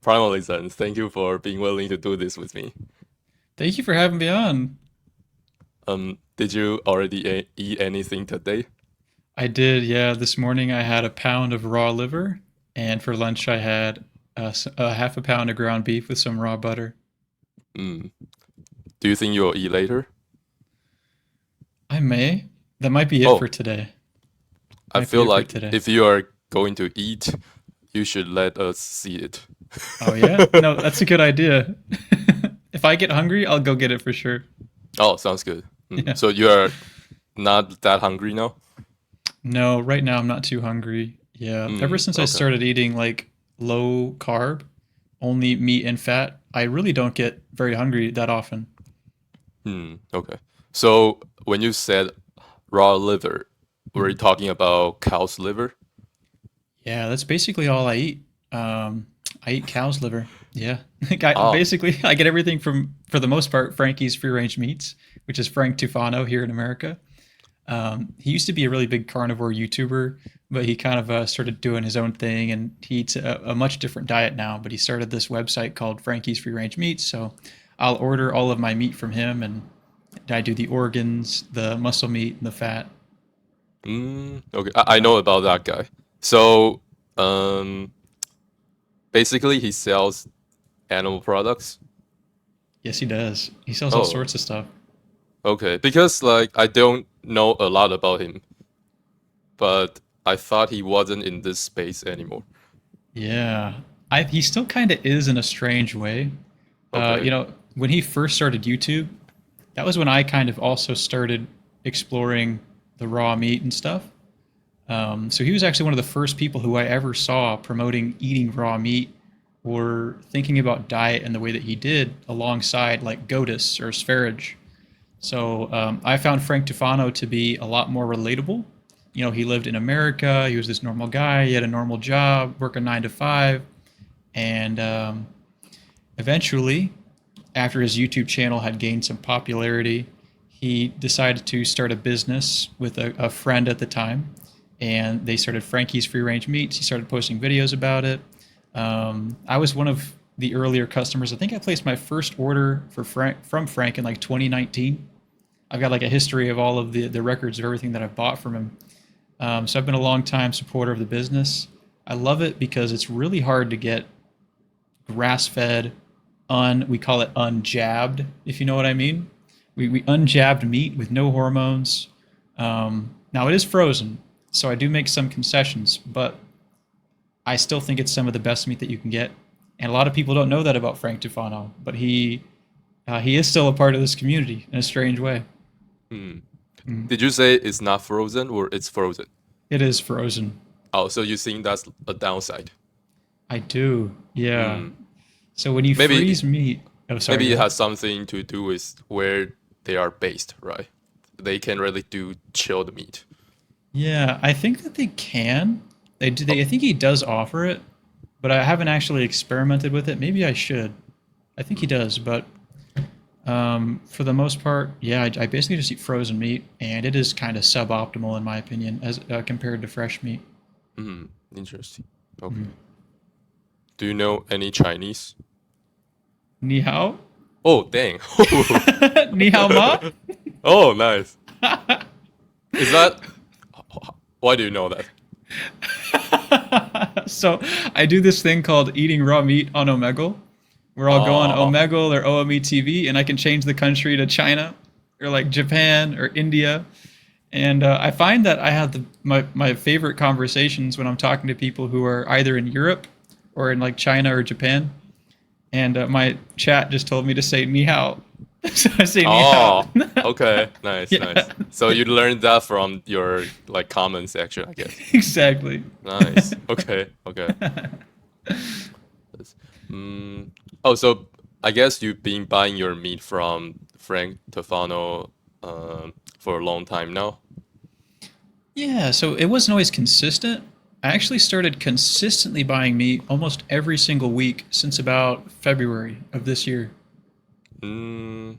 Primalism, thank you for being willing to do this with me. Thank you for having me on. Did you already eat anything today? I did, yeah. This morning I had a pound of raw liver, and for lunch I had a half a pound of ground beef with some raw butter. Mm. Do you think you'll eat later? I may. That might be it for Oh, today. I Might be feel it for like today. if you are going to eat, you should let us see it. Oh yeah? No, that's a good idea. If I get hungry, I'll go get it for sure. Oh, sounds good. Yeah. So you are not that hungry now? No, right now I'm not too hungry. Yeah. Ever since I Okay. started eating like low carb, only meat and fat, I really don't get very hungry that often. Okay. So when you said raw liver, were you Mhm. talking about cow's liver? Yeah, that's basically all I eat. I eat cow's liver. Yeah, like I Ah, basically I get everything from, for the most part, Frankie's free range meats, which is Frank Tufano here in America. He used to be a really big carnivore YouTuber, but he kind of started doing his own thing, and he eats a much different diet now. But he started this website called Frankie's Free Range Meats, so I'll order all of my meat from him, and I do the organs, the muscle meat, and the fat. okay. I know about that guy. So, um, basically, he sells animal products. Yes, he does. He sells all Oh, sorts of stuff. okay. Because like I don't know a lot about him, but I thought he wasn't in this space anymore. Yeah, he still kind of is in a strange way. Okay. When he first started YouTube, that was when I kind of also started exploring the raw meat and stuff. So he was actually one of the first people who I ever saw promoting eating raw meat or thinking about diet in the way that he did alongside like Goatis or Sverige. So I found Frank Tufano to be a lot more relatable. He lived in America. He was this normal guy. He had a normal job, working 9 to 5, and eventually, after his YouTube channel had gained some popularity, he decided to start a business with a friend at the time, and they started Frankie's Free Range Meats. He started posting videos about it. I was one of the earlier customers. I think I placed my first order from Frank in like 2019. I've got like a history of all of the records of everything that I've bought from him. So I've been a long time supporter of the business. I love it because it's really hard to get grass fed, we call it unjabbed, if you know what I mean. We unjabbed meat with no hormones. Now it is frozen, so I do make some concessions, but I still think it's some of the best meat that you can get. And a lot of people don't know that about Frank Tufano, but he is still a part of this community in a strange way. Hmm. Mm. Did you say it's not frozen or it's frozen? It is frozen. Oh, so you think that's a downside? I do, yeah. Hmm. So when you Maybe freeze meat, oh sorry, maybe go it ahead. has something to do with where they are based, right? They can really do chilled meat. Yeah, I think that they can. They do. Oh, I think he does offer it, but I haven't actually experimented with it. Maybe I should. I think he does, but for the most part, yeah, I basically just eat frozen meat, and it is kind of suboptimal in my opinion as compared to fresh meat. interesting. Okay. Mm. Do you know any Chinese? Ni hao, Oh, dang. ni hao ma. Oh, nice. Is that why do you know that? So I do this thing called eating raw meat on omegle, where I'll go on Oh, Omegle or OME TV, and I can change the country to China or like Japan or India. And I find that I have my favorite conversations when I'm talking to people who are either in Europe or in like China or Japan. And my chat just told me to say ni hao. So I say ni hao. oh, okay, nice, Yeah, nice. So you learned that from your like comment section, I guess. exactly. Nice. Okay, okay. Mm, oh, so I guess you've been buying your meat from Frank Tofano for a long time now. Yeah, so it wasn't always consistent. I actually started consistently buying meat almost every single week since about February of this year. Mm,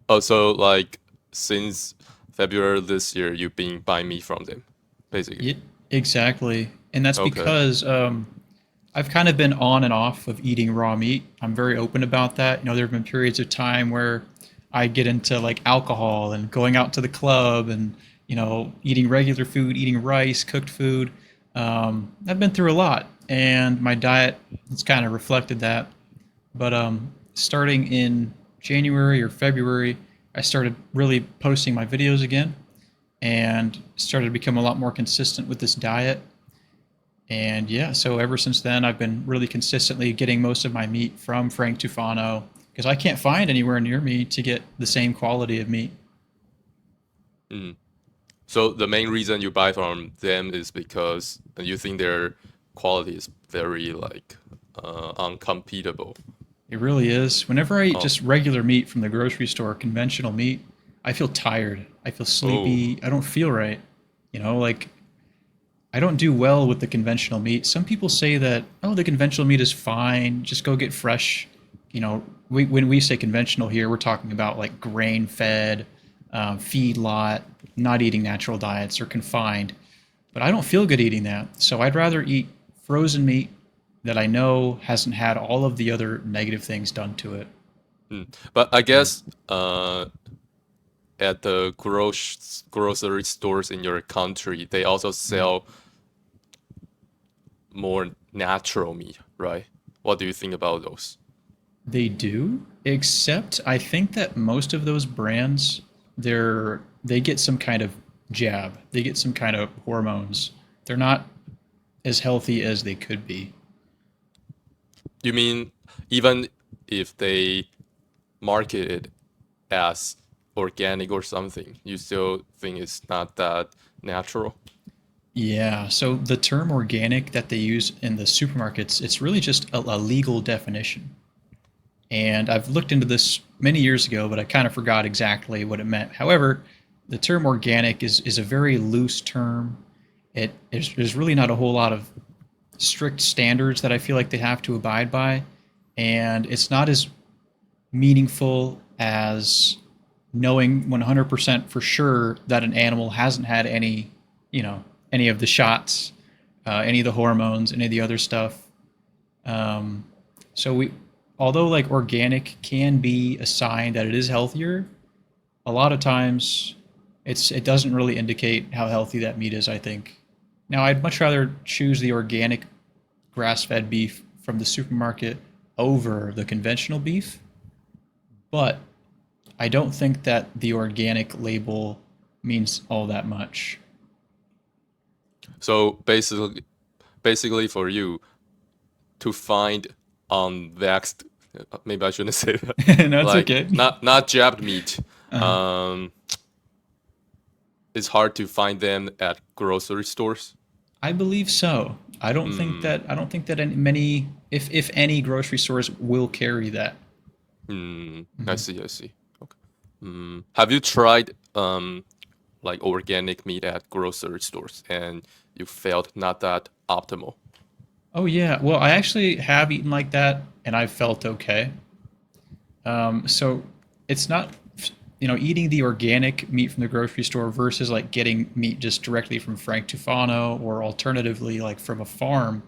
oh, so like since February this year, you've been buying meat from them, basically. Yeah, exactly. And that's Okay. because I've kind of been on and off of eating raw meat. I'm very open about that. There have been periods of time where I get into like alcohol and going out to the club and eating regular food, eating rice, cooked food. I've been through a lot, and my diet has kind of reflected that. But starting in January or February, I started really posting my videos again and started to become a lot more consistent with this diet. And yeah, so ever since then, I've been really consistently getting most of my meat from Frank Tufano because I can't find anywhere near me to get the same quality of meat. Mm. So the main reason you buy from them is because you think their quality is very like uncompetable. It really is. Whenever I eat Oh, just regular meat from the grocery store, conventional meat, I feel tired. I feel oh, sleepy. I don't feel right. Like I don't do well with the conventional meat. Some people say that, oh, the conventional meat is fine. Just go get fresh. When we say conventional here, we're talking about like grain fed, feedlot, not eating natural diets or confined. But I don't feel good eating that. So I'd rather eat frozen meat that I know hasn't had all of the other negative things done to it. mm. But I guess at the grocery stores in your country, they also Mhm. sell more natural meat, right? What do you think about those? They do, except I think that most of those brands, they get some kind of jab. They get some kind of hormones. They're not as healthy as they could be. You mean even if they market it as organic or something, you still think it's not that natural? Yeah, so the term organic that they use in the supermarkets, it's really just a legal definition. And I've looked into this many years ago, but I kind of forgot exactly what it meant. However, the term organic is a very loose term. There's really not a whole lot of strict standards that I feel like they have to abide by, and it's not as meaningful as knowing 100% for sure that an animal hasn't had any of the shots, any of the hormones, any of the other stuff. Um, so although like organic can be a sign that it is healthier, a lot of times it doesn't really indicate how healthy that meat is, I think. Now, I'd much rather choose the organic grass-fed beef from the supermarket over the conventional beef, but I don't think that the organic label means all that much. So basically for you to find unvexed, maybe I shouldn't say that, No, it's like okay. not jabbed meat, Uh, um, it's hard to find them at grocery stores. I believe so. Hmm. I don't think that many, if any, grocery stores will carry that. Hmm. I Mhm. see. I see. Okay. Hmm. Have you tried like organic meat at grocery stores and you felt not that optimal? Oh yeah. Well, I actually have eaten like that, and I felt okay. So it's not, eating the organic meat from the grocery store versus like getting meat just directly from Frank Tufano or alternatively like from a farm.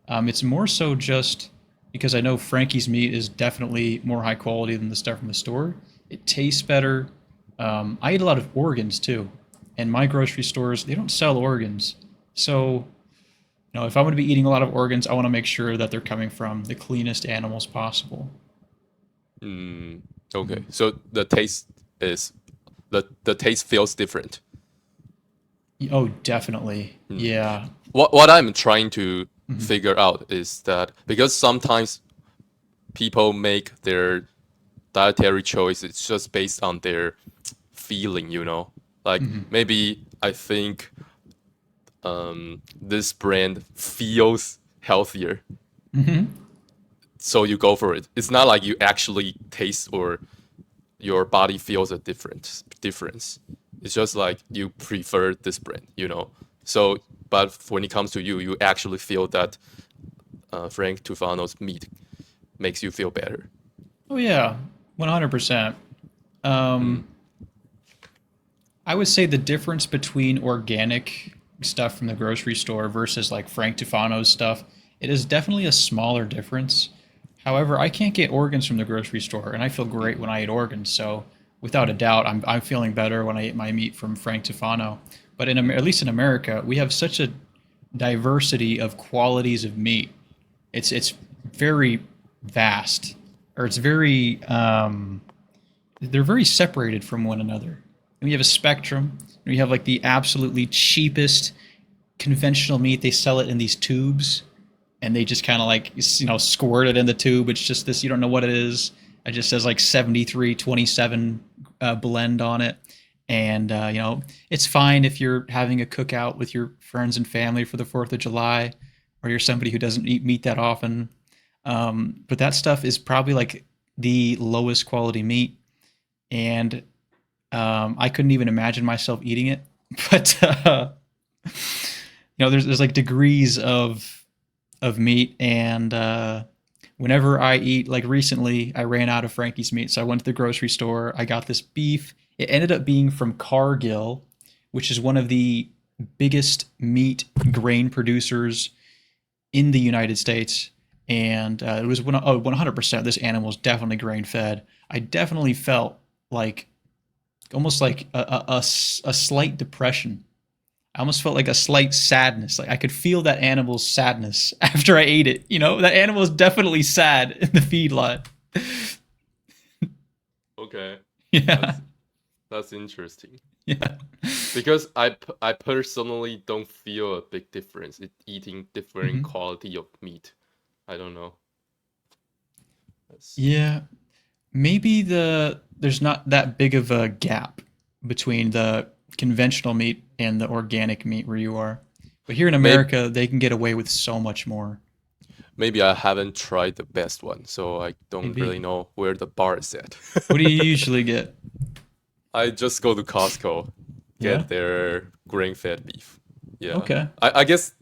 It's more so just because I know Frankie's meat is definitely more high quality than the stuff from the store. It tastes better. I eat a lot of organs too, and my grocery stores they don't sell organs. So, if I'm going to be eating a lot of organs, I want to make sure that they're coming from the cleanest animals possible. Hmm. Okay. Mhm. So is the taste feels different. Oh, definitely. Hmm. Yeah. What I'm trying to Mhm. figure out is that because sometimes people make their dietary choices just based on their feeling, you know? Like Mhm. maybe I think this brand feels healthier, Mhm. so you go for it. It's not like you actually taste or your body feels a difference. It's just like you prefer this brand, you know? So, but when it comes to you, you actually feel that Frank Tufano's meat makes you feel better. Oh yeah, 100%. Mm, Um, I would say the difference between organic stuff from the grocery store versus like Frank Tufano's stuff It is definitely a smaller difference. However, I can't get organs from the grocery store, and I feel great when I eat organs. So, without a doubt, I'm feeling better when I eat my meat from Frank Tufano. But at least in America, we have such a diversity of qualities of meat. It's very vast, or it's very they're very separated from one another. And we have a spectrum. And we have like the absolutely cheapest conventional meat. They sell it in these tubes, and they just kind of like squirt it in the tube. It's just this, you don't know what it is. It just says like 7327 blend on it. And it's fine if you're having a cookout with your friends and family for the 4th of July, or you're somebody who doesn't eat meat that often. But that stuff is probably like the lowest quality meat, and I couldn't even imagine myself eating it. But there's like degrees of meat, and whenever I eat, like recently, I ran out of Frankie's meat, so I went to the grocery store. I got this beef. It ended up being from Cargill, which is one of the biggest meat grain producers in the United States. And it was 100%. This animal is definitely grain fed. I definitely felt like almost like a slight depression. I almost felt like a slight sadness. Like I could feel that animal's sadness after I ate it. That animal is definitely sad in the feedlot. Okay. Yeah. That's interesting. Yeah. Because I personally don't feel a big difference in eating different quality of meat. I don't know. Yeah. Maybe there's not that big of a gap between the conventional meat and the organic meat where you are. But here in America, they can get away with so much more. Maybe I haven't tried the best one, so I don't really Maybe. know where the bar is at. What do you usually get? I just go to Costco, Yeah. get their grain-fed beef. Yeah. Okay. I guess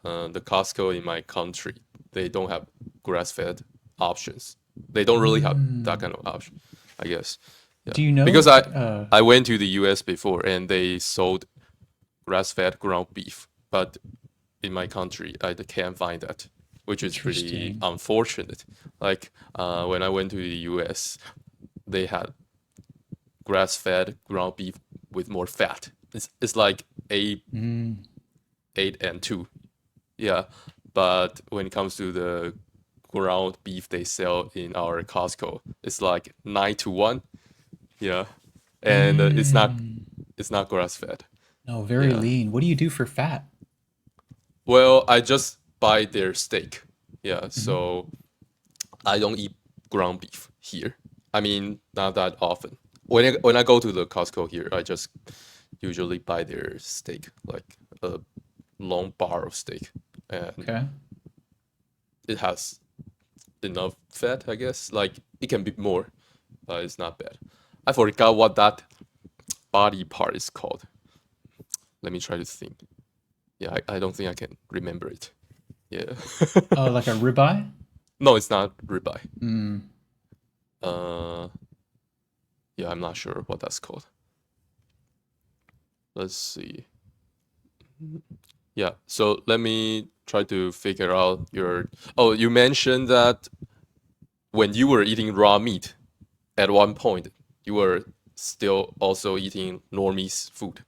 the Costco in my country, they don't have grass-fed options. They don't really have that kind of option, I guess. Yeah. Do you know? Because I went to the US before and they sold grass-fed ground beef, but in my country I can't find that, which is pretty Interesting. unfortunate. Like when I went to the US, they had grass-fed ground beef with more fat. It's like 8 and 2. Yeah. But when it comes to the ground beef they sell in our Costco, it's like 9-1. Yeah. And it's not grass-fed. No, very Yeah. lean. What do you do for fat? Well, I just buy their steak. Yeah, so I don't eat ground beef here. I mean, not that often. When I go to the Costco here, I just usually buy their steak, like a long bar of steak, and Okay. it has enough fat, I guess. Like it can be more, but it's not bad. I forgot what that body part is called. Let me try to think. Yeah, I don't think I can remember it. Yeah. Oh, like a ribeye? No, it's not ribeye. Mm. Uh, yeah, I'm not sure what that's called. Let's see. Yeah, so let me try to figure out your. Oh, you mentioned that when you were eating raw meat, at one point, you were still also eating normies food.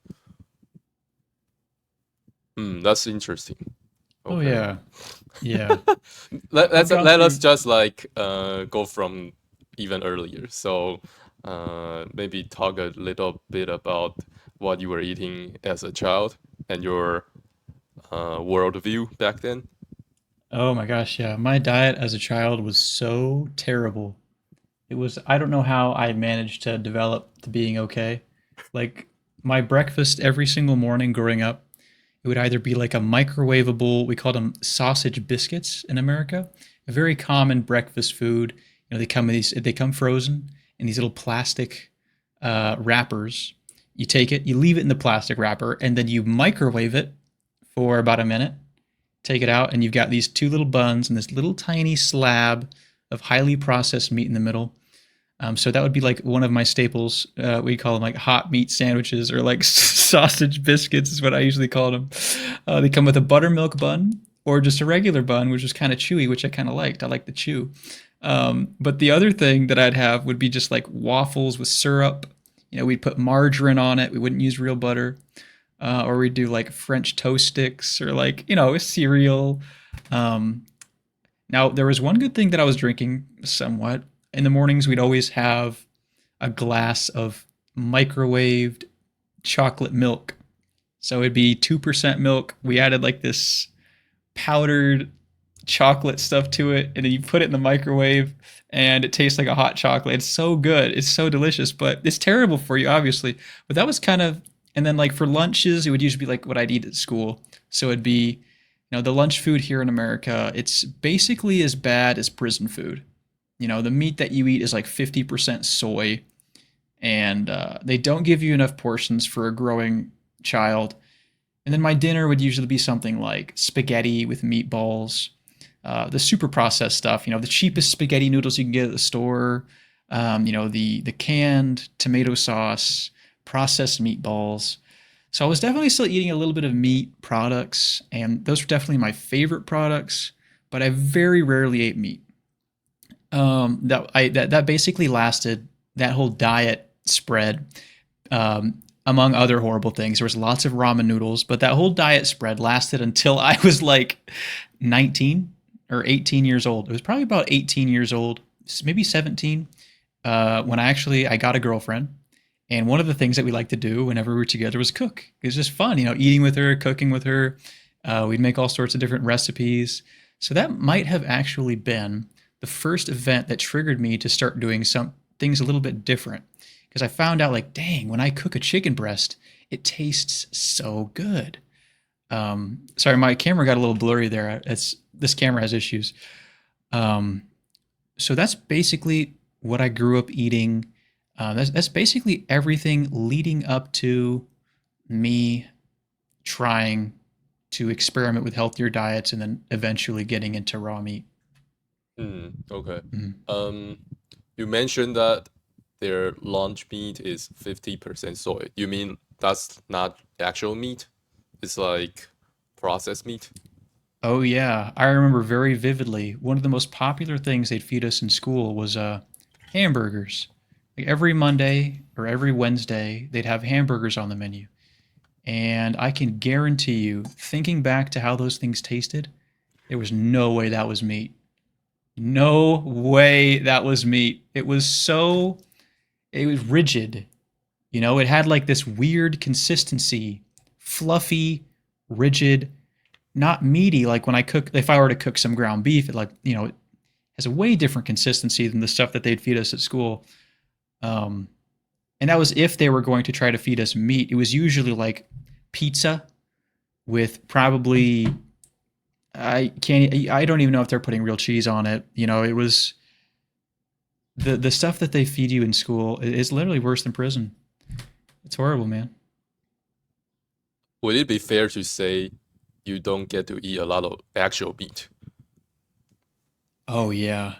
That's interesting. Oh Okay. yeah. Yeah. Let's gone let us through- just like go from even earlier. So maybe talk a little bit about what you were eating as a child and your worldview back then. Oh my gosh, yeah. My diet as a child was so terrible. I don't know how I managed to develop to being okay. Like my breakfast every single morning growing up, it would either be like a microwavable, we called them sausage biscuits in America, a very common breakfast food. They come frozen in these little plastic wrappers. You take it, you leave it in the plastic wrapper, and then you microwave it for about a minute. Take it out, and you've got these two little buns and this little tiny slab of highly processed meat in the middle. So that would be like one of my staples. We call them like hot meat sandwiches or like sausage biscuits is what I usually call them. They come with a buttermilk bun or just a regular bun, which was kind of chewy, which I kind of liked. I like the chew. But the other thing that I'd have would be just like waffles with syrup. We'd put margarine on it. We wouldn't use real butter. Or we'd do like French toast sticks or like, a cereal. Um, Now, there was one good thing that I was drinking somewhat. In the mornings, we'd always have a glass of microwaved chocolate milk. So it'd be 2% milk. We added like this powdered chocolate stuff to it, and then you put it in the microwave, and it tastes like a hot chocolate. It's so good. It's so delicious, but it's terrible for you, obviously. But that was kind of, and then like for lunches, it would usually be like what I'd eat at school. So it'd be, the lunch food here in America, it's basically as bad as prison food. The meat that you eat is like 50% soy, and they don't give you enough portions for a growing child. And then my dinner would usually be something like spaghetti with meatballs, the super processed stuff, the cheapest spaghetti noodles you can get at the store, the canned tomato sauce, processed meatballs. So I was definitely still eating a little bit of meat products, and those were definitely my favorite products, but I very rarely ate meat. That basically lasted, that whole diet spread, among other horrible things. There was lots of ramen noodles, but that whole diet spread lasted until I was like 19 or 18 years old. It was probably about 18 years old, maybe 17, when I got a girlfriend. And one of the things that we liked to do whenever we were together was cook. It was just fun, eating with her, cooking with her. We'd make all sorts of different recipes. So that might have actually been the first event that triggered me to start doing some things a little bit different. Because I found out, like, dang, when I cook a chicken breast, it tastes so good. Sorry, my camera got a little blurry there. This camera has issues. So that's basically what I grew up eating. That's basically everything leading up to me trying to experiment with healthier diets and then eventually getting into raw meat. Okay. Mm. Um, you mentioned that their lunch meat is 50% soy. You mean that's not actual meat? It's like processed meat? Oh yeah, I remember very vividly. One of the most popular things they'd feed us in school was hamburgers. Like every Monday or every Wednesday, they'd have hamburgers on the menu. And I can guarantee you, thinking back to how those things tasted, there was no way that was meat. No way that was meat. It was rigid. It had like this weird consistency, fluffy, rigid, not meaty. Like when if I were to cook some ground beef, it has a way different consistency than the stuff that they'd feed us at school. Um, and that was if they were going to try to feed us meat. It was usually like pizza with probably, I don't even know if they're putting real cheese on it. It was the stuff that they feed you in school is literally worse than prison. It's horrible, man. Would it be fair to say you don't get to eat a lot of actual meat? Oh yeah.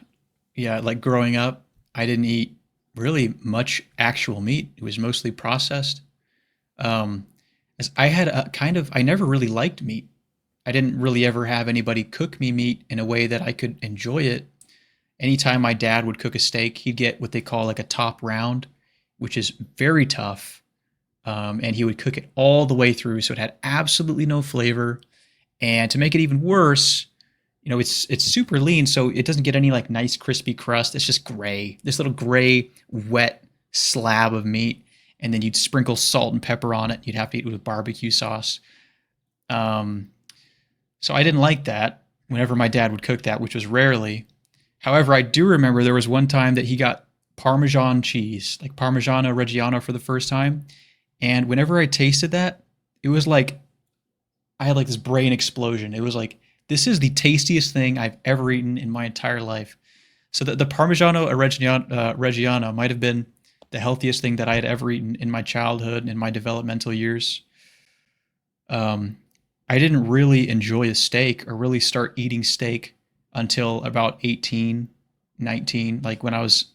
Yeah, like growing up, I didn't eat really much actual meat. It was mostly processed. Um, as I had a kind of, I never really liked meat. I didn't really ever have anybody cook me meat in a way that I could enjoy it. Anytime my dad would cook a steak, he'd get what they call like a top round, which is very tough. And he would cook it all the way through, so it had absolutely no flavor. And to make it even worse, it's super lean, so it doesn't get any like nice crispy crust. It's just gray, this little gray, wet slab of meat. And then you'd sprinkle salt and pepper on it. You'd have to eat it with barbecue sauce. Um, so I didn't like that whenever my dad would cook that, which was rarely. However, I do remember there was one time that he got Parmesan cheese, like Parmigiano Reggiano for the first time. And whenever I tasted that, it was like I had like this brain explosion. It was like, this is the tastiest thing I've ever eaten in my entire life. So the Parmigiano Reggiano might have been the healthiest thing that I had ever eaten in my childhood and in my developmental years. Um, I didn't really enjoy a steak or really start eating steak until about 18, 19, like when I was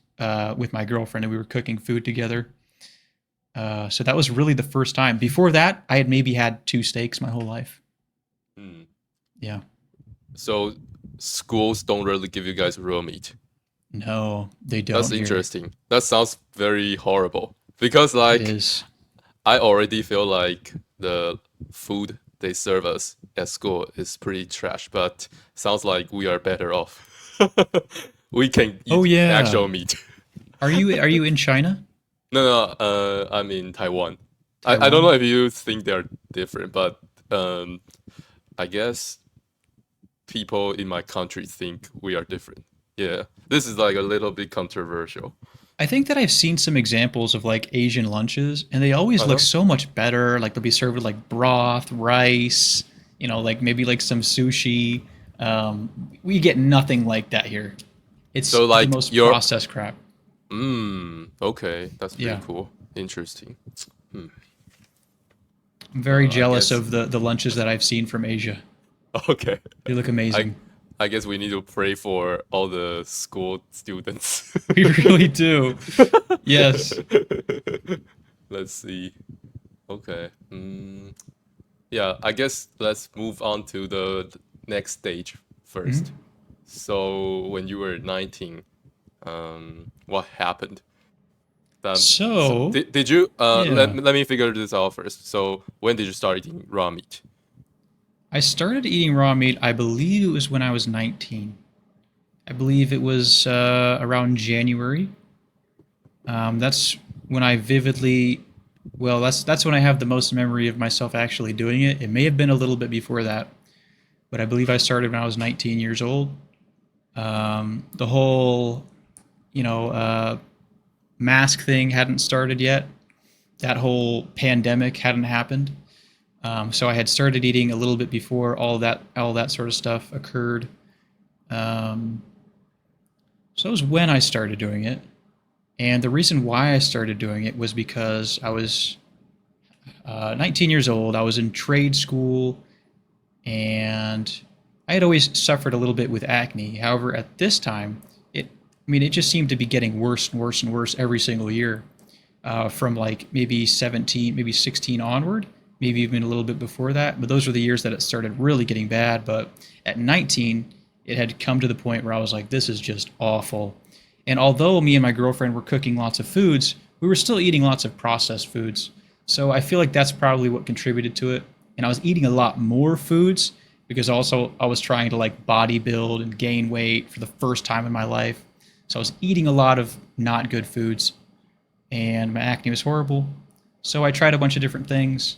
with my girlfriend and we were cooking food together. So that was really the first time. Before that, I had maybe had two steaks my whole life. Hmm. Yeah. So schools don't really give you guys raw meat. No, they That's don't here. interesting. That sounds very horrible because It like is. I already feel like the food they serve us at school is pretty trash, but sounds like we are better off. We can Oh eat yeah. actual meat. Are you in China? No, no, I'm in Taiwan. I don't know Taiwan? if you think they're different, but um, I guess people in my country think we are different. Yeah, this is like a little bit controversial. I think that I've seen some examples of like Asian lunches, and they always look Uh-huh. so much better. Like they'll be served with like broth, rice, like maybe like some sushi. We get nothing like that here. It's So the like most your processed crap. okay, that's pretty Yeah, cool. Interesting. Hmm. I'm very I jealous guess of the lunches that I've seen from Asia. okay. They look I amazing. I guess we need to pray for all the school students. We really do. Yes. Let's see. Okay. Yeah, I guess let's move on to the next stage first. Mhm. So when you were 19, what happened? So So, did you yeah. let me figure this out first. So when did you start eating raw meat? I started eating raw meat, I believe it was when I was 19. I believe it was around January. That's when I vividly, well, that's when I have the most memory of myself actually doing it. It may have been a little bit before that, but I believe I started when I was 19 years old. The whole, you know, uh, mask thing hadn't started yet. That whole pandemic hadn't happened. So I had started eating a little bit before all that sort of stuff occurred. Um, so it was when I started doing it. And the reason why I started doing it was because I was 19 years old. I was in trade school, and I had always suffered a little bit with acne. However, at this time, it just seemed to be getting worse and worse and worse every single year. From like maybe 17, maybe 16 onward, maybe even a little bit before that. But those were the years that it started really getting bad. But at 19, it had come to the point where I was like, this is just awful. And although me and my girlfriend were cooking lots of foods, we were still eating lots of processed foods. So I feel like that's probably what contributed to it. And I was eating a lot more foods because also I was trying to like bodybuild and gain weight for the first time in my life. So I was eating a lot of not good foods, and my acne was horrible. So I tried a bunch of different things.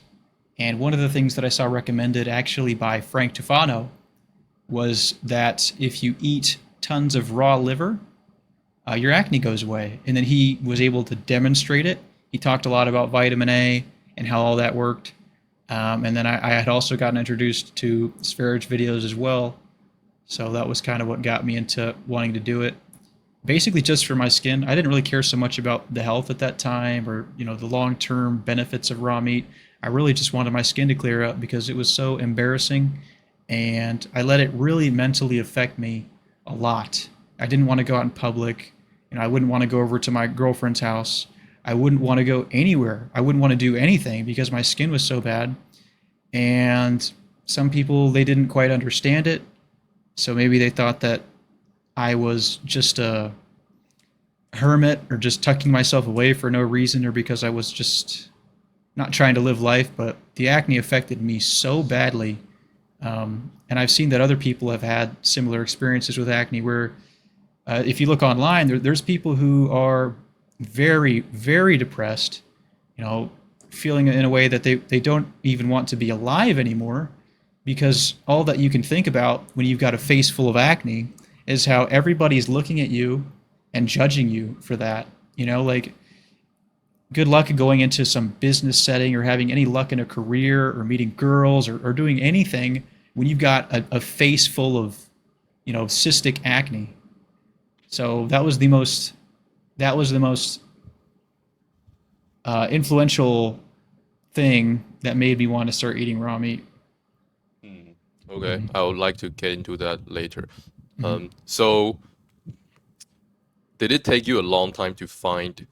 And one of the things that I saw recommended actually by Frank Tufano was that if you eat tons of raw liver, your acne goes away. And then he was able to demonstrate it. He talked a lot about vitamin A and how all that worked. And then I had also gotten introduced to spherage videos as well. So that was kind of what got me into wanting to do it. Basically, just for my skin. I didn't really care so much about the health at that time, or the long-term benefits of raw meat. I really just wanted my skin to clear up because it was so embarrassing, and I let it really mentally affect me a lot. I didn't want to go out in public. I wouldn't want to go over to my girlfriend's house. I wouldn't want to go anywhere. I wouldn't want to do anything because my skin was so bad. And some people, they didn't quite understand it. So maybe they thought that I was just a hermit or just tucking myself away for no reason, or because I was just not trying to live life. But the acne affected me so badly. And I've seen that other people have had similar experiences with acne where if you look online, there's people who are very, very depressed, you know, feeling in a way that they don't even want to be alive anymore, because all that you can think about when you've got a face full of acne is how everybody's looking at you and judging you for that. Like, good luck going into some business setting or having any luck in a career or meeting girls, or doing anything when you've got a face full of, cystic acne. So that was the most influential thing that made me want to start eating raw meat. Hmm. Okay, Mm-hmm. I would like to get into that later. Mm-hmm. So did it take you a long time to find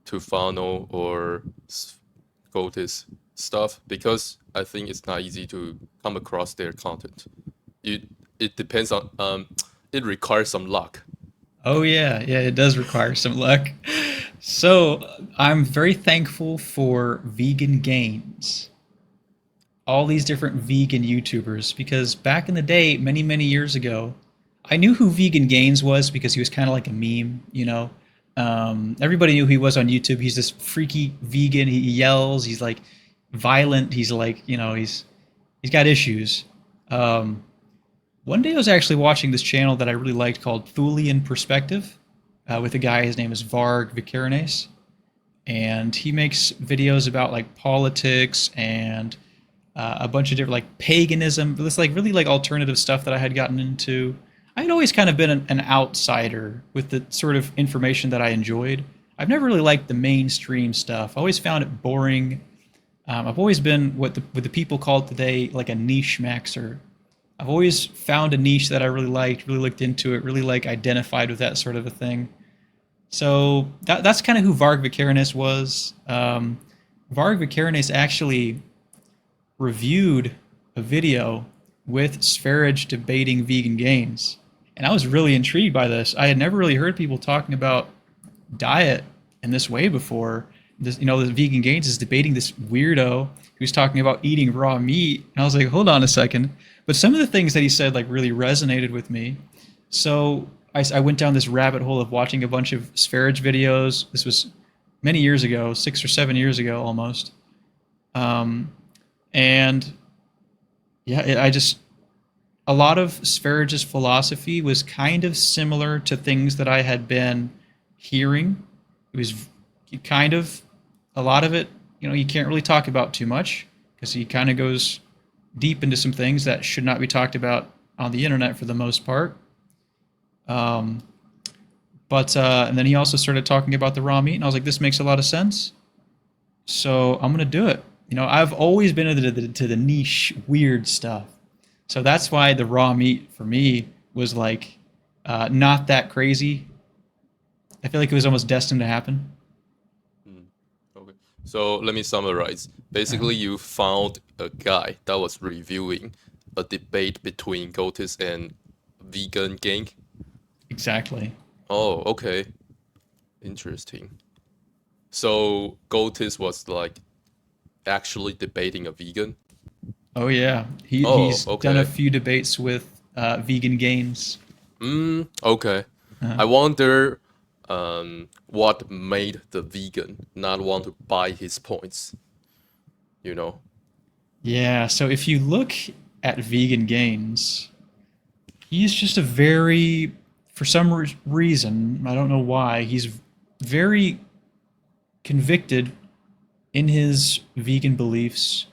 Tufano or Goatis stuff? Because I think it's not easy to come across their content. it depends on it requires some luck. Oh yeah, yeah, it does require some luck. So I'm very thankful for Vegan Gains, all these different vegan YouTubers, because back in the day, many, many years ago, I knew who Vegan Gains was because he was kind of like a meme, you know. Everybody knew who he was on YouTube. He's this freaky vegan. He yells. He's like violent. He's like, you know, he's got issues. Um, One day I was actually watching this channel that I really liked called Thulian Perspective with a guy. His name is Varg Vikernes, and he makes videos about like politics and a bunch of different like paganism, this like really like alternative stuff that I had gotten into. I had always kind of been an outsider with the sort of information that I enjoyed. I've never really liked the mainstream stuff. I always found it boring. I've always been what the people call today like a niche maxer. I've always found a niche that I really liked, really looked into it, really like identified with that sort of a thing. So that's kind of who Varg Vikernes was. Varg Vikernes actually reviewed a video with Sverige debating vegan gains. And I was really intrigued by this. I had never really heard people talking about diet in this way before. This, you know, the vegan gains is debating this weirdo who's talking about eating raw meat. And I was like, hold on a second. But some of the things that he said like really resonated with me. So I went down this rabbit hole of watching a bunch of Sverige videos. This was many years ago, 6 or 7 years ago almost. And yeah, I just, a lot of Sverige's philosophy was kind of similar to things that I had been hearing. It was kind of, a lot of it, you know, you can't really talk about too much because he kind of goes deep into some things that should not be talked about on the internet for the most part. And then he also started talking about the raw meat, and I was like, this makes a lot of sense. So I'm going to do it. You know, I've always been into the niche, weird stuff. So that's why the raw meat for me was like not that crazy. I feel like it was almost destined to happen. Okay. So let me summarize. Basically, you found a guy that was reviewing a debate between Goatis and Vegan Gang. Exactly. Oh, okay. Interesting. So Goatis was like actually debating a vegan. Oh yeah, Oh, he's done a okay. few debates with Vegan Gains. Okay. Uh, I wonder what made the vegan not want to buy his points, you know? yeah, so if you look at Vegan Gains, he's just a very, for some reason, I don't know why, he's very convicted in his vegan beliefs.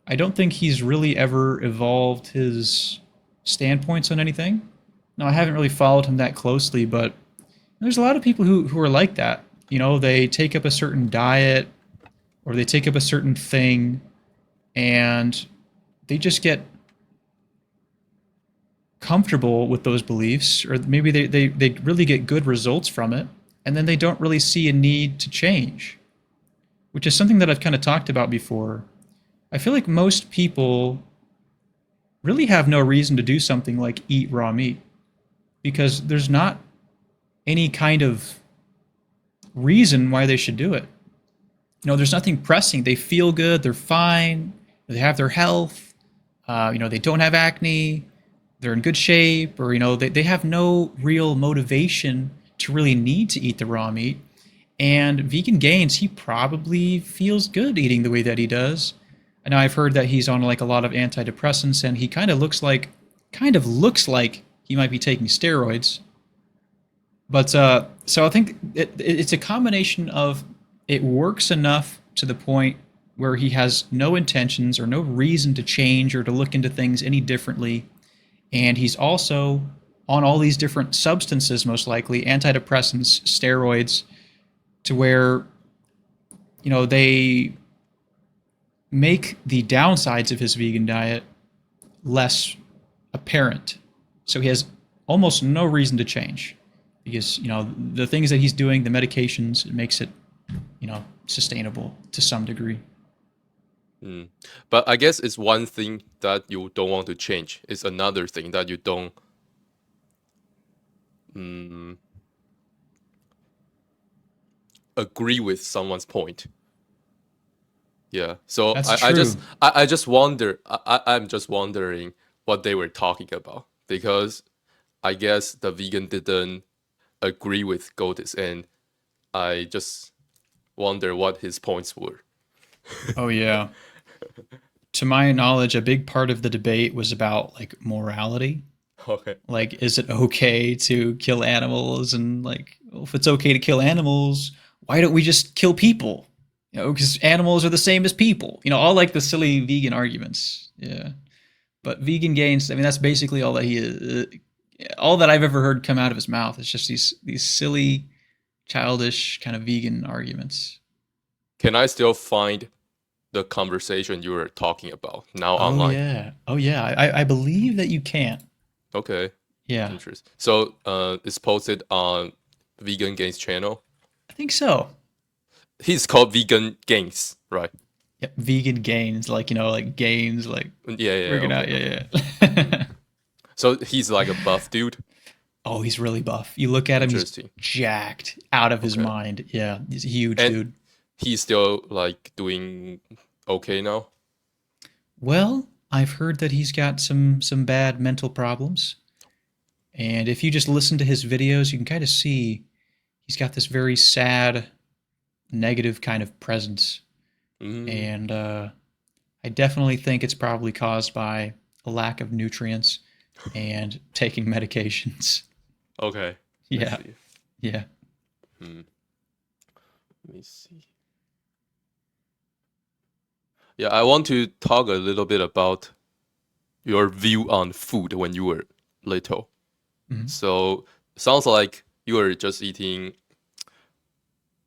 I don't think he's really ever evolved his standpoints on anything. No, I haven't really followed him that closely, but there's a lot of people who are like that. You know, they take up a certain diet or they take up a certain thing and they just get comfortable with those beliefs, or maybe they really get good results from it, and then they don't really see a need to change, which is something that I've kind of talked about before. I feel like most people really have no reason to do something like eat raw meat because there's not any kind of reason why they should do it. You know, there's nothing pressing. They feel good. They're fine. They have their health. You know, they don't have acne. They're in good shape, or, you know, they have no real motivation to really need to eat the raw meat. And Vegan Gains, he probably feels good eating the way that he does. And I've heard that he's on like a lot of antidepressants, and he kind of looks like he might be taking steroids. But so I think it's a combination of it works enough to the point where he has no intentions or no reason to change or to look into things any differently. And he's also on all these different substances, most likely antidepressants, steroids, to where, you know, they make the downsides of his vegan diet less apparent. So he has almost no reason to change because, you know, the things that he's doing, the medications, it makes it, you know, sustainable to some degree. Mm. But I guess it's one thing that you don't want to change. It's another thing that you don't mm, agree with someone's point. Yeah. So That's true. I just wonder I'm just wondering what they were talking about because I guess the vegan didn't agree with Goatis and I just wonder what his points were. Oh yeah. To my knowledge, a big part of the debate was about like morality. Okay. Like, is it okay to kill animals? And like, well, if it's okay to kill animals, why don't we just kill people? You know, because animals are the same as people. You know, all like the silly vegan arguments. Yeah. But vegan gains, I mean, that's basically all that he is. All that I've ever heard come out of his mouth is just these silly, childish kind of vegan arguments. Can I still find the conversation you were talking about now Oh online? yeah, oh yeah. I believe that you can. Okay. Yeah, Interesting. So it's posted on Vegan Gains channel. I think so. He's called Vegan Gains, right? Yep, vegan gains, like like gains, like Yeah, yeah, working okay, out. okay. Yeah, Mm. yeah. So he's like a buff dude. Oh, he's really buff. You look at him, he's Interesting. jacked out of his Okay. mind. Yeah, he's a huge And dude. he's still like doing okay now. Well, I've heard that he's got some bad mental problems, and if you just listen to his videos, you can kind of see he's got this very sad, negative kind of presence. Mm, And I definitely think it's probably caused by a lack of nutrients and taking medications. okay. I Yeah, see. yeah. Hmm. Let me see. Yeah, I want to talk a little bit about your view on food when you were little. Mhm. So sounds like you were just eating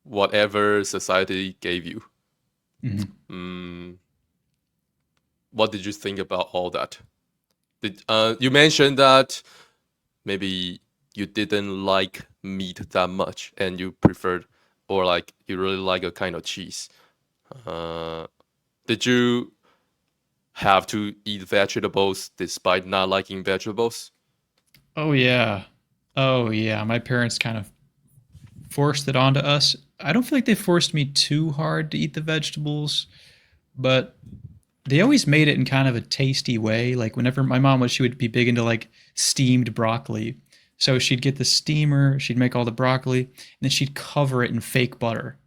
whatever society gave you. Mhm. Mm, what did you think about all that? Did you mentioned that maybe you didn't like meat that much and you preferred or like you really like a kind of cheese. Uh, did you have to eat vegetables despite not liking vegetables? Oh yeah. Oh yeah. My parents kind of forced it onto us. I don't feel like they forced me too hard to eat the vegetables, but they always made it in kind of a tasty way. Like whenever my mom was, she would be big into like steamed broccoli. So she'd get the steamer, she'd make all the broccoli, and then she'd cover it in fake butter.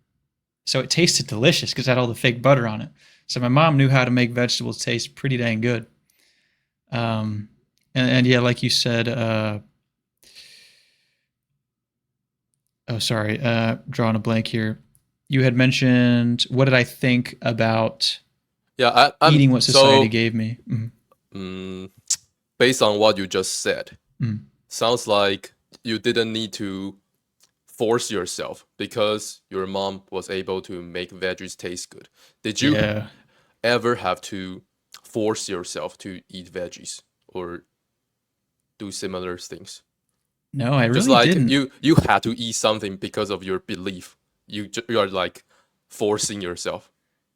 So it tasted delicious because it had all the fake butter on it. So my mom knew how to make vegetables taste pretty dang good. Um, and yeah, like you said, oh sorry, drawing a blank here. You had mentioned what did I think about Yeah, I'm eating what society so gave me? Mm, mm, based on what you just said, mm. sounds like you didn't need to force yourself because your mom was able to make veggies taste good. Did you Yeah. ever have to force yourself to eat veggies or do similar things? No, I Just really like didn't. you had to eat something because of your belief. You are like forcing yourself.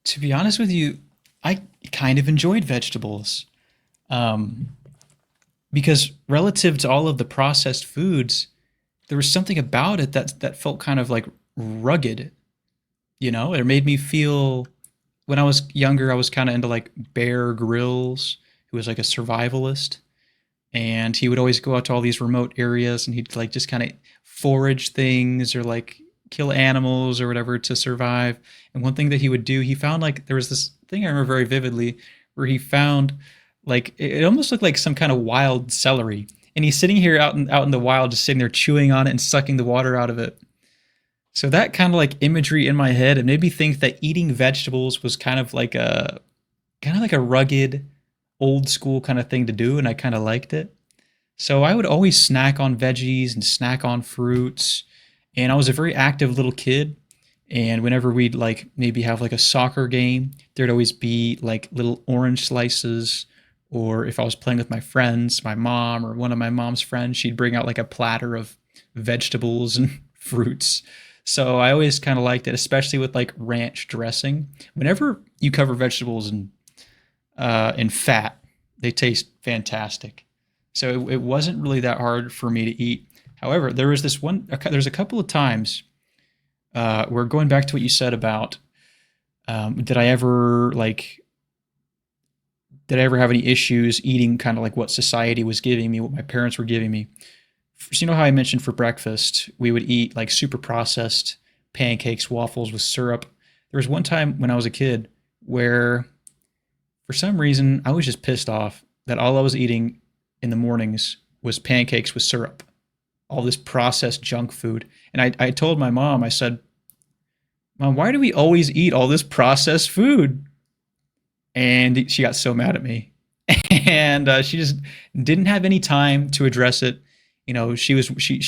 To be honest with you, I kind of enjoyed vegetables. Um, because relative to all of the processed foods, there was something about it that felt kind of like rugged. You know, it made me feel when I was younger, I was kind of into like Bear Grylls, who was like a survivalist, and he would always go out to all these remote areas and he'd like just kind of forage things or like kill animals or whatever to survive. And one thing that he would do, he found like there was this thing I remember very vividly where he found like it almost looked like some kind of wild celery. And he's sitting here out in the wild, just sitting there chewing on it and sucking the water out of it. So that kind of like imagery in my head, it made me think that eating vegetables was kind of like a rugged, old school kind of thing to do, and I kind of liked it. So I would always snack on veggies and snack on fruits, and I was a very active little kid. And whenever we'd like maybe have like a soccer game, there'd always be like little orange slices. Or if I was playing with my friends, my mom or one of my mom's friends, she'd bring out like a platter of vegetables and fruits. So I always kind of liked it, especially with like ranch dressing. Whenever you cover vegetables in fat, they taste fantastic. So it wasn't really that hard for me to eat. However, there's a couple of times where, going back to what you said about, did I ever have any issues eating kind of like what society was giving me, what my parents were giving me? So you know how I mentioned for breakfast, we would eat like super processed pancakes, waffles with syrup. There was one time when I was a kid where, for some reason, I was just pissed off that all I was eating in the mornings was pancakes with syrup, all this processed junk food. And I told my mom, I said, Mom, why do we always eat all this processed food? And she got so mad at me. And she just didn't have any time to address it. You know, she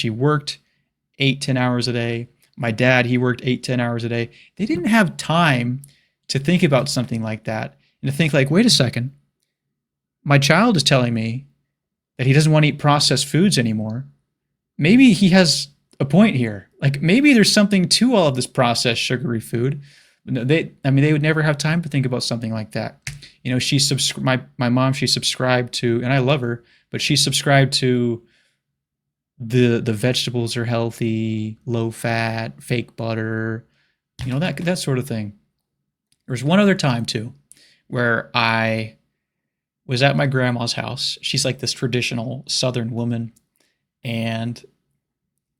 worked 8-10 hours a day. My dad, he worked 8-10 hours a day. They didn't have time to think about something like that and to think like, wait a second, my child is telling me that he doesn't want to eat processed foods anymore. Maybe he has a point here. Like, maybe there's something to all of this processed sugary food. They would never have time to think about something like that. You know, my mom, she subscribed to, and I love her, but she subscribed to the vegetables are healthy, low fat, fake butter, you know, that sort of thing. There was one other time too where I was at my grandma's house. She's like this traditional Southern woman, and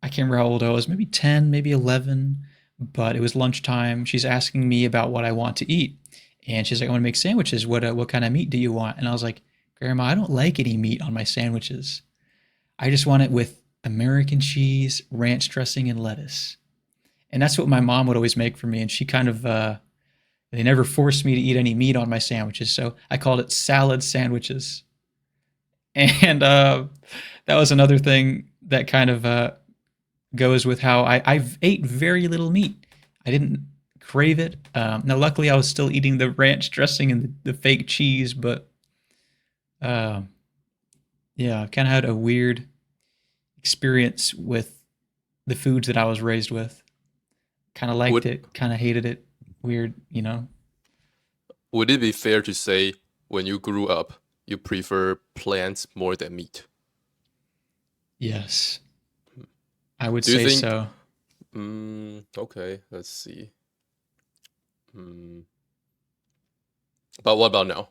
I can't remember how old I was, maybe 10, maybe 11, but it was lunchtime. She's asking me about what I want to eat. And she's like, I want to make sandwiches. What kind of meat do you want? And I was like, Grandma, I don't like any meat on my sandwiches. I just want it with American cheese, ranch dressing, and lettuce. And that's what my mom would always make for me. And she kind of, they never forced me to eat any meat on my sandwiches. So I called it salad sandwiches. And that was another thing that kind of goes with how I ate very little meat. I didn't crave it. Now, luckily, I was still eating the ranch dressing and the fake cheese, but yeah, I kind of had a weird experience with the foods that I was raised with. Kind of liked Would it, kind of hated it. Weird, you know? would it be fair to say when you grew up, you prefer plants more than meat? Yes, I would Do you say think? so. Okay, let's see. Mm, but what about now?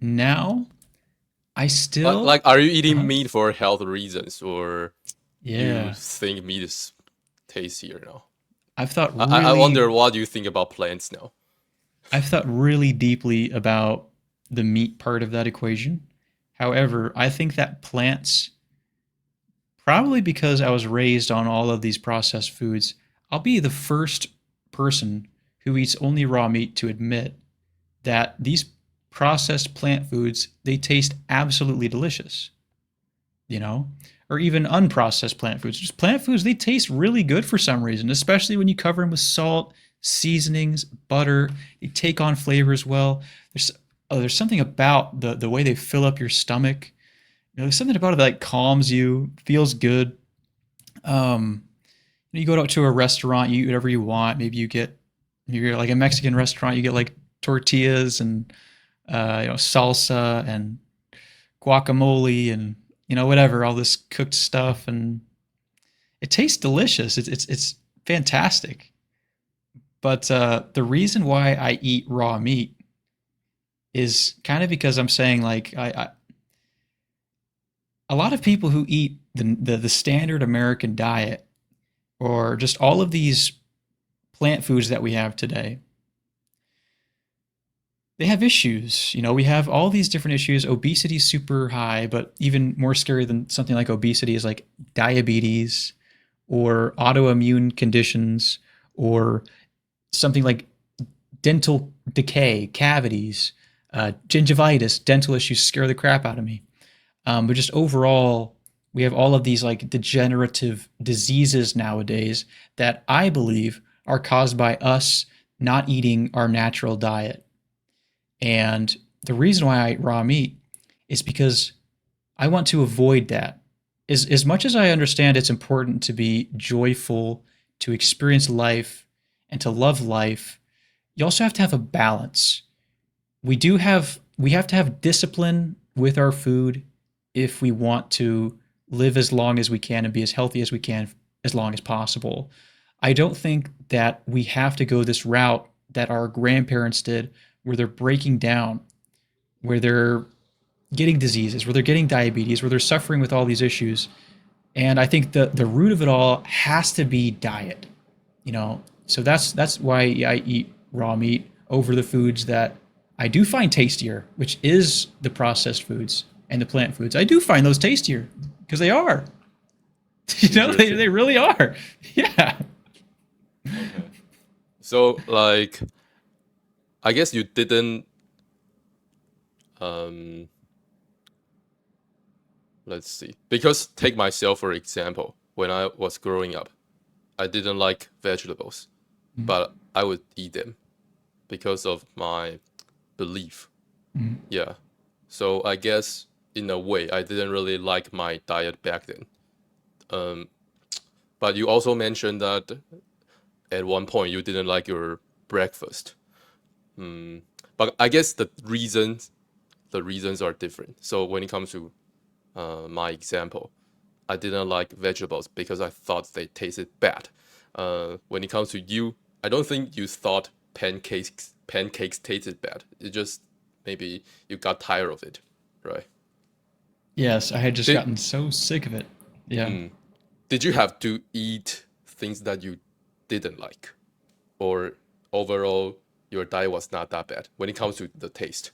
Now, I still, Like, are you eating uh meat for health reasons, or you yeah, think meat is tastier now? I've thought I really, wonder what you think about plants now. I've thought really deeply about the meat part of that equation. However, I think that plants, probably because I was raised on all of these processed foods, I'll be the first person who eats only raw meat to admit that these processed plant foods, they taste absolutely delicious, you know? Or even unprocessed plant foods. Just plant foods, they taste really good for some reason, especially when you cover them with salt, seasonings, butter. They take on flavors well. There's something about the way they fill up your stomach. You know, there's something about it that like calms you, feels good. Um, you go out to a restaurant, you eat whatever you want. Maybe you're like a Mexican restaurant, you get like tortillas and salsa and guacamole and whatever, all this cooked stuff, and it tastes delicious. It's fantastic. But the reason why I eat raw meat is kind of because I'm saying like a lot of people who eat the standard American diet, or just all of these plant foods that we have today, they have issues. You know, we have all these different issues. Obesity is super high, but even more scary than something like obesity is like diabetes or autoimmune conditions, or something like dental decay, cavities, gingivitis, dental issues scare the crap out of me. But just overall, we have all of these like degenerative diseases nowadays that I believe are caused by us not eating our natural diet. And the reason why I eat raw meat is because I want to avoid that. As much as I understand it's important to be joyful, to experience life, and to love life, you also have to have a balance. We have to have discipline with our food if we want to live as long as we can and be as healthy as we can as long as possible. I don't think that we have to go this route that our grandparents did, where they're breaking down, where they're getting diseases, where they're getting diabetes, where they're suffering with all these issues. And I think the root of it all has to be diet. So that's why I eat raw meat over the foods that I do find tastier, which is the processed foods and the plant foods. I do find those tastier because they are. They really are. Yeah. So like, I guess you didn't. Um, let's see. Because take myself for example. When I was growing up, I didn't like vegetables, but I would eat them because of my belief. Yeah. So I guess in a way, I didn't really like my diet back then. Um, but you also mentioned that at one point you didn't like your breakfast. But I guess the reasons are different. So when it comes to my example, I didn't like vegetables because I thought they tasted bad. When it comes to you, I don't think you thought pancakes tasted bad. It just maybe you got tired of it, right? Yes, I had just Did gotten so sick of it. Yeah. did you have to eat things that you didn't like, or overall your diet was not that bad when it comes to the taste?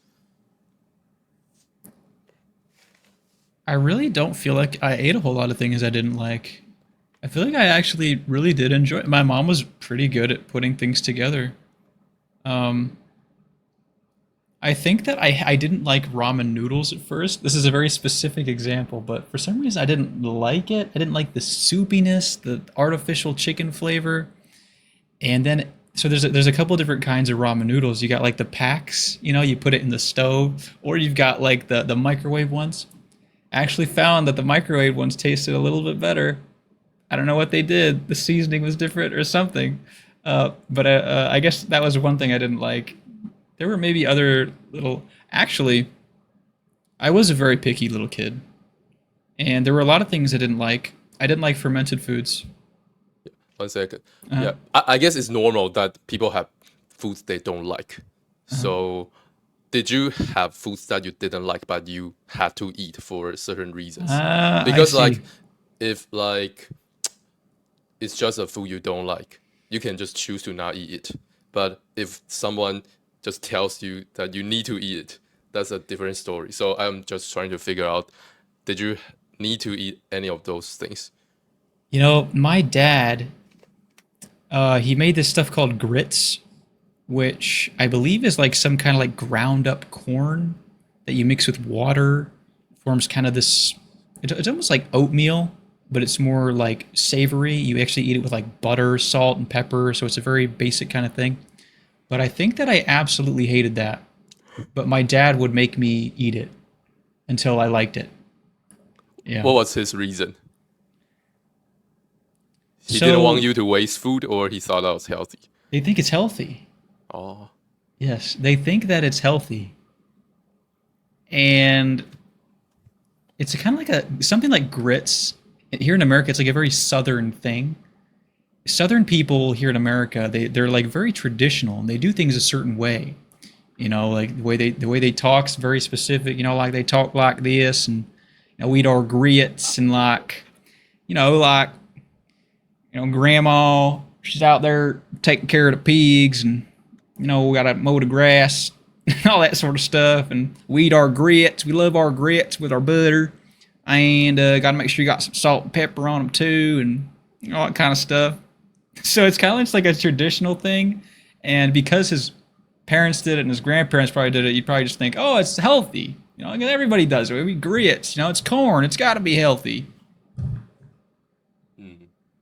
I really don't feel like I ate a whole lot of things I didn't like. I feel like I actually really did enjoy it. My mom was pretty good at putting things together. Um, I think that I didn't like ramen noodles at first. This is a very specific example, but for some reason I didn't like it. I didn't like the soupiness, the artificial chicken flavor. And then so there's a couple different kinds of ramen noodles. You got like the packs, you put it in the stove, or you've got like the microwave ones. I actually found that the microwave ones tasted a little bit better. I don't know what they did. The seasoning was different or something. But I guess that was one thing I didn't like. There were maybe other little. Actually, I was a very picky little kid, and there were a lot of things I didn't like. I didn't like fermented foods. 1 second. Uh, Yeah, I guess it's normal that people have foods they don't like. uh, So, did you have foods that you didn't like but you had to eat for certain reasons? I Because like, see. if like it's just a food you don't like, you can just choose to not eat it. But if someone just tells you that you need to eat it, that's a different story. So I'm just trying to figure out, did you need to eat any of those things? My dad, he made this stuff called grits, which I believe is like some kind of like ground up corn that you mix with water, forms kind of this. It's almost like oatmeal, but it's more like savory. You actually eat it with like butter, salt, and pepper, so it's a very basic kind of thing. But I think that I absolutely hated that. But my dad would make me eat it until I liked it. Yeah. What was his reason? He didn't want So you to waste food, or he thought that was healthy? they think it's healthy. Oh, Yes, they think that it's healthy. And it's a kind of like something like grits. Here in America, it's like a very southern thing. Southern people here in America, they're like very traditional and they do things a certain way. Like the way they talk's very specific. Like they talk like this, and we eat our grits, and like grandma, she's out there taking care of the pigs, and we gotta mow the grass, and all that sort of stuff. And we eat our grits. We love our grits with our butter, and gotta make sure you got some salt and pepper on them too, and all that kind of stuff. So it's kind of just like a traditional thing, and because his parents did it and his grandparents probably did it, you probably just think, oh, it's healthy. Like everybody does it. We eat grits. It's corn. It's got to be healthy.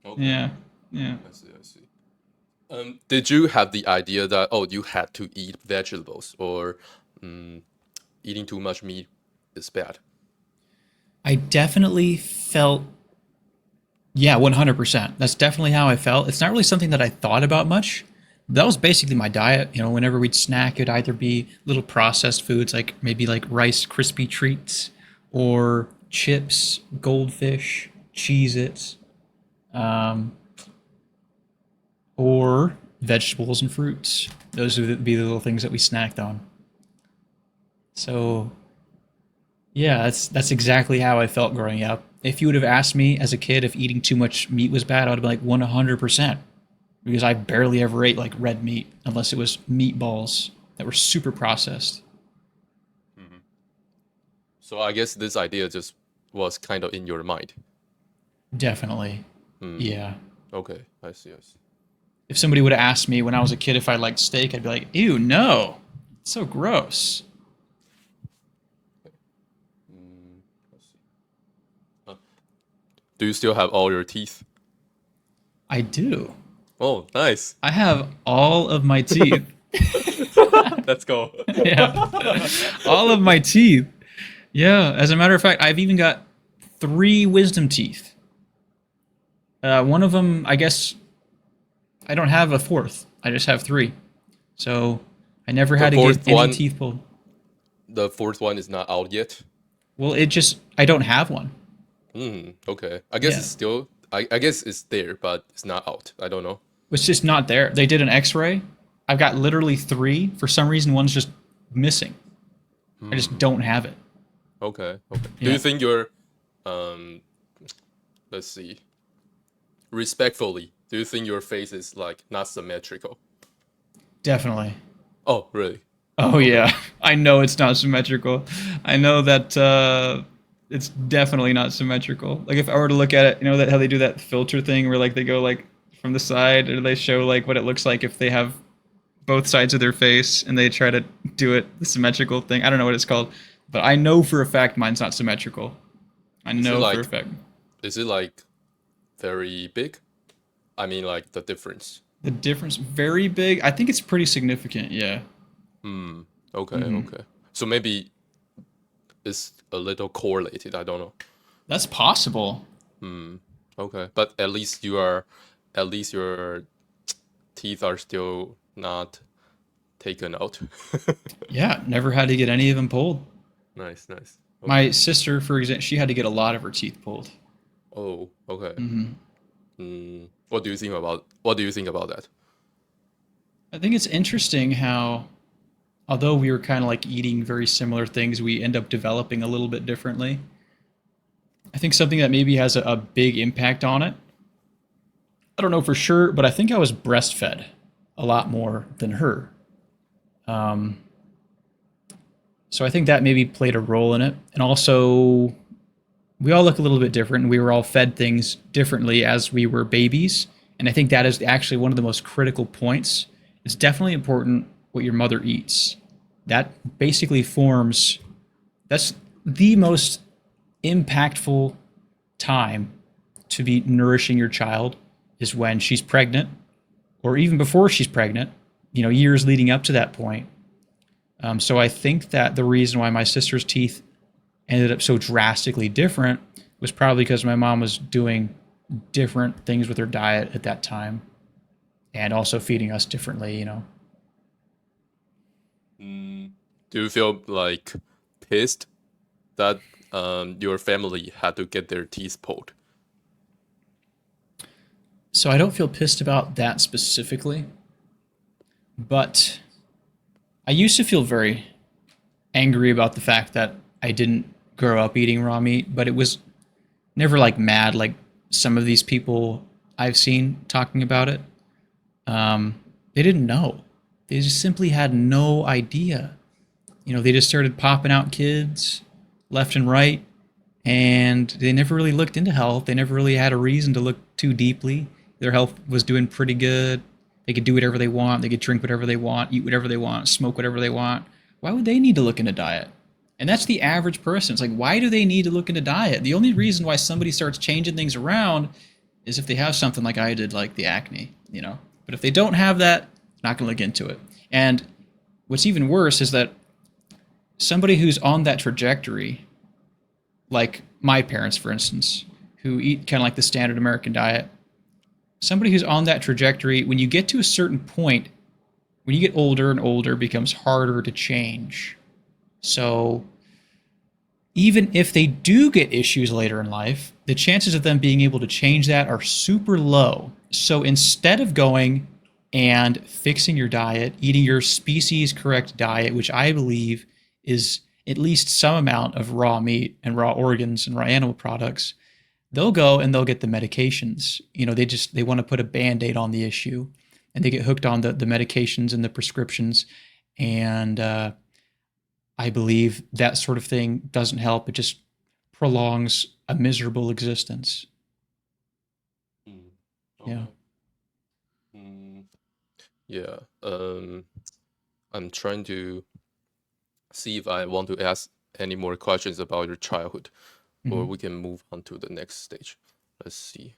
okay. Yeah, yeah. I see, I see. Did you have the idea that, oh, you had to eat vegetables, or eating too much meat is bad? I definitely felt, yeah, 100%. That's definitely how I felt. It's not really something that I thought about much, That was basically my diet. Whenever we'd snack, it'd either be little processed foods like maybe like Rice Krispie treats or chips, goldfish, Cheez-Its, um, or vegetables and fruits. Those would be the little things that we snacked on. So yeah, that's exactly how I felt growing up. If you would have asked me as a kid if eating too much meat was bad, I would have been like 100%, because I barely ever ate like red meat unless it was meatballs that were super processed. Hmm. So I guess this idea just was kind of in your mind. Definitely. Hmm. Yeah. Okay, I see. I see. If somebody would have asked me when I was a kid if I liked steak, I'd be like, ew, no. It's so gross. Mm, let's see. Uh, do you still have all your teeth? I do. Oh, nice. I have all of my teeth. Let's go. Yeah. All of my teeth. Yeah. As a matter of fact, I've even got three wisdom teeth. One of them, I guess, I don't have a fourth. I just have three. So I never The had to get fourth any one, teeth pulled. the fourth one is not out yet. Well, I don't have one. Okay. I guess Yeah. it's still, I guess it's there, but it's not out. I don't know. It's just not there. They did an x-ray. I've got literally three. For some reason, one's just missing. I just don't have it. Okay. Okay. Do Yeah. you think you're, um, let's see, respectfully, do you think your face is like not symmetrical? Definitely. Oh, really? Oh yeah, I know it's not symmetrical. I know that it's definitely not symmetrical. Like if I were to look at it, that how they do that filter thing where like they go like from the side, or they show like what it looks like if they have both sides of their face and they try to do it the symmetrical thing. I don't know what it's called, but I know for a fact mine's not symmetrical. I Is it know for a like, fact. is it like very big? I mean, like the difference. The difference very big. I think it's pretty significant. Yeah. Hmm. Okay. Hmm. Okay. So maybe it's a little correlated. I don't know. That's possible. Hmm. Okay. But at least your teeth are still not taken out. Yeah. Never had to get any of them pulled. Nice. Nice. Okay. My sister, for example, she had to get a lot of her teeth pulled. Oh. Okay. Hmm. What do you think about that? I think it's interesting how, although we were kind of like eating very similar things, we end up developing a little bit differently. I think something that maybe has a big impact on it. I don't know for sure, but I think I was breastfed a lot more than her. Um, so I think that maybe played a role in it. And also, we all look a little bit different. We were all fed things differently as we were babies. And I think that is actually one of the most critical points. It's definitely important what your mother eats. That basically forms, that's the most impactful time to be nourishing your child is when she's pregnant or even before she's pregnant, years leading up to that point. So I think that the reason why my sister's teeth ended up so drastically different was probably because my mom was doing different things with her diet at that time and also feeding us differently. Mm, do you feel like pissed that your family had to get their teeth pulled? So I don't feel pissed about that specifically, but I used to feel very angry about the fact that I didn't grow up eating raw meat, but it was never like mad like some of these people I've seen talking about it. They didn't know. They just simply had no idea. They just started popping out kids left and right, and they never really looked into health. They never really had a reason to look too deeply. Their health was doing pretty good. They could do whatever they want. They could drink whatever they want, eat whatever they want, smoke whatever they want. Why would they need to look into diet? And that's the average person. It's like, why do they need to look into diet? The only reason why somebody starts changing things around is if they have something like I did, like the acne. But if they don't have that, they're not going to look into it. And what's even worse is that somebody who's on that trajectory, like my parents, for instance, who eat kind of like the standard American diet, somebody who's on that trajectory, when you get to a certain point, when you get older and older, it becomes harder to change. So even if they do get issues later in life, the chances of them being able to change that are super low. So instead of going and fixing your diet, eating your species correct diet, which I believe is at least some amount of raw meat and raw organs and raw animal products, they'll go and they'll get the medications. They want to put a band-aid on the issue, and they get hooked on the medications and the prescriptions. And I believe that sort of thing doesn't help. It just prolongs a miserable existence. Mm, Yeah. okay. Mm, yeah. I'm trying to see if I want to ask any more questions about your childhood, or Mm-hmm. we can move on to the next stage. Let's see.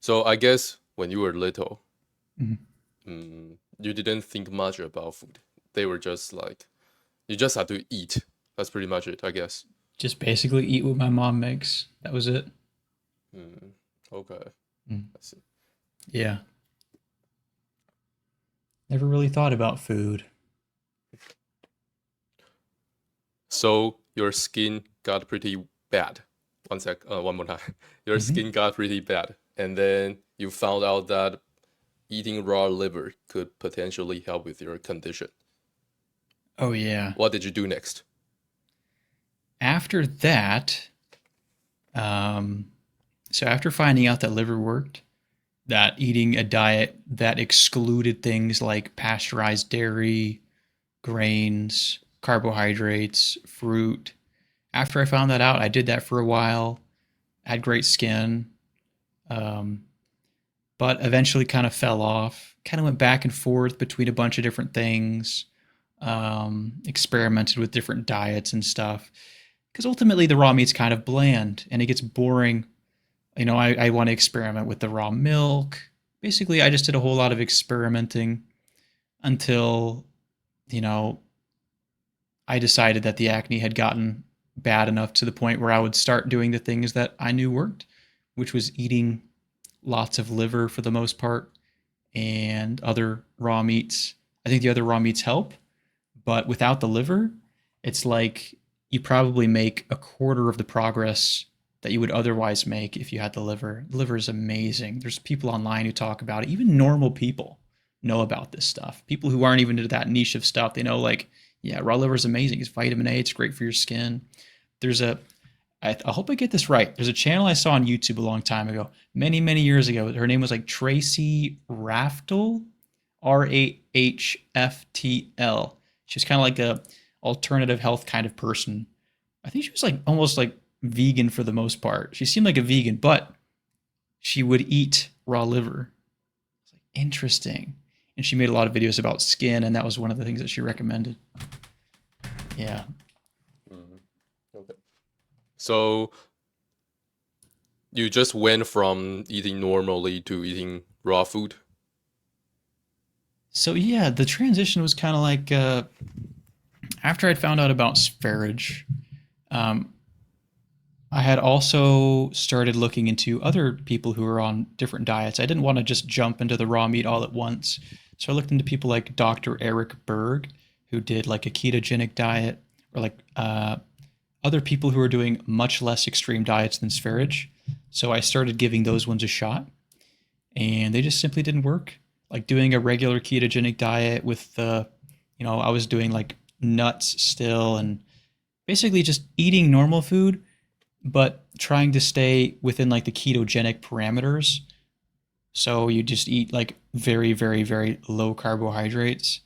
So I guess when you were little, Mm-hmm. you didn't think much about food. They were just like, you just had to eat. That's pretty much it, I guess. Just basically eat what my mom makes. That was it. Mm, okay, Mm. I see. Yeah. Never really thought about food. So your skin got pretty bad. One sec, one more time. Your Mm-hmm. skin got pretty bad, and then you found out that eating raw liver could potentially help with your condition. Oh, yeah. What did you do next? After that, um, so after finding out that liver worked, that eating a diet that excluded things like pasteurized dairy, grains, carbohydrates, fruit. After I found that out, I did that for a while, had great skin, um, but eventually kind of fell off. Kind of went back and forth between a bunch of different things, experimented with different diets and stuff. Because ultimately, the raw meat's kind of bland and it gets boring. I want to experiment with the raw milk. Basically, I just did a whole lot of experimenting until, you know, I decided that the acne had gotten bad enough to the point where I would start doing the things that I knew worked, which was eating lots of liver for the most part and other raw meats. I think the other raw meats help, but without the liver, it's like you probably make a quarter of the progress that you would otherwise make if you had the liver. The liver is amazing. There's people online who talk about it. Even normal people know about this stuff. People who aren't even into that niche of stuff, they know like, yeah, raw liver is amazing. It's vitamin A. It's great for your skin. There's a I hope I get this right. There's a channel I saw on YouTube a long time ago, many, many years ago. Her name was like Tracy Raftel, Rahftl. She's kind of like a alternative health kind of person. I think she was like almost like vegan for the most part. She seemed like a vegan, but she would eat raw liver. It's like interesting. And she made a lot of videos about skin, and that was one of the things that she recommended. Yeah. Mhm. Okay. So you just went from eating normally to eating raw food? So yeah, the transition was kind of like after I'd found out about spherage, um, I had also started looking into other people who were on different diets. I didn't want to just jump into the raw meat all at once. So I looked into people like Dr. Eric Berg, who did like a ketogenic diet, or like other people who are doing much less extreme diets than spherage. So I started giving those ones a shot, and they just simply didn't work. Like doing a regular ketogenic diet with I was doing like nuts still and basically just eating normal food, but trying to stay within like the ketogenic parameters. So you just eat like very, very, very low carbohydrates.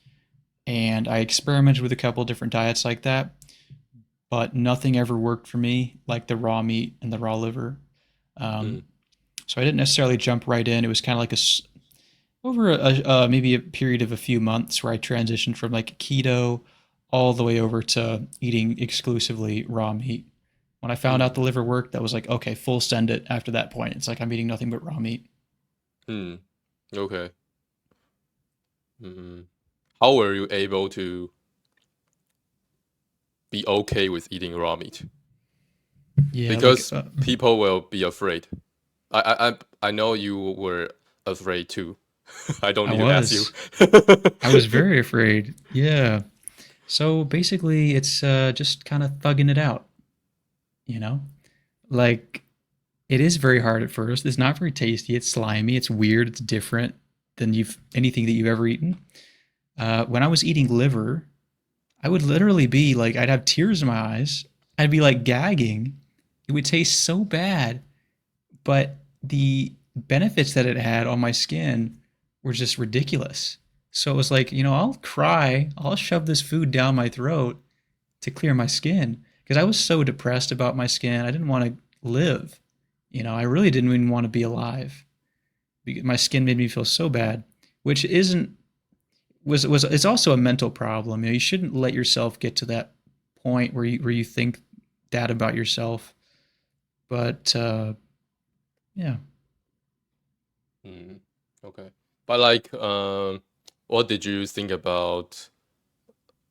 And I experimented with a couple different diets like that, but nothing ever worked for me like the raw meat and the raw liver. Mm, Um, so I didn't necessarily jump right in. It was kind of like over maybe a period of a few months where I transitioned from like keto all the way over to eating exclusively raw meat. When I found out mm, the liver worked, that was like, okay, full send it after that point. It's like I'm eating nothing but raw meat. mm. Okay. Mm. How were you able to be okay with eating raw meat? Yeah, Because people will be afraid. I know you were afraid too. I don't I need to ask you. was. I was very afraid. Yeah. So basically, it's just kind of thugging it out, you know? Like, it is very hard at first. It's not very tasty. It's slimy. It's weird. It's different than anything that you've ever eaten. When I was eating liver, I would literally be like, I'd have tears in my eyes. I'd be like gagging. It would taste so bad, but the benefits that it had on my skin were just ridiculous. So it was like, I'll cry, I'll shove this food down my throat to clear my skin because I was so depressed about my skin. I didn't want to live. I really didn't even want to be alive because my skin made me feel so bad, which isn't was it's also a mental problem. You shouldn't let yourself get to that point where you think that about yourself. But yeah. Mm, okay. But like, what did you think about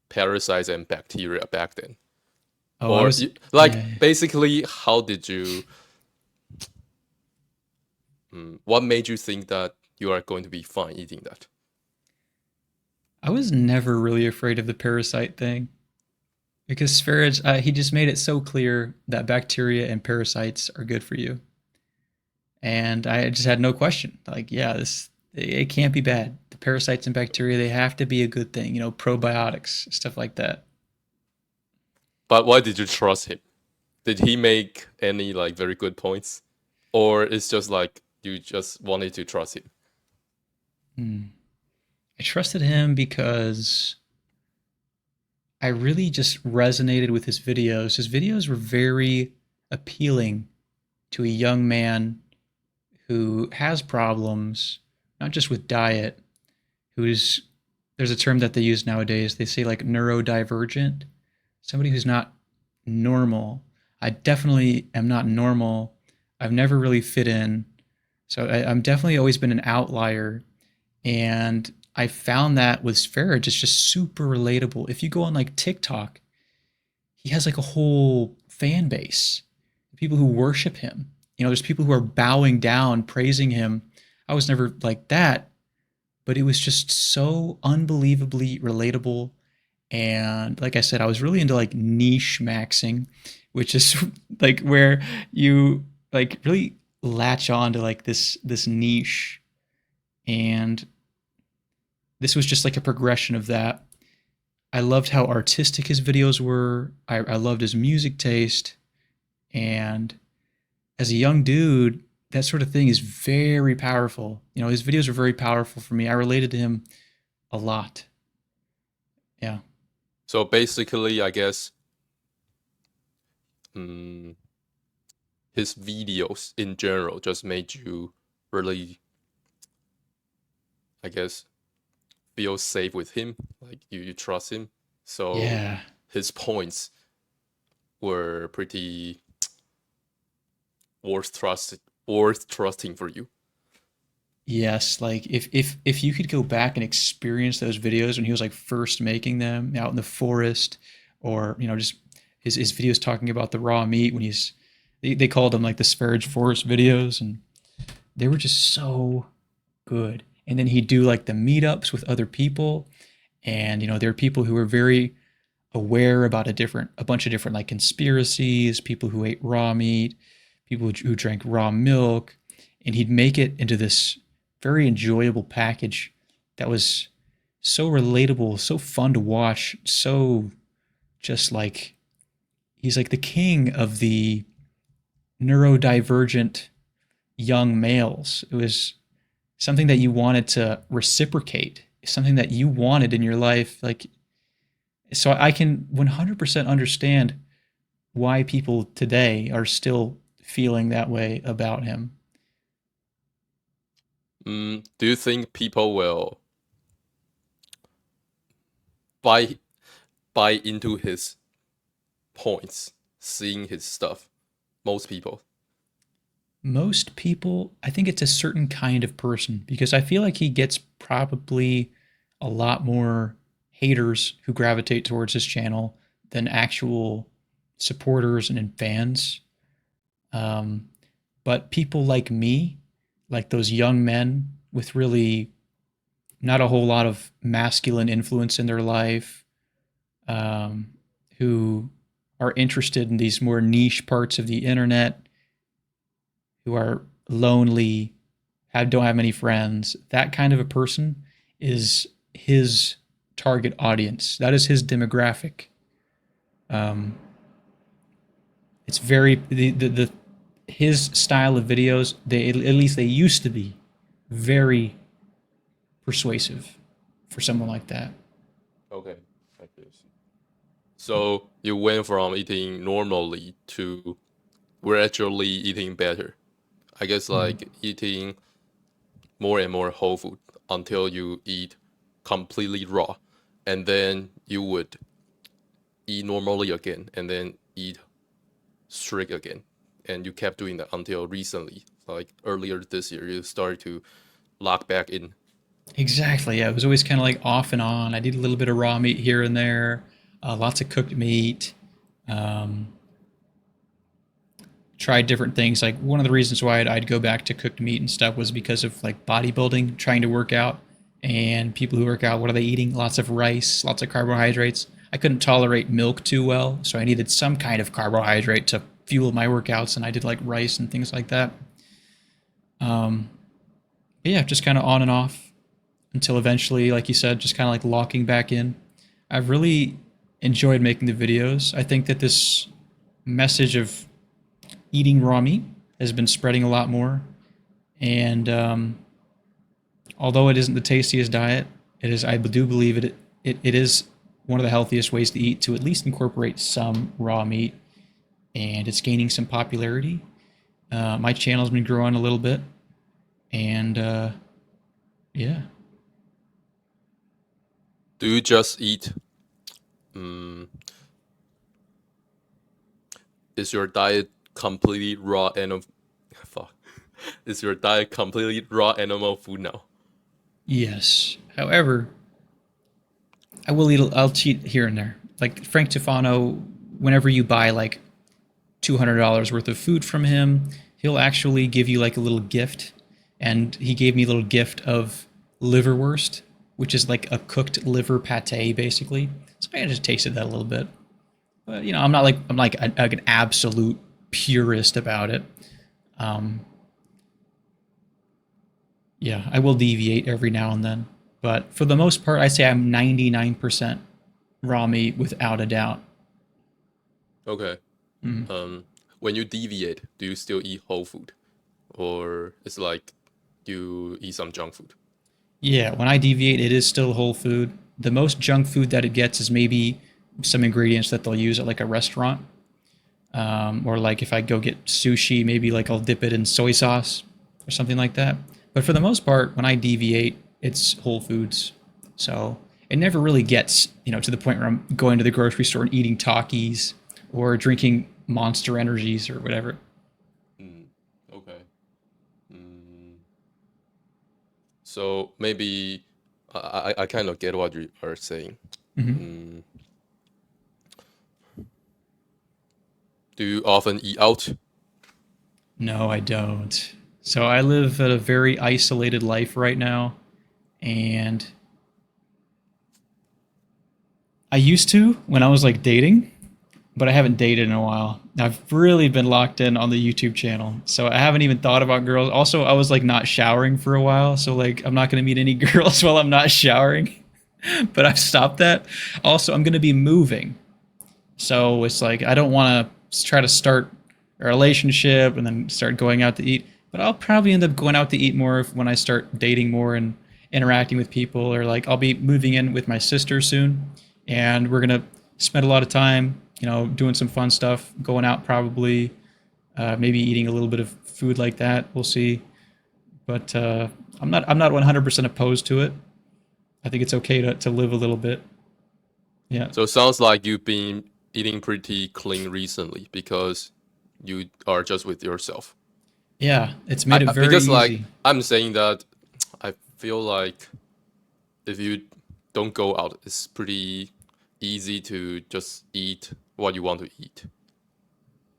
parasites and bacteria back then? Oh, I Or was yeah. like basically, how did you? What made you think that you are going to be fine eating that? I was never really afraid of the parasite thing because Sverige, he just made it so clear that bacteria and parasites are good for you, and I just had no question. Like, yeah, this it can't be bad. The parasites and bacteria, they have to be a good thing. Probiotics, stuff like that. But why did you trust him? Did he make any like very good points, or it's just like you just wanted to trust him? Hmm. I trusted him because I really just resonated with his videos. His videos were very appealing to a young man who has problems, not just with diet, who's there's a term that they use nowadays. They say like neurodivergent, somebody who's not normal. I definitely am not normal. I've never really fit in. So I'm definitely always been an outlier. And I found that with Sfarage, it's just super relatable. If you go on like TikTok, he has like a whole fan base, people who worship him. There's people who are bowing down, praising him. I was never like that, but it was just so unbelievably relatable. And like I said, I was really into like niche maxing, which is like where you like really latch on to like this niche. And this was just like a progression of that. I loved how artistic his videos were. I loved his music taste. And as a young dude, that sort of thing is very powerful. His videos were very powerful for me. I related to him a lot. Yeah. So basically, I guess mm, his videos in general just made you really, I guess, feel safe with him. Like you trust him. So Yeah. his points were pretty worth trusting for you. Yes, like if you could go back and experience those videos when he was like first making them out in the forest, or just his videos talking about the raw meat when they called them like the Sparage Forest videos, and they were just so good. And then he'd do like the meetups with other people, and there are people who were very aware about a bunch of different like conspiracies, people who ate raw meat, people who drank raw milk, and he'd make it into this very enjoyable package that was so relatable, so fun to watch, so just like he's like the king of the neurodivergent young males. It was something that you wanted to reciprocate, something that you wanted in your life. Like, so I can 100% understand why people today are still feeling that way about him. Do you think people will buy buy into his points, seeing his stuff? Most people. Most people, I think it's a certain kind of person because I feel like he gets probably a lot more haters who gravitate towards his channel than actual supporters and fans. Um, but people like me, like those young men with really not a whole lot of masculine influence in their life, um, who are interested in these more niche parts of the internet, who are lonely, don't have many friends. That kind of a person is his target audience. That is his demographic. Um, it's very the his style of videos. They at least they used to be very persuasive for someone like that. Okay, like this. So you went from eating normally to gradually eating better. I guess Mm. like eating more and more whole food until you eat completely raw, and then you would eat normally again, and then eat strict again, and you kept doing that until recently, like earlier this year, you started to lock back in. Exactly. Yeah, it was always kind of like off and on. I did a little bit of raw meat here and there, lots of cooked meat. Um, Tried different things. Like one of the reasons why I'd go back to cooked meat and stuff was because of like bodybuilding, trying to work out. And people who work out, what are they eating? Lots of rice, lots of carbohydrates. I couldn't tolerate milk too well, so I needed some kind of carbohydrate to fuel my workouts, and I did like rice and things like that. Um, but yeah, just kind of on and off until eventually, like you said, just kind of like locking back in. I've really enjoyed making the videos. I think that this message of eating raw meat has been spreading a lot more. And although it isn't the tastiest diet, it is. I do believe it is one of the healthiest ways to eat, to at least incorporate some raw meat, and it's gaining some popularity. My channel's been growing a little bit, and yeah. Do you just eat? Um, is your diet completely raw animal? Fuck. Is your diet completely raw animal food now? Yes. However, I will eat. I'll cheat here and there. Like Frank Tufano, whenever you buy like $200 worth of food from him, he'll actually give you like a little gift. And he gave me a little gift of liverwurst, which is like a cooked liver pate, basically. So I just tasted that a little bit. But I'm like an absolute purist about it. Um, yeah, I will deviate every now and then, but for the most part, I say I'm 99% raw meat without a doubt. Okay. Mm. Um, when you deviate, do you still eat whole food, or it's like you eat some junk food? Yeah, when I deviate, it is still whole food. The most junk food that it gets is maybe some ingredients that they'll use at like a restaurant. Or like if I go get sushi, maybe like I'll dip it in soy sauce or something like that. But for the most part, when I deviate, it's whole foods. So it never really gets, to the point where I'm going to the grocery store and eating Takis or drinking Monster Energies or whatever. Mm, okay. Mm, so maybe I kind of get what you are saying. Hmm. Mm, do you often eat out? No, I don't. So I live a very isolated life right now, and I used to when I was like dating, but I haven't dated in a while. I've really been locked in on the YouTube channel, so I haven't even thought about girls. Also, I was like not showering for a while, so like I'm not gonna meet any girls while I'm not showering. But I've stopped that. Also, I'm gonna be moving, so it's like I don't want to try to start a relationship and then start going out to eat. But I'll probably end up going out to eat more when I start dating more and interacting with people. Or like I'll be moving in with my sister soon, and we're gonna spend a lot of time, doing some fun stuff, going out probably, maybe eating a little bit of food like that. We'll see. But I'm not 100% opposed to it. I think it's okay to live a little bit. Yeah. So it sounds like you've been eating pretty clean recently because you are just with yourself. Yeah. It's made it very Because like easy. I'm saying that I feel like if you don't go out, it's pretty easy to just eat what you want to eat.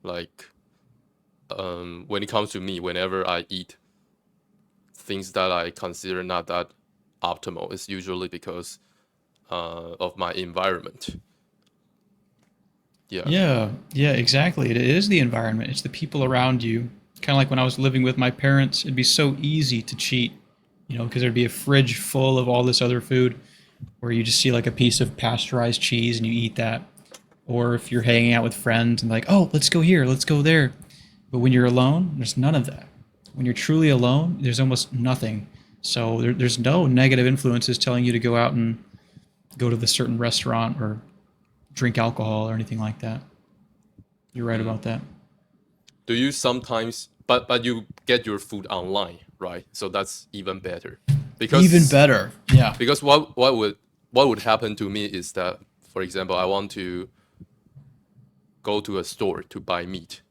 Like when it comes to me, whenever I eat things that I consider not that optimal is usually because of my environment. Yeah. Yeah, exactly. It is the environment. It's the people around you. Kind of like when I was living with my parents, it'd be so easy to cheat, because there'd be a fridge full of all this other food where you just see like a piece of pasteurized cheese and you eat that. Or if you're hanging out with friends and like, oh, let's go here, let's go there. But when you're alone, there's none of that. When you're truly alone, there's almost nothing. So there's no negative influences telling you to go out and go to the certain restaurant or drink alcohol or anything like that. You're right Mm. about that. Do you sometimes, but you get your food online, right? So that's even better, Even because better. Yeah. what would happen to me is that, for example, I want to go to a store to buy meat,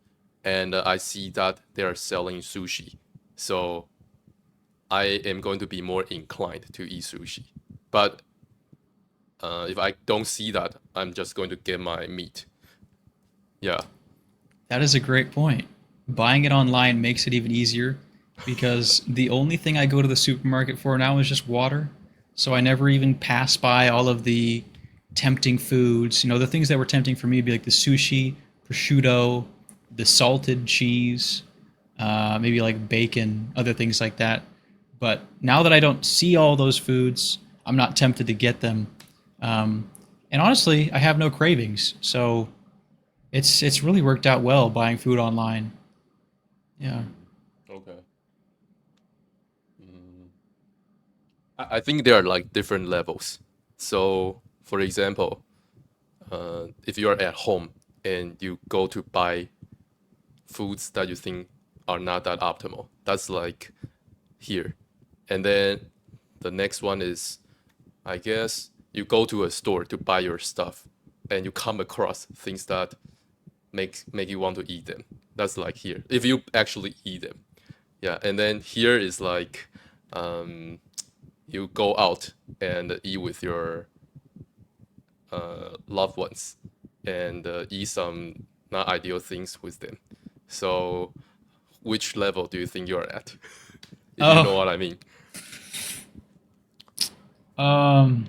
and I see that they are selling sushi, so I am going to be more inclined to eat sushi. But if I don't see that, I'm just going to get my meat. Yeah. That is a great point. Buying it online makes it even easier because the only thing I go to the supermarket for now is just water. So I never even pass by all of the tempting foods. The things that were tempting for me would be like the sushi, prosciutto, the salted cheese, maybe like bacon, other things like that. But now that I don't see all those foods, I'm not tempted to get them. Um, and honestly, I have no cravings. So it's really worked out well buying food online. Yeah. Okay. Mm. I think there are like different levels. So, for example, if you are at home and you go to buy foods that you think are not that optimal, that's like here. And then the next one is, I guess, you go to a store to buy your stuff and you come across things that make you want to eat them. That's like here. If you actually eat them. Yeah. And then here is like um, you go out and eat with your loved ones and eat some not ideal things with them. So, which level do you think you're at? If you know Oh, what I mean. um,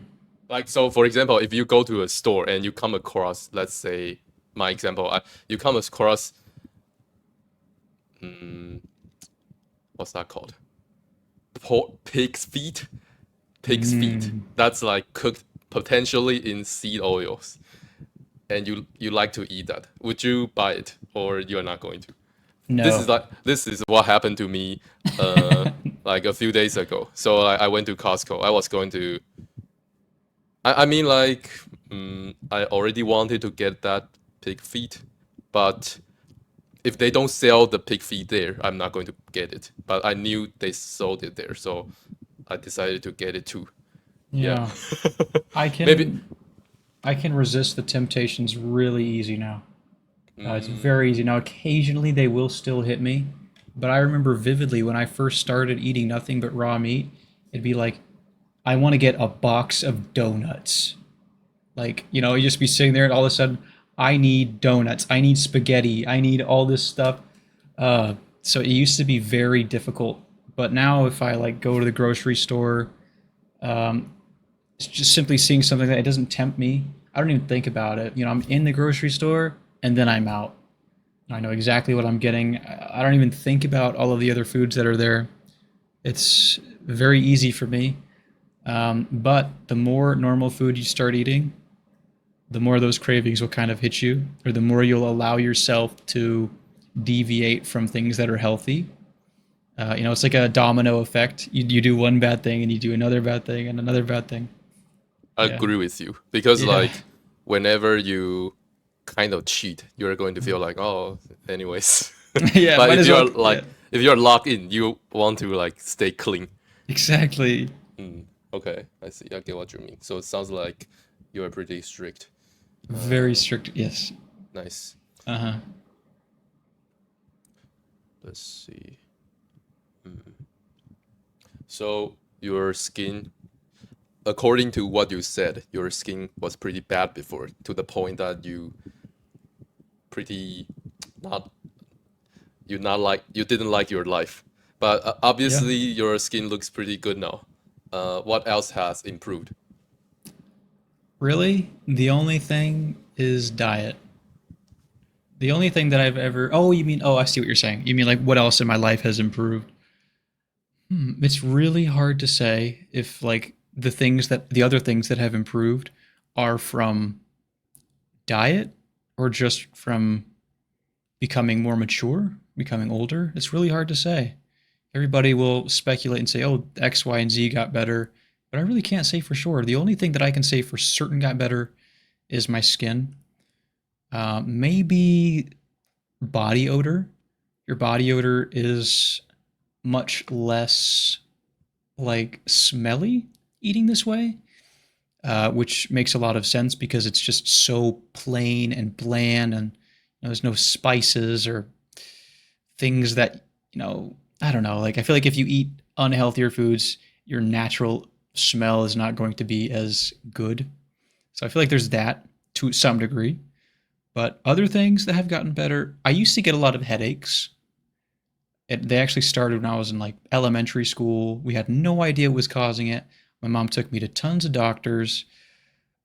Like, so for example, if you go to a store and you come across, let's say, my example, you come across, mm, what's that called? Pig's feet? Pig's feet. mm, That's like cooked potentially in seed oils. And you like to eat that. Would you buy it or you're not going to? no. This is what happened to me like a few days ago. So I went to Costco. I was going to I mean, like, I already wanted to get that pig feet, but if they don't sell the pig feet there, I'm not going to get it. But I knew they sold it there, so I decided to get it too. Yeah. Yeah. I Maybe. can I can resist the temptations really easy now. It's Mm, very easy. Now, occasionally they will still hit me, but I remember vividly when I first started eating nothing but raw meat, it'd be like, I want to get a box of donuts. Like, you just be sitting there and all of a sudden, I need donuts, I need spaghetti, I need all this stuff. So it used to be very difficult, but now if I like go to the grocery store, um, it's just simply seeing something that it doesn't tempt me. I don't even think about it. I'm in the grocery store and then I'm out. I know exactly what I'm getting. I don't even think about all of the other foods that are there. It's very easy for me. But the more normal food you start eating, the more those cravings will kind of hit you, or the more you'll allow yourself to deviate from things that are healthy. It's like a domino effect. You do one bad thing and you do another bad thing and another bad thing. I Yeah. agree with you because, Yeah. like, whenever you kind of cheat, you're going to feel like, oh, anyways. Yeah, But might if as well. you're Yeah. like, if you're locked in, you want to like stay clean. Exactly. Okay, I see. I get what you mean. So it sounds like you are pretty strict. Very strict. Yes. Nice. Uh-huh. Let's see. So your skin, according to what you said, your skin was pretty bad before, to the point that pretty not you didn't like your life. But Yeah. obviously your skin looks pretty good now. What else has improved? Really, the only thing is diet. The only thing that I've ever. Oh, you mean? Oh, I see what you're saying. You mean like what else in my life has improved? It's really hard to say if like the other things that have improved are from diet or just from becoming more mature, becoming older. It's really hard to say. Everybody will speculate and say, "Oh, X, Y, and Z got better," but I really can't say for sure. The only thing that I can say for certain got better is my skin. Maybe body odor. Your body odor is much less like smelly eating this way, which makes a lot of sense because it's just so plain and bland, and there's no spices or things that I don't know. Like I feel like if you eat unhealthier foods, your natural smell is not going to be as good. So I feel like there's that to some degree. But other things that have gotten better, I used to get a lot of headaches. They actually started when I was in like elementary school. We had no idea what was causing it. My mom took me to tons of doctors.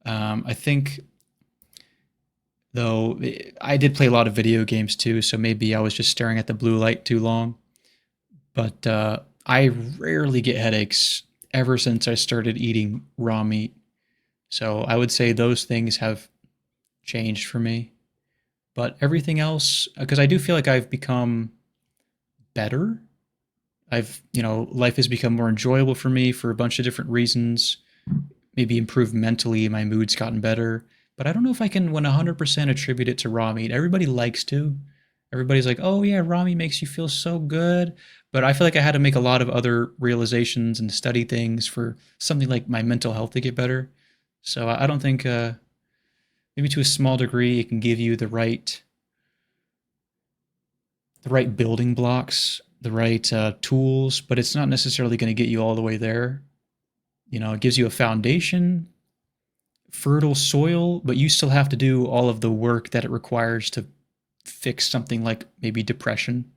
I think, though, I did play a lot of video games too, so maybe I was just staring at the blue light too long. But I rarely get headaches ever since I started eating raw meat. So I would say those things have changed for me. But everything else, because I do feel like I've become better. Life has become more enjoyable for me for a bunch of different reasons. Maybe improved mentally, my mood's gotten better. But I don't know if I can 100% attribute it to raw meat. Everybody likes to. Everybody's like, oh yeah, raw meat makes you feel so good. But I feel like I had to make a lot of other realizations and study things for something like my mental health to get better. So I don't think, maybe to a small degree, it can give you the right building blocks, the right tools, but it's not necessarily going to get you all the way there. It gives you a foundation, fertile soil, but you still have to do all of the work that it requires to fix something like maybe depression.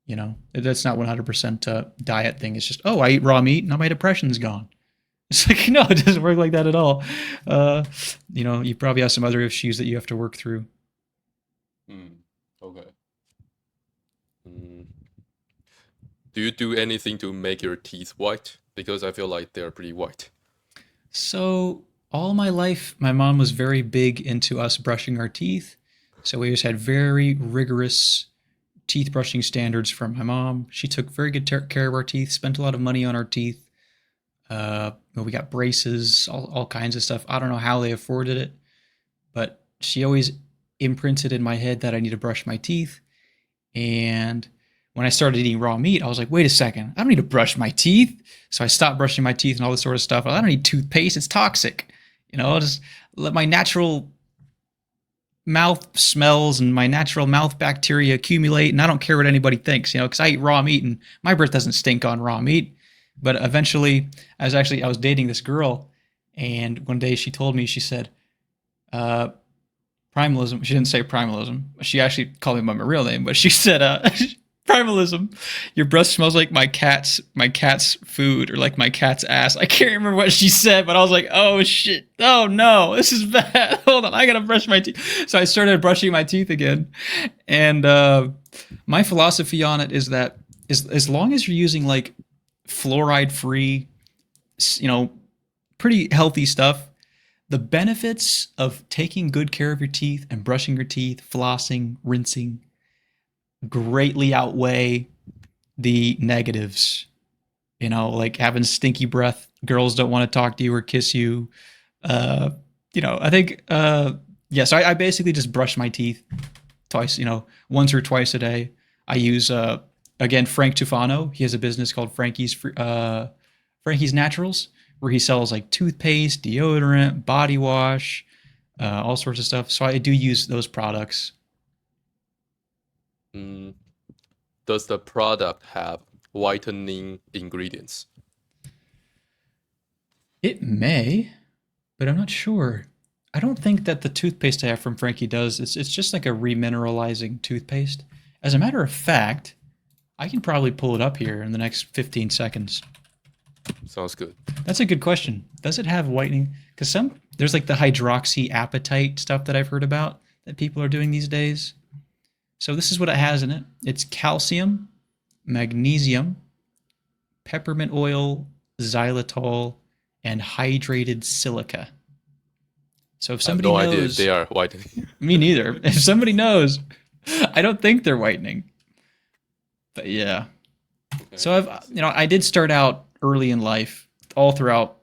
That's not 100% a diet thing. It's just, oh, I eat raw meat, now my depression's gone. It's like, no, it doesn't work like that at all. You probably have some other issues that you have to work through. Okay. Mm. Do you do anything to make your teeth white? Because I feel like they're pretty white. So, all my life, my mom was very big into us brushing our teeth. So, we just had very rigorous teeth brushing standards from my mom. She took very good care of our teeth, spent a lot of money on our teeth. We got braces, all kinds of stuff. I don't know how they afforded it, but she always imprinted in my head that I need to brush my teeth. And when I started eating raw meat, I was like, wait a second, I don't need to brush my teeth. So I stopped brushing my teeth and all this sort of stuff. I don't need toothpaste, it's toxic. I'll just let my natural mouth smells and my natural mouth bacteria accumulate, and I don't care what anybody thinks, because I eat raw meat and my breath doesn't stink on raw meat. But eventually, I was dating this girl, and one day she told me, she said, primalism. She didn't say primalism. She actually called me by my real name, but she said, primalism. Your breath smells like my cat's food, or like my cat's ass. I can't remember what she said, but I was like, oh shit, oh no, this is bad. Hold on, I gotta brush my teeth. So I started brushing my teeth again, and my philosophy on it is that as long as you're using like fluoride free, pretty healthy stuff, the benefits of taking good care of your teeth and brushing your teeth, flossing, rinsing, greatly outweigh the negatives. Like having stinky breath, girls don't want to talk to you or kiss you. I think, yeah, so I basically just brush my teeth twice, once or twice a day. I use, again, Frank Tufano. He has a business called Frankie's Naturals, where he sells like toothpaste, deodorant, body wash, all sorts of stuff. So I do use those products. Does the product have whitening ingredients? It may, but I'm not sure. I don't think that the toothpaste I have from Frankie does. It's just like a remineralizing toothpaste. As a matter of fact, I can probably pull it up here in the next 15 seconds. Sounds good. That's a good question. Does it have whitening? Because there's like the hydroxyapatite stuff that I've heard about that people are doing these days. So this is what it has in it. It's calcium, magnesium, peppermint oil, xylitol, and hydrated silica. So if I have somebody no idea if knows, they are whitening. me neither. If somebody knows, I don't think they're whitening. But yeah. Okay. So I did start out early in life, all throughout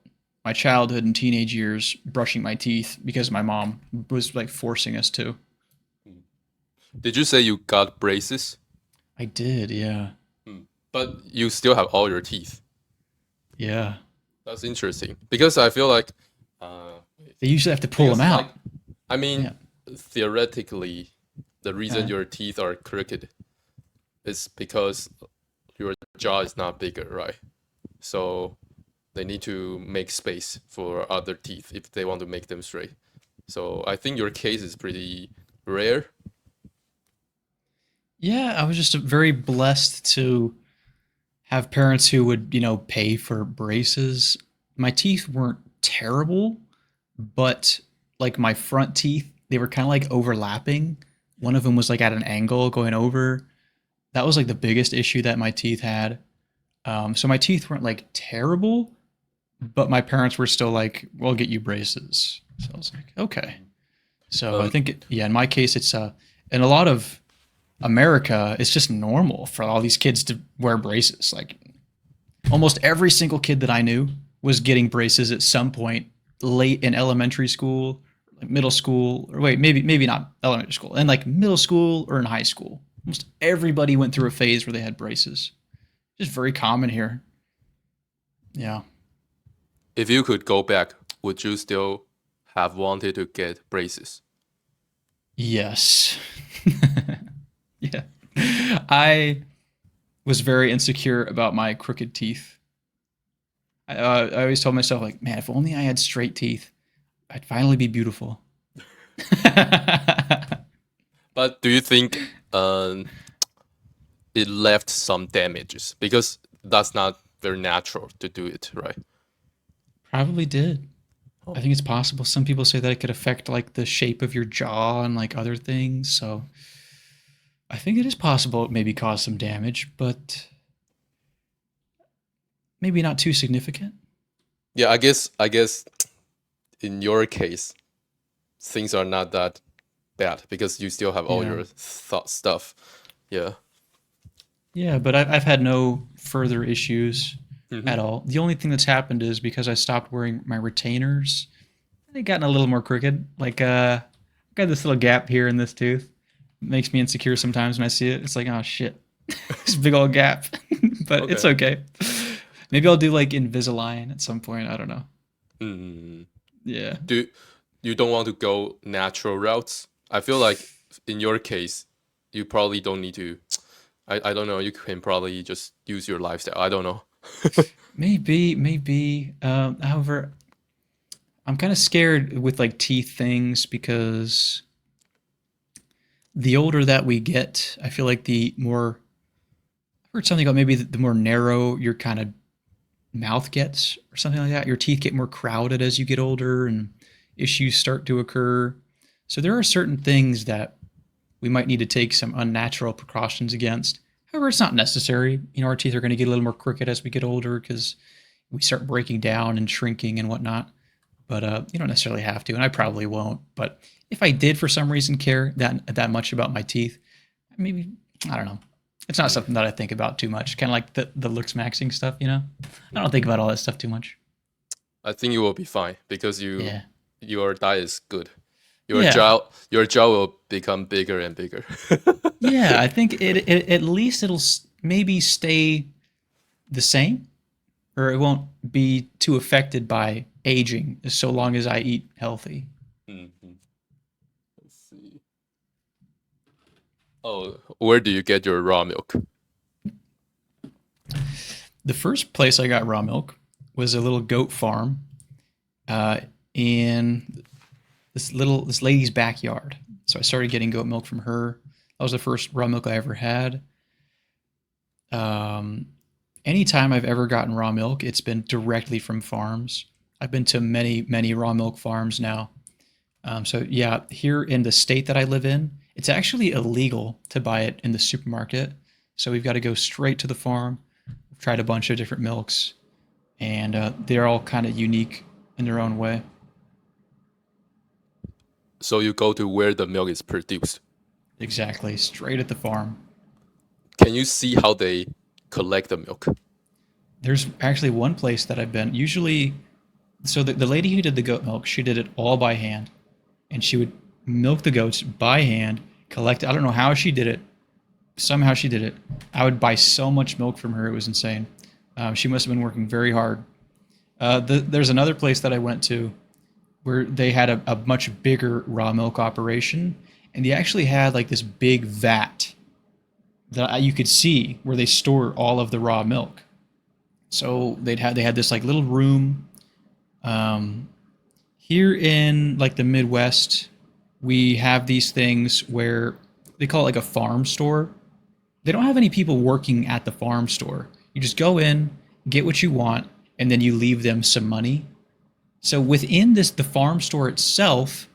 my childhood and teenage years, brushing my teeth because my mom was like forcing us to. Did you say you got braces? I did, yeah. Hmm. But you still have all your teeth. Yeah. That's interesting because I feel like, uh, They usually have to pull them because out. like, I Yeah. mean, theoretically, the reason Uh, your teeth are crooked is because your jaw is not bigger, right? So they need to make space for other teeth if they want to make them straight. So I think your case is pretty rare. yeah, I was just very blessed to have parents who would, pay for braces. My teeth weren't terrible, but like my front teeth, they were kind of like overlapping. One of them was like at an angle going over. That was like the biggest issue that my teeth had. So my teeth weren't like terrible, but my parents were still like, "We'll get you braces." So I was like, "Okay." So I Um, think, yeah, in my case, it's in a lot of America, it's just normal for all these kids to wear braces. Like almost every single kid that I knew was getting braces at some point late in elementary school, like middle school, or wait, maybe not elementary school, and like middle school or in high school. Almost everybody went through a phase where they had braces. Just very common here. Yeah. if you could go back, would you still have wanted to get braces? Yes. Yeah. I was very insecure about my crooked teeth. I always told myself, like, man, if only I had straight teeth, I'd finally be beautiful. But do you think it left some damages? Because that's not very natural to do it, right? Probably did. I Oh. think it's possible. Some people say that it could affect like the shape of your jaw and like other things. So I think it is possible it maybe cause some damage, but maybe not too significant. Yeah, I guess in your case, things are not that bad because you still have all Yeah. your stuff. Yeah. Yeah, but I've had no further issues Hmm. at all. The only thing that's happened is because I stopped wearing my retainers, they've gotten a little more crooked. Like, I've got this little gap here in this tooth. It makes me insecure sometimes when I see it. It's like, oh shit, this big old gap. But it's Okay. okay. Maybe I'll do like Invisalign at some point. I don't know. Hmm. Yeah. Do you don't want to go natural routes? I feel like in your case, you probably don't need to. I don't know. You can probably just use your lifestyle. I don't know. Maybe. However, I'm kind of scared with like teeth things because the older that we get, I feel like the more I've heard something about maybe the more narrow your kind of mouth gets or something like that. Your teeth get more crowded as you get older and issues start to occur. So there are certain things that we might need to take some unnatural precautions against. However, it's not necessary. Our teeth are going to get a little more crooked as we get older because we start breaking down and shrinking and whatnot. But you don't necessarily have to, and I probably won't. But if I did for some reason care that much about my teeth, maybe I don't know. It's not Hmm. something that I think about too much. Kind of like the looks maxing stuff. I don't think about all that stuff too much. I think you will be fine because Yeah. your diet is good. Yeah. Your jaw will become bigger and bigger. Yeah. I think it at least it'll maybe stay the same, or it won't be too affected by aging, so long as I eat healthy. Mhm. Let's see. Oh, where do you get your raw milk? The first place I got raw milk was a little goat farm uh, in this lady's backyard. So I started getting goat milk from her. That was the first raw milk I ever had. Um, anytime I've ever gotten raw milk, it's been directly from farms. I've been to many, many raw milk farms now. So yeah, here in the state that I live in, it's actually illegal to buy it in the supermarket. So we've got to go straight to the farm. We've tried a bunch of different milks, and they're all kind of unique in their own way. So you go to where the milk is produced. Exactly, straight at the farm. Can you see how they collect the milk? There's actually one place that I've been. Usually, so the lady who did the goat milk, she did it all by hand, and she would milk the goats by hand, collect. I don't know how she did it. Somehow she did it. I would buy so much milk from her; it was insane. She must have been working very hard. There's another place that I went to where they had a much bigger raw milk operation, and they actually had like this big vat that you could see where they store all of the raw milk. So they had this like little room. Here in like the Midwest, we have these things where they call it like a farm store. They don't have any people working at the farm store. You just go in, get what you want, and then you leave them some money. So within the farm store itself,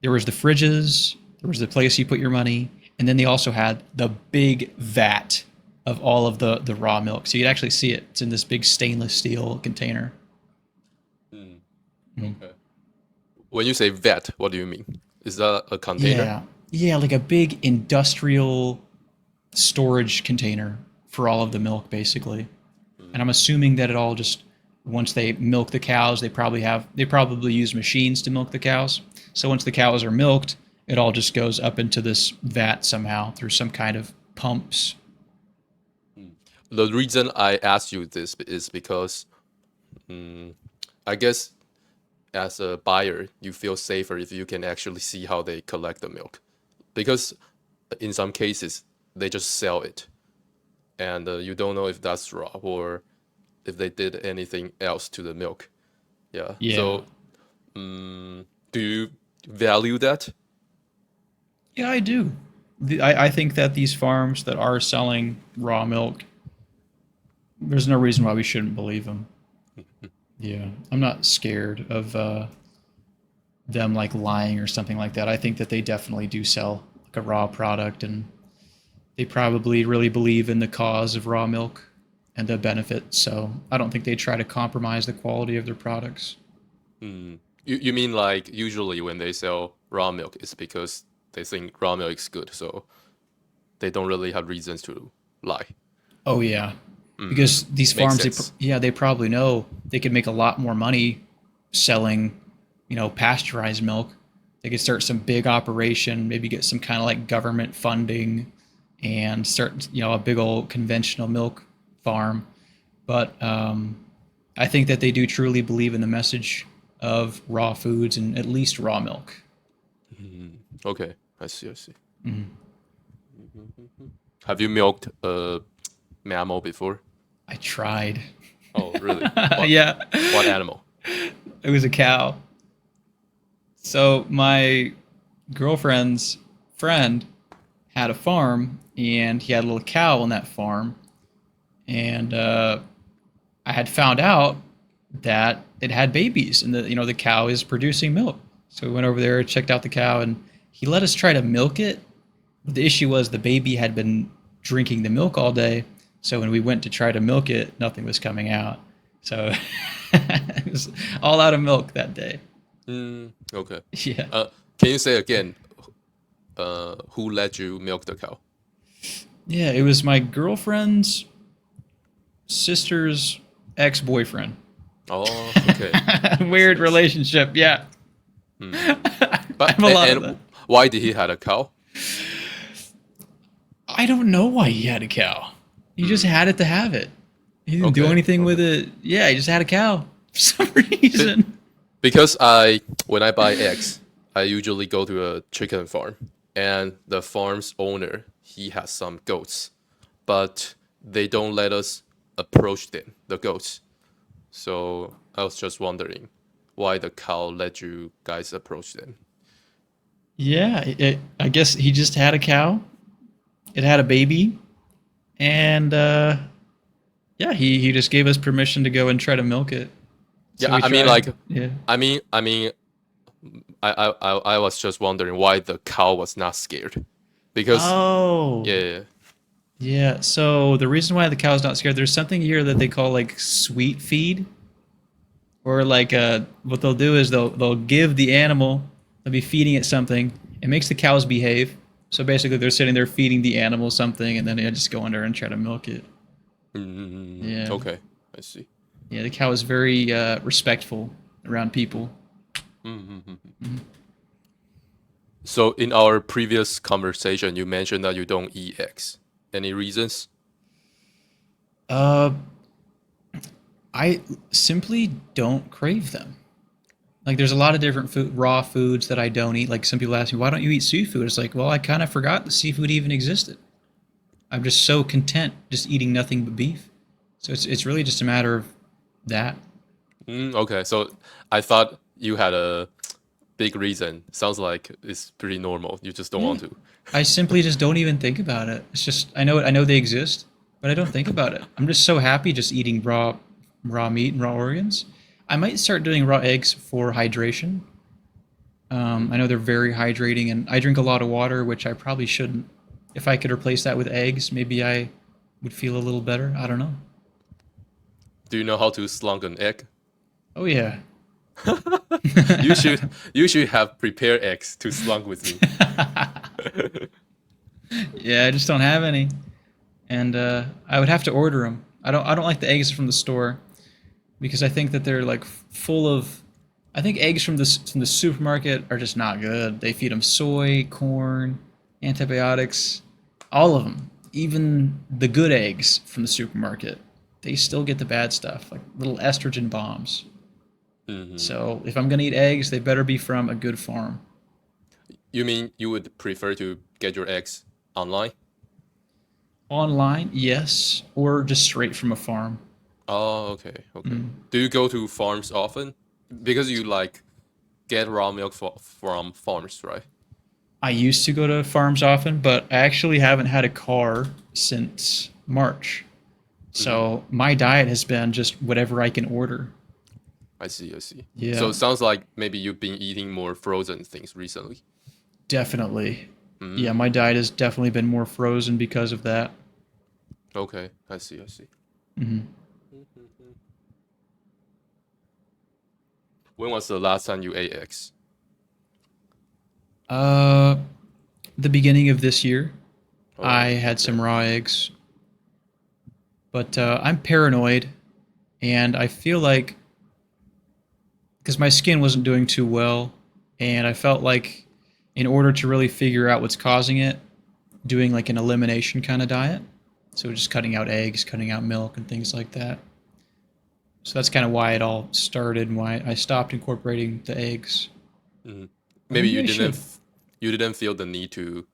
there was the fridges, there was the place you put your money, and then they also had the big vat of all of the raw milk. So you'd actually see it. It's in this big stainless steel container. Okay. When you say vat, what do you mean? Is that a container? Yeah. Yeah, like a big industrial storage container for all of the milk, basically. And I'm assuming that it all just, once they milk the cows, they probably use machines to milk the cows. So once the cows are milked, it all just goes up into this vat somehow through some kind of pumps. The reason I asked you this is because I guess as a buyer, you feel safer if you can actually see how they collect the milk. Because in some cases, they just sell it. And you don't know if that's raw or if they did anything else to the milk. Yeah. Yeah. So, do you value that? Yeah, I do. I think that these farms that are selling raw milk, there's no reason why we shouldn't believe them. Yeah, I'm not scared of them like lying or something like that. I think that they definitely do sell like a raw product, and they probably really believe in the cause of raw milk and the benefits. So I don't think they try to compromise the quality of their products. You mean like usually when they sell raw milk, it's because they think raw milk is good, so they don't really have reasons to lie. Oh yeah, because these Makes farms, sense. they probably know they could make a lot more money selling, pasteurized milk. They could start some big operation, maybe get some kind of like government funding, and start, a big old conventional milk farm. But I think that they do truly believe in the message of raw foods and at least raw milk. Okay, I see, I see. Have you milked a mammal before? I tried. Oh, really? What, Yeah, what animal? it was a cow. So my girlfriend's friend had a farm, and he had a little cow on that farm, and I had found out that it had babies, and the cow is producing milk. So we went over there, checked out the cow, and he let us try to milk it. But the issue was the baby had been drinking the milk all day. So when we went to try to milk it, nothing was coming out. So it was all out of milk that day. Okay. Yeah. Can you say again, who let you milk the cow? Yeah, it was my girlfriend's sister's ex-boyfriend. Oh, okay. Weird relationship, yeah. But I have a lot of that. why did he had a cow? I don't know why he had a cow. He just had it to have it. He didn't do Okay, anything with it. Yeah, he just had a cow for some reason. Because when I buy eggs, I usually go to a chicken farm, and the farm's owner, he has some goats, but they don't let us approach them, the goats. So I was just wondering why the cow let you guys approach them. Yeah, I guess he just had a cow. It had a baby, and Yeah, he just gave us permission to go and try to milk it. So Yeah, we I mean, tried. like, Yeah. I mean, I was just wondering why the cow was not scared, because Oh. yeah, Yeah. So the reason why the cow's not scared, there's something here that they call like sweet feed, or like what they'll do is they'll give the animal, they'll be feeding it something. It makes the cows behave. So basically, they're sitting there feeding the animal something, and then they just go under and try to milk it. Yeah. okay, I see. Yeah. The cow is very respectful around people. So in our previous conversation, you mentioned that you don't eat eggs. Any reasons? Uh, I simply don't crave them. Like there's a lot of different food, raw foods that I don't eat. Like some people ask me, why don't you eat seafood? It's like, well, I kind of forgot that seafood even existed. I'm just so content just eating nothing but beef. So it's really just a matter of that. Okay, so I thought you had a big reason. Sounds like it's pretty normal. You just don't Yeah. want to. I simply just don't even think about it. It's just I know they exist, but I don't think about it. I'm just so happy just eating raw meat and raw organs. I might start doing raw eggs for hydration. I know they're very hydrating, and I drink a lot of water, which I probably shouldn't. If I could replace that with eggs, maybe I would feel a little better. I don't know. Do you know how to slunk an egg? Oh yeah. You should have prepared eggs to slunk with me. Yeah, I just don't have any, and I would have to order them. I don't like the eggs from the store because I think that they're like full of. I think eggs from the supermarket are just not good. They feed them soy, corn, antibiotics, all of them. Even the good eggs from the supermarket, they still get the bad stuff, like little estrogen bombs. So if I'm gonna eat eggs, they better be from a good farm. You mean you would prefer to get your eggs online? Online, yes, or just straight from a farm. Oh, okay, okay. Do you go to farms often? Because you like get raw milk from farms, right? I used to go to farms often, but I actually haven't had a car since March. So my diet has been just whatever I can order. I see, I see. So Yeah, it sounds like maybe you've been eating more frozen things recently. definitely. Yeah, my diet has definitely been more frozen because of that. Okay, I see, I see. When was the last time you ate eggs? Uh, the beginning of this year, I Oh, had okay. some raw eggs, but I'm paranoid, and I feel like because my skin wasn't doing too well, and I felt like in order to really figure out what's causing it, doing like an elimination kind of diet. So just cutting out eggs, cutting out milk, and things like that. So that's kind of why it all started and why I stopped incorporating the eggs. Or Maybe maybe I should. you didn't feel the need to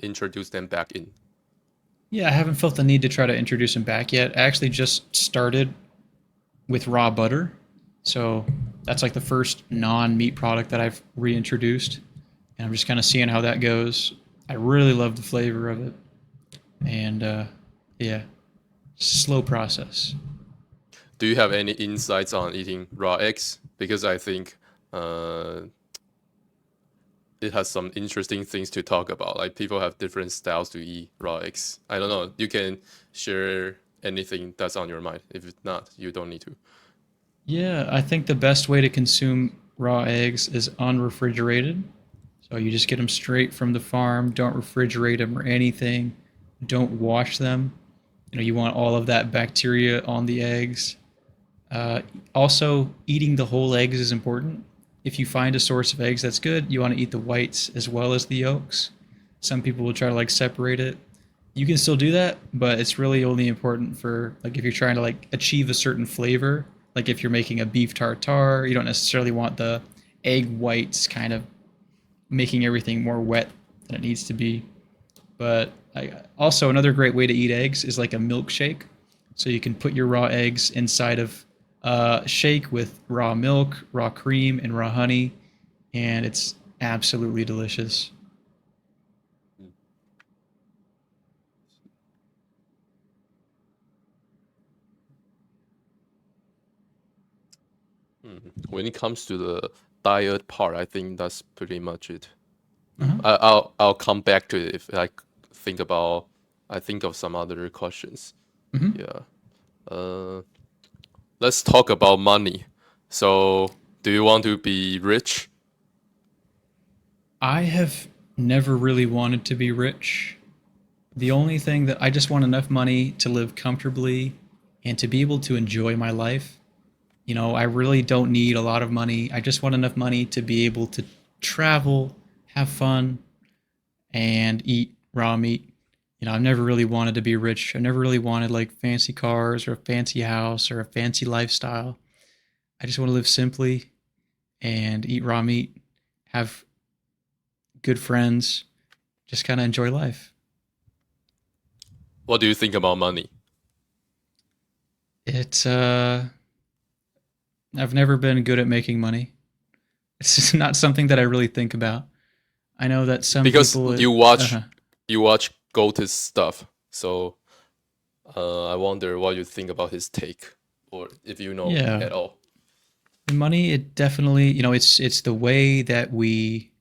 introduce them back in. Yeah, I haven't felt the need to try to introduce them back yet. I actually just started with raw butter. So that's like the first non meat product that I've reintroduced. And I'm just kind of seeing how that goes. I really love the flavor of it. And yeah, slow process. Do you have any insights on eating raw eggs? Because I think uh, it has some interesting things to talk about. Like people have different styles to eat raw eggs. I don't know. You can share anything that's on your mind. If it's not, you don't need to. Yeah, I think the best way to consume raw eggs is unrefrigerated. So you just get them straight from the farm. Don't refrigerate them or anything. Don't wash them. You want all of that bacteria on the eggs. Uh, Also, eating the whole eggs is important. If you find a source of eggs that's good, you want to eat the whites as well as the yolks. Some people will try to like separate it. You can still do that, but it's really only important for like if you're trying to like achieve a certain flavor. Like if you're making a beef tartare, you don't necessarily want the egg whites kind of making everything more wet than it needs to be. But also another great way to eat eggs is like a milkshake. So you can put your raw eggs inside of a shake with raw milk, raw cream, and raw honey, and it's absolutely delicious. When it comes to the diet part, I think that's pretty much it. Uh-huh. I'll come back to it if I think of some other questions. Hmm. Yeah. Uh, let's talk about money. So, do you want to be rich? I have never really wanted to be rich. The only thing that I just want enough money to live comfortably and to be able to enjoy my life. I really don't need a lot of money. I just want enough money to be able to travel, have fun, and eat raw meat. I've never really wanted to be rich. I never really wanted like fancy cars or a fancy house or a fancy lifestyle. I just want to live simply and eat raw meat, have good friends, just kind of enjoy life. What do you think about money? It's I've never been good at making money. It's just not something that I really think about. I know that some Because people. you watch Goatis stuff, so I wonder what you think about his take, or if you know Yeah, at all. the money. It definitely. It's the way that we.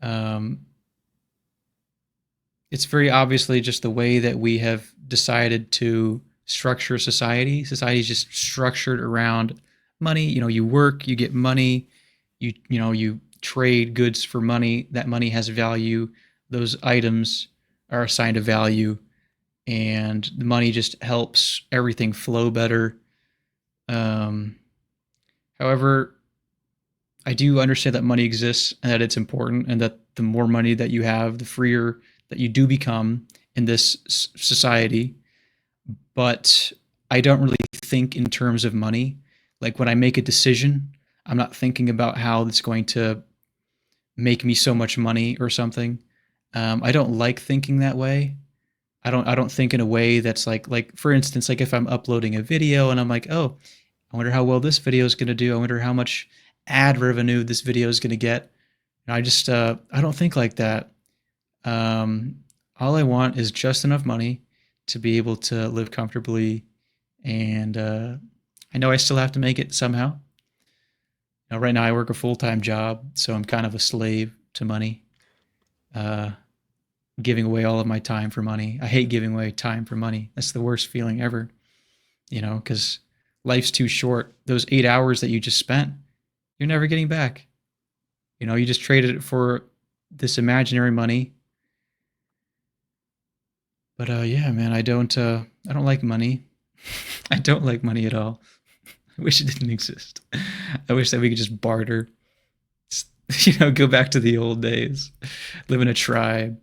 Um, it's very obviously just the way that we have decided to structure society. Society is just structured around money. You work, you get money, you trade goods for money. That money has value. Those items are assigned a value, and the money just helps everything flow better. Um, However, I do understand that money exists and that it's important, and that the more money that you have, the freer that you do become in this society. But I don't really think in terms of money. Like when I make a decision, I'm not thinking about how it's going to make me so much money or something. I don't like thinking that way. I don't think in a way that's like for instance, like if I'm uploading a video and I'm like, oh, I wonder how well this video is going to do. I wonder how much ad revenue this video is going to get. And I don't think like that. Um, all I want is just enough money to be able to live comfortably, and I know I still have to make it somehow. Right now I work a full time job, so I'm kind of a slave to money, uh, giving away all of my time for money. I hate giving away time for money. That's the worst feeling ever. Because life's too short. Those 8 hours that you just spent, you're never getting back. You just traded it for this imaginary money. But yeah, man, I don't like money. I don't like money at all. I wish it didn't exist. I wish that we could just barter. Go back to the old days. Live in a tribe.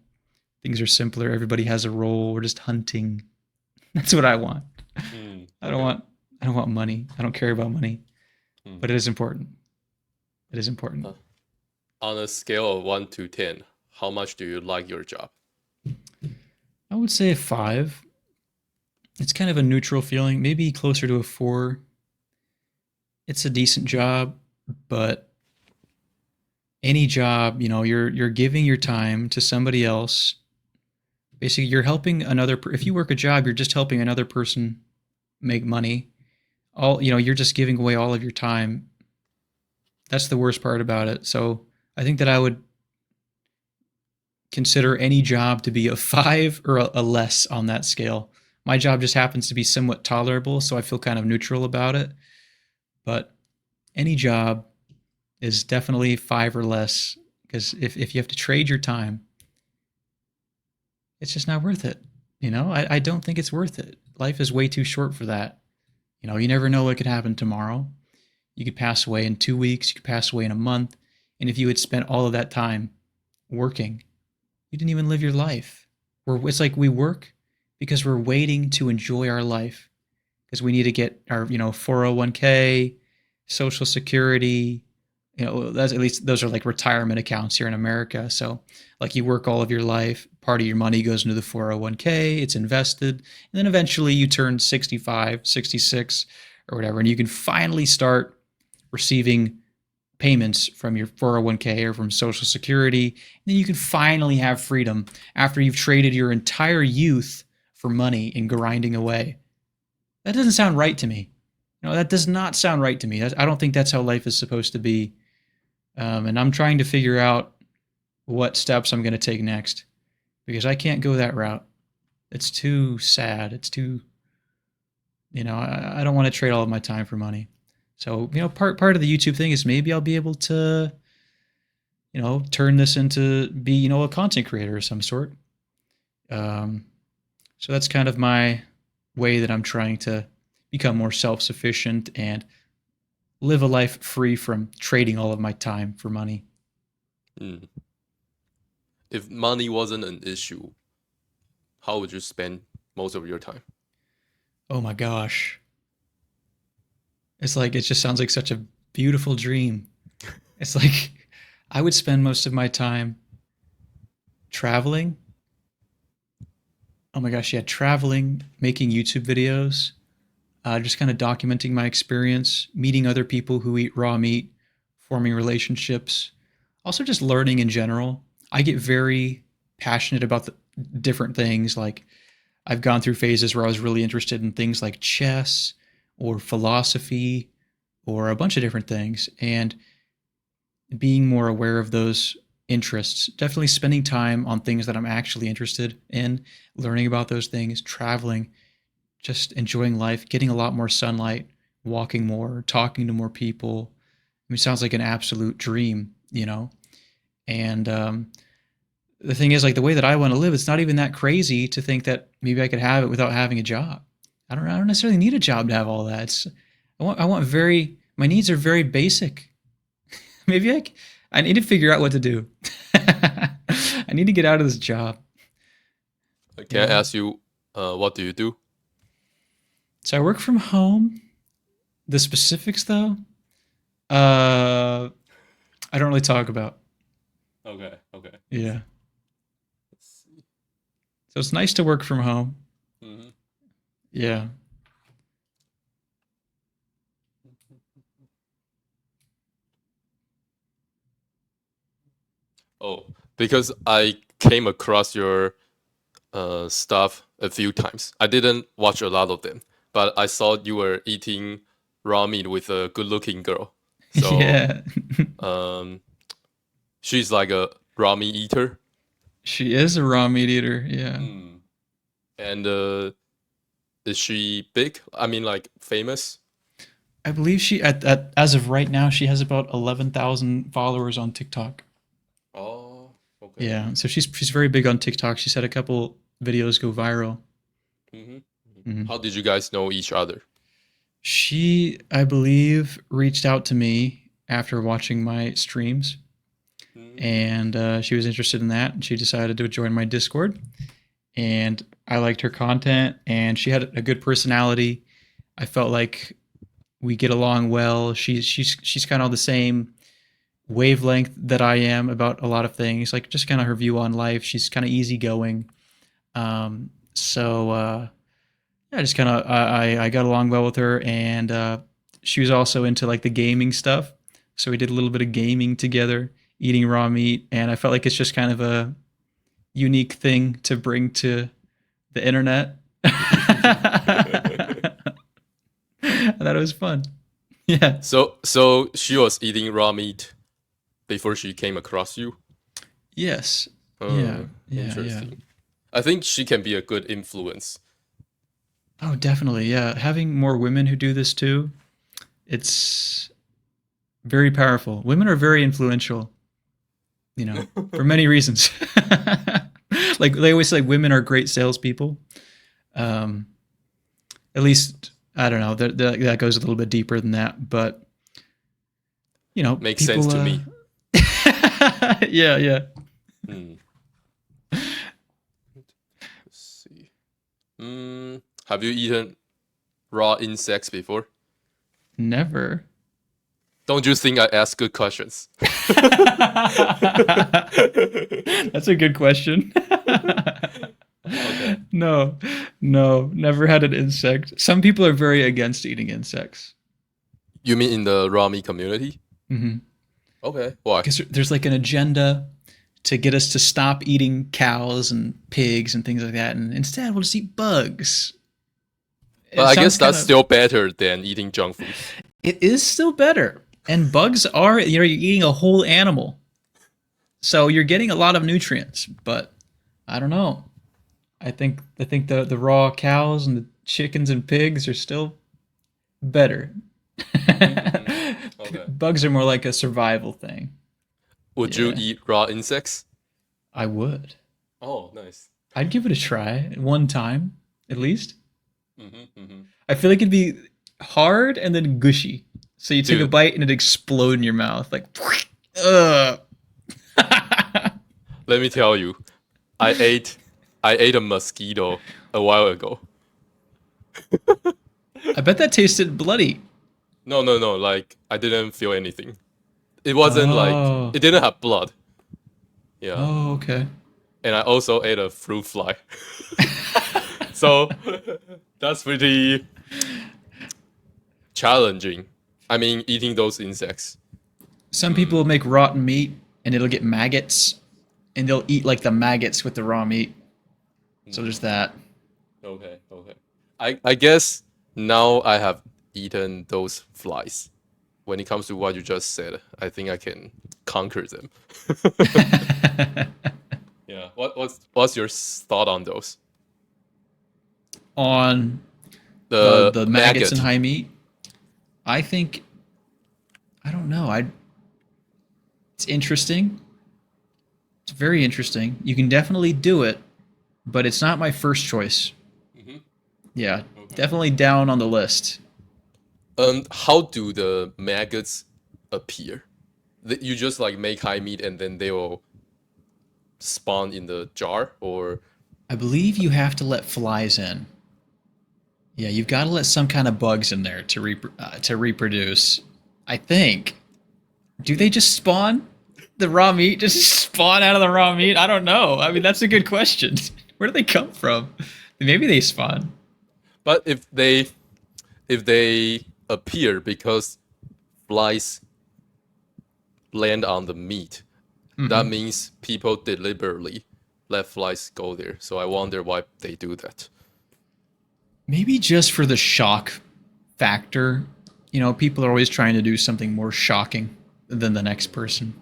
Things are simpler. Everybody has a role. We're just hunting. That's what I want. I don't Okay. want I don't want money. I don't care about money, Mm. but it is important. It is important. Uh, on a scale of 1 to 10, how much do you like your job? I would say a 5. It's kind of a neutral feeling, maybe closer to a 4. It's a decent job, but any job, you're giving your time to somebody else. Basically, you're helping if you work a job, you're just helping another person make money. You're just giving away all of your time. That's the worst part about it. So, I think that I would consider any job to be a 5 or a less on that scale. My job just happens to be somewhat tolerable, so I feel kind of neutral about it. But any job is definitely 5 or less, because if you have to trade your time, it's just not worth it. I don't think it's worth it. Life is way too short for that. You never know what could happen tomorrow. You could pass away in 2 weeks, you could pass away in a month. And if you had spent all of that time working, you didn't even live your life. It's like we work because we're waiting to enjoy our life, because we need to get our 401k, social security. That's, at least those are like retirement accounts here in America. So like you work all of your life, part of your money goes into the 401k, it's invested, and then eventually you turn 65, 66 or whatever, and you can finally start receiving payments from your 401k or from social security. And then you can finally have freedom after you've traded your entire youth for money and grinding away. That doesn't sound right to me. That does not sound right to me. I don't think that's how life is supposed to be. And I'm trying to figure out what steps I'm going to take next because I can't go that route. It's too sad. It's too, I don't want to trade all of my time for money. So, part of the YouTube thing is maybe I'll be able to, turn this into be, a content creator of some sort. So that's kind of my way that I'm trying to become more self-sufficient and live a life free from trading all of my time for money. Mm. If money wasn't an issue, how would you spend most of your time? Oh my gosh. It just sounds like such a beautiful dream. It's like I would spend most of my time traveling. Oh my gosh, yeah, traveling, making YouTube videos, just kind of documenting my experience, meeting other people who eat raw meat, forming relationships, also just learning in general. I get very passionate about the different things. Like I've gone through phases where I was really interested in things like chess or philosophy or a bunch of different things. And being more aware of those interests, definitely spending time on things that I'm actually interested in, learning about those things, traveling, just enjoying life, getting a lot more sunlight, walking more, talking to more people. I mean, it sounds like an absolute dream, And the thing is, like the way that I want to live, it's not even that crazy to think that maybe I could have it without having a job. I don't necessarily need a job to have all that. I want my needs are very basic. Maybe I need to figure out what to do. I need to get out of this job. Can I ask you, what do you do? So I work from home. The specifics, though, I don't really talk about. Okay, okay. Yeah. Let's see. So it's nice to work from home. Mhm. Yeah. Oh, because I came across your stuff a few times. I didn't watch a lot of them, but I saw you were eating raw meat with a good-looking girl. So, Yeah. um, she's like a raw meat eater. She is a raw meat eater. Yeah. Mm. And is she big? I mean, like famous? I believe she at as of right now she has about 11,000 followers on TikTok. Oh, okay. Yeah, so she's very big on TikTok. She's had a couple videos go viral. Hmm. Hmm. How did you guys know each other? She, I believe, reached out to me after watching my streams, Mm. and she was interested in that. And she decided to join my Discord, and I liked her content, and she had a good personality. I felt like we get along well. She's kind of the same wavelength that I am about a lot of things, like just kind of her view on life. She's kind of easygoing. So yeah, just kind of I got along well with her, and she was also into like the gaming stuff. So we did a little bit of gaming together, eating raw meat, and I felt like it's just kind of a unique thing to bring to the internet. I thought it was fun. Yeah. So she was eating raw meat before she came across you? Yes. Yeah. Oh, Yeah. Yeah. interesting. I think she can be a good influence. Oh, definitely. Yeah. Having more women who do this too, it's very powerful. Women are very influential, for many reasons. Like they always say, women are great salespeople. Um, at least, I don't know, that goes a little bit deeper than that. But, Makes sense people. to me. Yeah. Yeah. Hmm. Let's see. Have you eaten raw insects before? Never. Don't you think I ask good questions? That's a good question. Okay. No, no, never had an insect. Some people are very against eating insects. You mean in the raw meat community? Hmm. Okay. Why? Because there's like an agenda to get us to stop eating cows and pigs and things like that, and instead we'll just eat bugs. But It I sounds guess kind that's of. still better than eating junk food. It is still better. And bugs are, you're eating a whole animal. So you're getting a lot of nutrients, but I don't know. I think the raw cows and the chickens and pigs are still better. Mm, okay. Bugs are more like a survival thing. Would you Yeah, eat raw insects? I would. Oh, nice. I'd give it a try one time at least. Mm-hmm. I feel like it'd be hard and then gushy. So you take a Dude, bite and it explode in your mouth like ugh. let me tell you, I ate I ate a mosquito a while ago. I bet that tasted bloody. No, no, no, like I didn't feel anything. It wasn't like Oh. it didn't have blood. Yeah. Oh, okay. And I also ate a fruit fly. So that's pretty challenging. I mean, eating those insects. Some people make rotten meat and it'll get maggots and they'll eat like the maggots with the raw meat. So there's that. Okay, okay. I guess now I have eaten those flies. When it comes to what you just said, I think I can conquer them. Yeah. What's your thought on those? On The the maggots and maggot. high meat, I think I don't know. I It's interesting. It's very interesting. You can definitely do it, but it's not my first choice. Hmm. Yeah, Okay. definitely down on the list. How do the maggots appear? You just like make high meat and then they will spawn in the jar, or I believe you have to let flies in. Yeah, you've got to let some kind of bugs in there to reproduce. I think. Do they just spawn? The raw meat just spawn out of the raw meat? I don't know. I mean, that's a good question. Where do they come from? Maybe they spawn. but if they appear because flies land on the meat, that Hmm. means people deliberately let flies go there. So I wonder why they do that. Maybe just for the shock factor. You know, people are always trying to do something more shocking than the next person.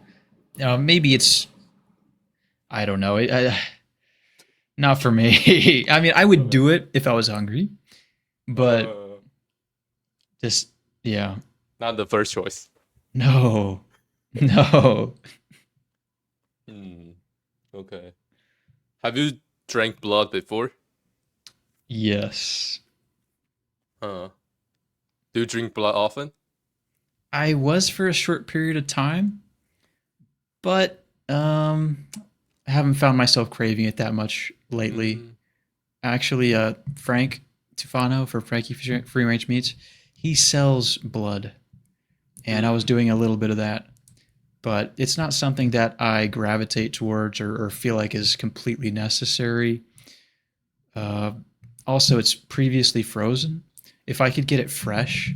Maybe it's, I don't know. Not for me. I mean, I would Okay. do it if I was hungry, but Uh, just, yeah. Not the first choice. No, no. Hmm. Okay. Have you drank blood before? Yes. Uh, do you drink blood often? I was for a short period of time, but I haven't found myself craving it that much lately. Mm, Actually, Frank Tufano for Frankie Free Range Meats, he sells blood, and I was mm, doing a little bit of that, but it's not something that I gravitate towards or feel like is completely necessary. Uh, Also, it's previously frozen. If I could get it fresh,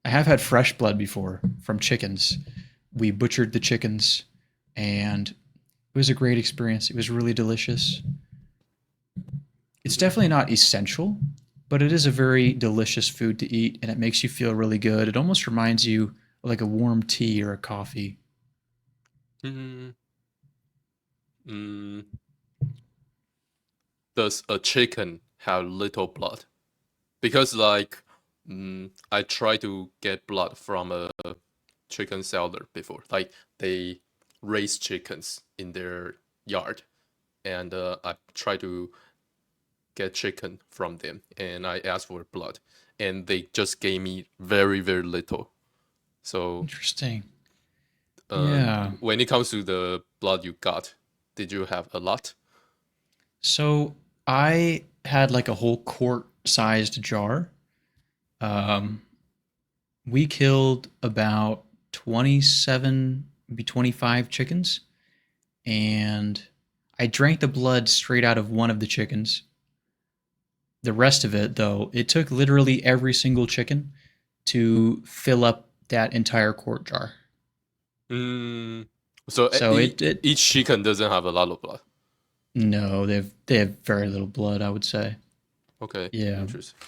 I have had fresh blood before from chickens. We butchered the chickens, and it was a great experience. It was really delicious. It's mhm, definitely not essential, but it is a very delicious food to eat, and it makes you feel really good. It almost reminds you of like a warm tea or a coffee. mm, mm. Does a chicken have little blood? Because like, I try to get blood from a chicken seller before. Like they raise chickens in their yard, and I try to get chicken from them, and I asked for blood, and they just gave me very very little. So Interesting. Yeah. when it comes to the blood you got, did you have a lot? So I had like a whole quart sized jar. Um, we killed about 27, maybe 25 chickens, and I drank the blood straight out of one of the chickens. The rest of it, though, it took literally every single chicken to fill up that entire quart jar. Mm, so So it each chicken doesn't have a lot of blood. no, they have very little blood, I would say. Okay, Yeah. interesting.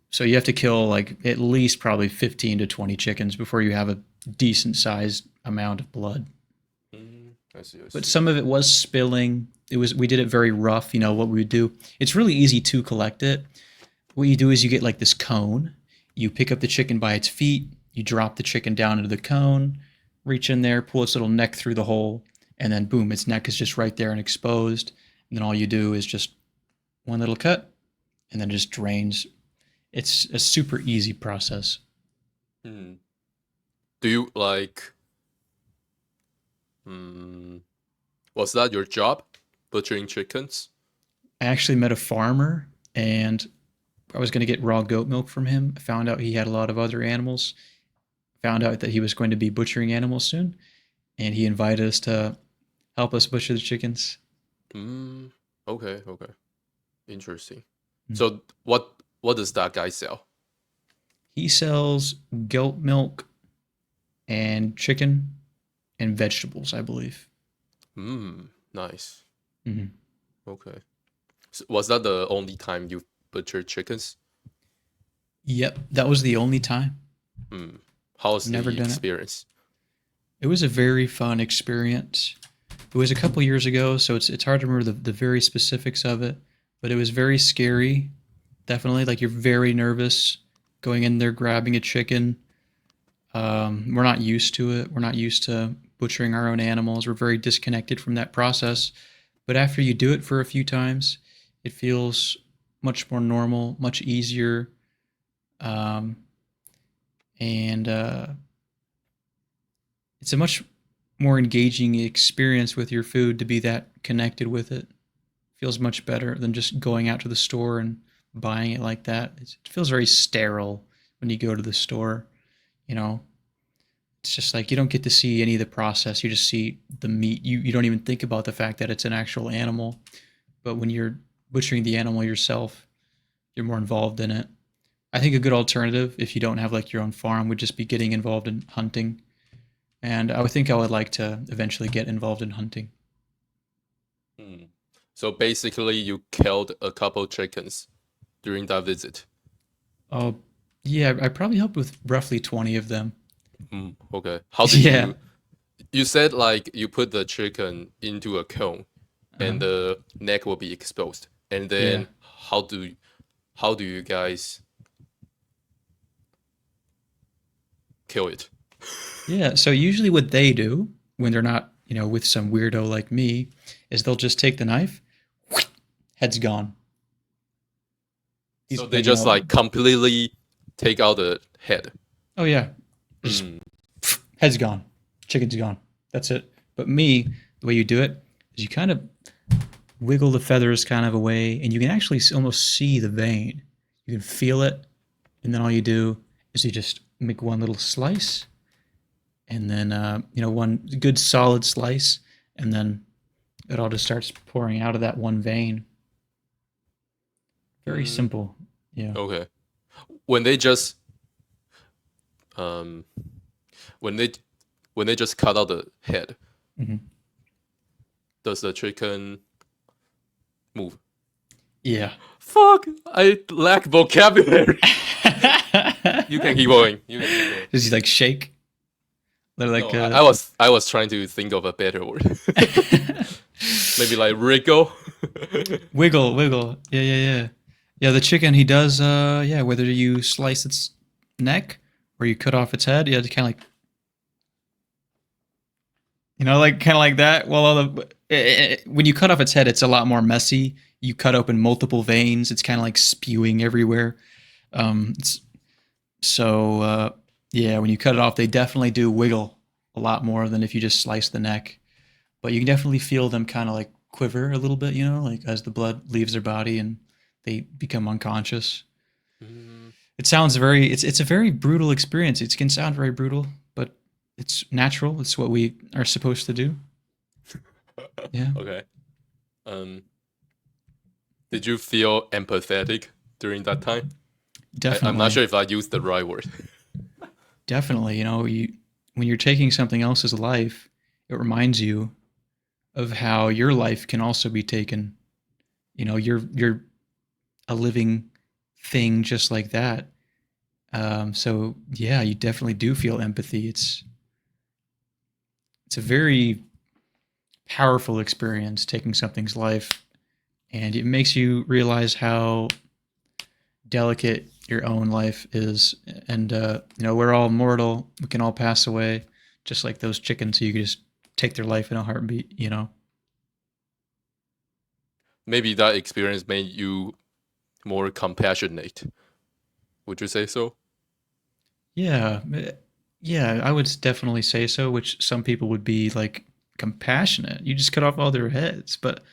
So you have to kill like at least probably 15 to 20 chickens before you have a decent sized amount of blood. I see. I But see. some of it was spilling. We did it very rough. What we would do. It's really easy to collect it. What you do is you get like this cone. You pick up the chicken by its feet. You drop the chicken down into the cone, reach in there, pull its little neck through the hole, and then boom, its neck is just right there and exposed. And then all you do is just one little cut, and then it just drains. It's a super easy process. Hmm. Do you like? Hmm. Was that your job, butchering chickens? I actually met a farmer, and I was going to get raw goat milk from him. I found out he had a lot of other animals. Found out that he was going to be butchering animals soon, and he invited us to help us butcher the chickens. Hmm. Okay. Okay. Interesting. Mm. So what does that guy sell? He sells goat milk and chicken and vegetables, I believe. Hmm. Nice. Hmm. Okay. So was that the only time you butchered chickens? Yep, that was the only time. Hmm. How's I've never the done it. experience? It was a very fun experience. It was a couple years ago, so it's hard to remember the very specifics of it, but it was very scary. Definitely, like you're very nervous going in there grabbing a chicken. We're not used to it. We're not used to butchering our own animals. We're very disconnected from that process. But after you do it for a few times, it feels much more normal, much easier, um, and it's a much more engaging experience with your food to be that connected with it. Feels much better than just going out to the store and buying it like that. It feels very sterile when you go to the store. You know, it's just like you don't get to see any of the process. You just see the meat. You don't even think about the fact that it's an actual animal. But when you're butchering the animal yourself, you're more involved in it. I think a good alternative, if you don't have like your own farm, would just be getting involved in hunting. And I would think I would like to eventually get involved in hunting. Hmm. So basically, you killed a couple chickens during that visit. Oh, yeah, I probably helped with roughly 20 of them. Hmm. Okay. How did Yeah. you? You said like you put the chicken into a cone, Uh-huh. and the neck will be exposed. And Yeah. then how do you guys kill it? Yeah. So usually what they do when they're not, with some weirdo like me, is they'll just take the knife, head's gone. So He's they like, just like completely take out the head. oh yeah, just Hmm. head's gone, chicken's gone. That's it. But me, the way you do it is you kind of wiggle the feathers kind of away, and you can actually almost see the vein. You can feel it, and then all you do is you just make one little slice, and then one good solid slice, and then it all just starts pouring out of that one vein. Very Hmm. simple. Yeah. Okay. When they just um when they when they just cut out the head, Hmm. does the chicken move? Yeah. Fuck! I lack vocabulary. You can keep going. You can keep going. Does he like shake? They're No, like I was trying to think of a better word. Maybe like wriggle. wiggle, wiggle. Yeah, yeah, yeah. Yeah, the chicken he does yeah, whether you slice its neck or you cut off its head, yeah, kind of like like kind of like that. Well, when you cut off its head, it's a lot more messy. You cut open multiple veins. It's kind of like spewing everywhere. It's so yeah, when you cut it off, they definitely do wiggle a lot more than if you just slice the neck. But you can definitely feel them kind of like quiver a little bit, like as the blood leaves their body and they become unconscious. Mm, It sounds very it's a very brutal experience. It can sound very brutal, but it's natural. It's what we are supposed to do. Yeah, okay. Um, did you feel empathetic during that time? I'm not definitely. sure if I used the right word. Definitely, when you're taking something else's life, it reminds you of how your life can also be taken. You're a living thing just like that. So yeah, you definitely do feel empathy. It's a very powerful experience taking something's life, and it makes you realize how delicate your own life is. And we're all mortal. We can all pass away, just like those chickens. So you can just take their life in a heartbeat. Maybe that experience made you more compassionate. Would you say so? Yeah, yeah, I would definitely say so. Which some people would be like compassionate. You just cut off all their heads, but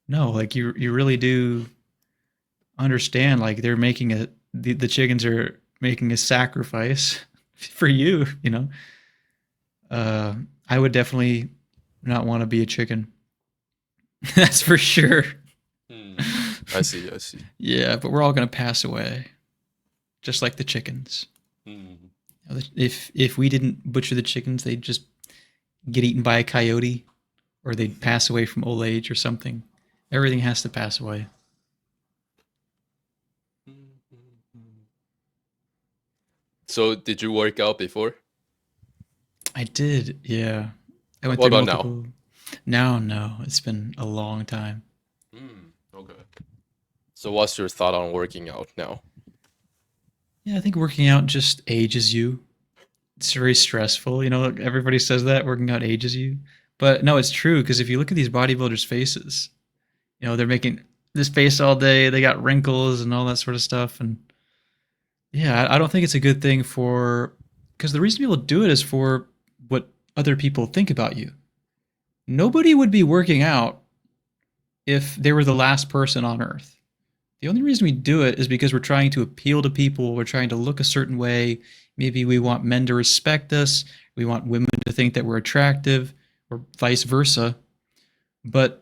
no, like you really do understand. Like they're making the chickens are making a sacrifice for you. Uh, I would definitely not want to be a chicken. That's for sure. Hmm. I see. I see. Yeah, but we're all gonna pass away, just like the chickens. Hmm. If we didn't butcher the chickens, they'd just get eaten by a coyote, or they'd pass away from old age or something. Everything has to pass away. So, did you work out before? I did, yeah. I went What through about now? multiple. Now, no, it's been a long time. Okay. So, what's your thought on working out now? Yeah, I think working out just ages you. It's very stressful. Everybody says that working out ages you. But no, it's true because if you look at these bodybuilders' faces, they're making this face all day. They got wrinkles and all that sort of stuff. And yeah, I don't think it's a good thing because the reason people do it is for what other people think about you. Nobody would be working out if they were the last person on earth. The only reason we do it is because we're trying to appeal to people. We're trying to look a certain way. Maybe we want men to respect us. We want women to think that we're attractive, or vice versa. But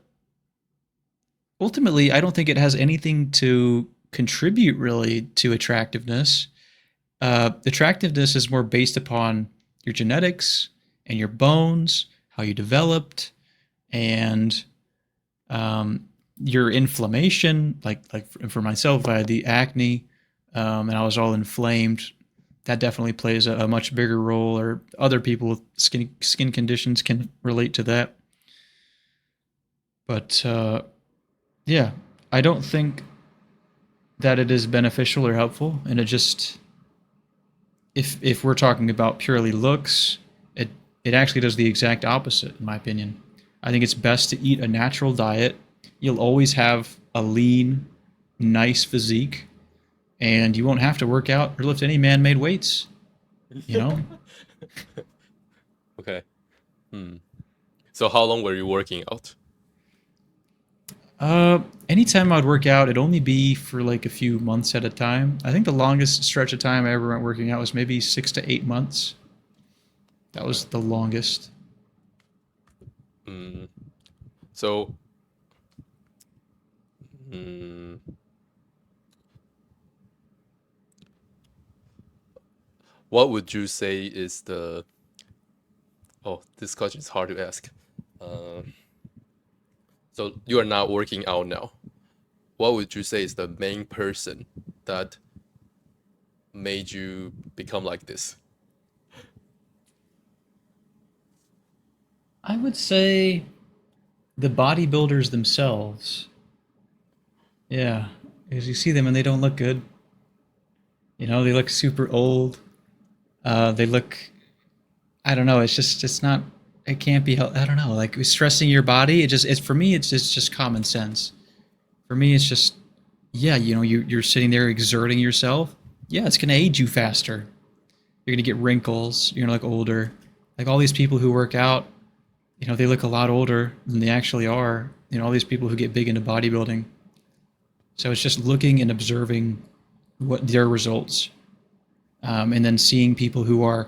ultimately, I don't think it has anything to contribute really to attractiveness. Attractiveness is more based upon your genetics and your bones, how you developed, and your inflammation. Like for myself, I had the acne, and I was all inflamed. That definitely plays a much bigger role. Or other people with skin conditions can relate to that. But yeah, I don't think that it is beneficial or helpful, and it just if we're talking about purely looks, it actually does the exact opposite, in my opinion. I think it's best to eat a natural diet. You'll always have a lean, nice physique, and you won't have to work out or lift any man-made weights. You know, Okay. Hmm. So, how long were you working out? anytime I'd work out, it'd only be for like a few months at a time. I think the longest stretch of time I ever went working out was maybe 6 to 8 months. That Okay. was the longest. Hmm. So, hmm, what would you say is the? Oh, this question is hard to ask. Uh, so you are not working out now. What would you say is the main person that made you become like this? I would say the bodybuilders themselves. Yeah, because you see them and they don't look good. They look super old. They look. I don't know. It's not. It can't be. I don't know. Like stressing your body. It's for me. It's just common sense. For me, it's just yeah. You're sitting there exerting yourself. Yeah, it's gonna age you faster. You're gonna get wrinkles. You're gonna look older. Like all these people who work out, they look a lot older than they actually are. All these people who get big into bodybuilding. So it's just looking and observing what their results, and then seeing people who are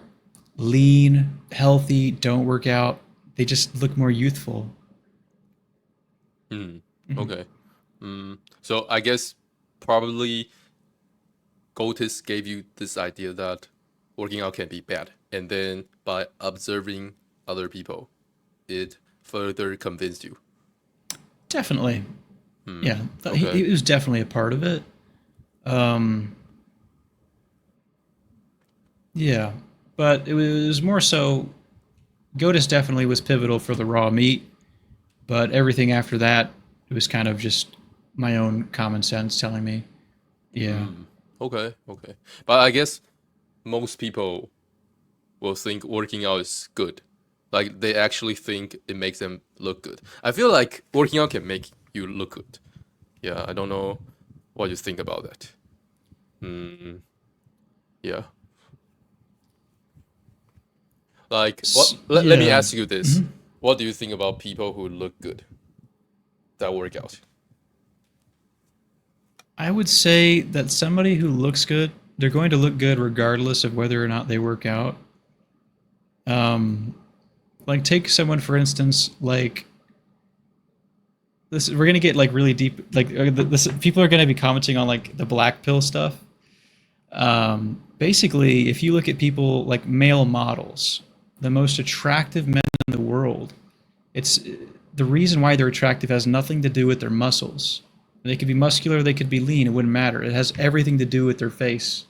lean, healthy, don't work out. They just look more youthful. Hmm. Mhm. Okay. So I guess probably Goatis gave you this idea that working out can be bad, and then by observing other people, it further convinced you. Definitely. Hmm. Yeah, Okay. it was definitely a part of it. Um, yeah, but it was more so. Goatis definitely was pivotal for the raw meat, but everything after that, it was kind of just my own common sense telling me, yeah. Mm. Okay, okay. But I guess most people will think working out is good. Like they actually think it makes them look good. I feel like working out can make you look good. Yeah, I don't know what you think about that. Mm, yeah. Like what let me Yeah. ask you this. What do you think about people who look good that work out? I would say that somebody who looks good, they're going to look good regardless of whether or not they work out. Um, like take someone for instance, like this. We're gonna get like really deep. Like this, people are gonna be commenting on like the black pill stuff. Basically, if you look at people like male models, the most attractive men in the world, it's the reason why they're attractive has nothing to do with their muscles. They could be muscular, they could be lean, it wouldn't matter. It has everything to do with their face,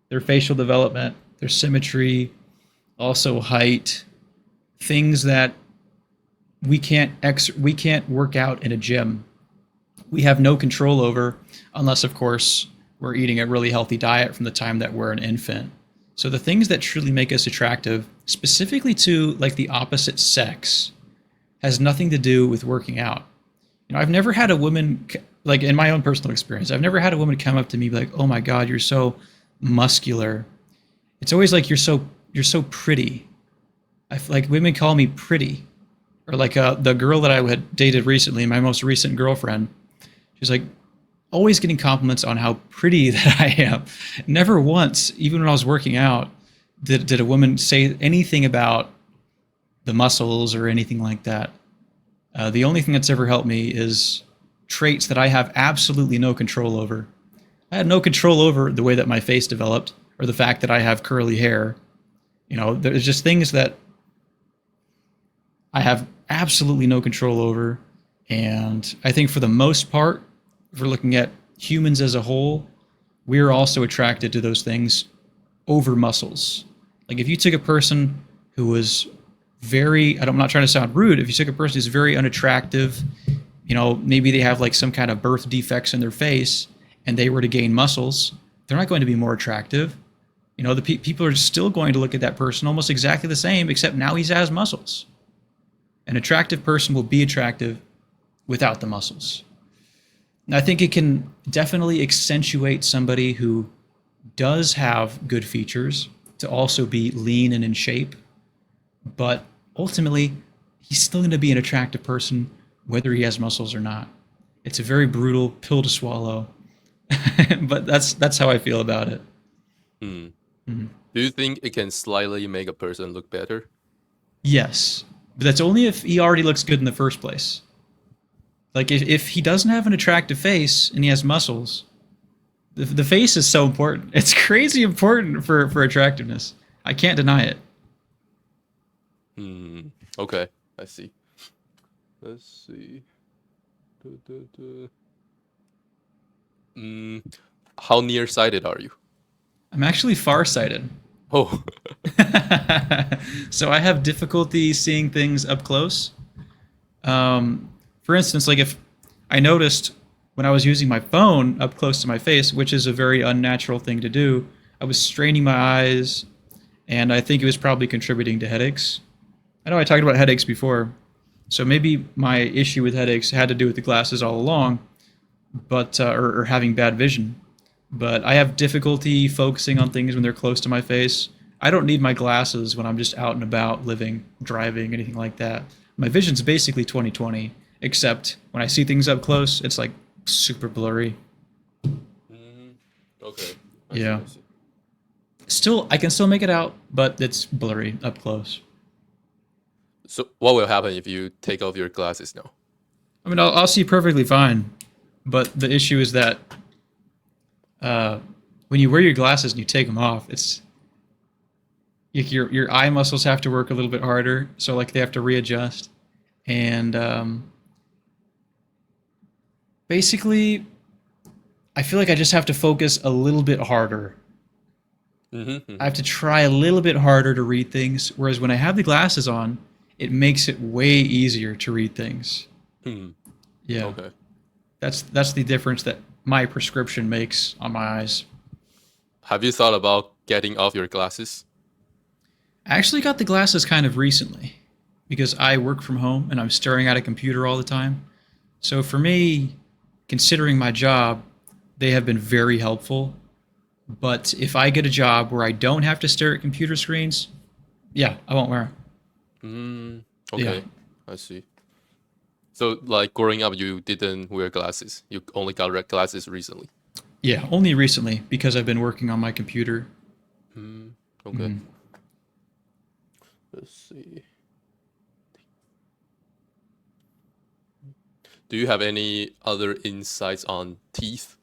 their facial development, their symmetry, also height, things that we can't work out in a gym. We have no control over unless of course we're eating a really healthy diet from the time that we're an infant. So the things that truly make us attractive, specifically to like the opposite sex, has nothing to do with working out. You know, I've never had a woman, like in my own personal experience, I've never had a woman come up to me like, "Oh my God, you're so muscular." It's always like you're so pretty. Like women call me pretty, or like the girl that I had dated recently, my most recent girlfriend. She's like always getting compliments on how pretty that I am. Never once, even when I was working out, did a woman say anything about the muscles or anything like that. The only thing that's ever helped me is traits that I have absolutely no control over. I had no control over the way that my face developed or the fact that I have curly hair. You know, there's just things that I have absolutely no control over. And I think for the most part, if we're looking at humans as a whole, we're also attracted to those things over muscles. Like if you took a person who was very, I'm not trying to sound rude, if you took a person who's very unattractive, you know, maybe they have like some kind of birth defects in their face and they were to gain muscles, they're not going to be more attractive. You know, the people are still going to look at that person almost exactly the same, except now he has muscles. An attractive person will be attractive without the muscles. And I think it can definitely accentuate somebody who does have good features to also be lean and in shape, but ultimately, he's still going to be an attractive person whether he has muscles or not. It's a very brutal pill to swallow, but that's how I feel about it. Hmm. Mhm. Do you think it can slightly make a person look better? Yes, but that's only if he already looks good in the first place. Like if he doesn't have an attractive face and he has muscles, the face is so important. It's crazy important for attractiveness. I can't deny it. Hmm. Okay, I see. Let's see. Du- du- du. Mm, how nearsighted are you? I'm actually farsighted. Oh, So I have difficulty seeing things up close. For instance, like if I noticed when I was using my phone up close to my face, which is a very unnatural thing to do, I was straining my eyes, and I think it was probably contributing to headaches. I know I talked about headaches before, so maybe my issue with headaches had to do with the glasses all along, but or having bad vision. But I have difficulty focusing on things when they're close to my face. I don't need my glasses when I'm just out and about, living, driving, anything like that. My vision's basically 20/20, except when I see things up close, it's like super blurry. mm, okay. I see. Yeah. I see. Still, I can still make it out, but it's blurry up close. So, what will happen if you take off your glasses now? I mean, I'll see perfectly fine, but the issue is that uh, when you wear your glasses and you take them off, it's your eye muscles have to work a little bit harder, so like they have to readjust, and basically I feel like I just have to focus a little bit harder. I Mm-hmm. have to try a little bit harder to read things, whereas when I have the glasses on, it makes it way easier to read things. Hmm. Yeah, Okay. that's the difference that my prescription makes on my eyes. Have you thought about getting off your glasses? I actually got the glasses kind of recently because I work from home and I'm staring at a computer all the time. So for me, considering my job, they have been very helpful. But if I get a job where I don't have to stare at computer screens, yeah, I won't wear them. Mm, Yeah. okay, I see. So, like growing up, you didn't wear glasses. You only got glasses recently. Yeah, only recently because I've been working on my computer. Mm, okay. Mm. Let's see. Do you have any other insights on teeth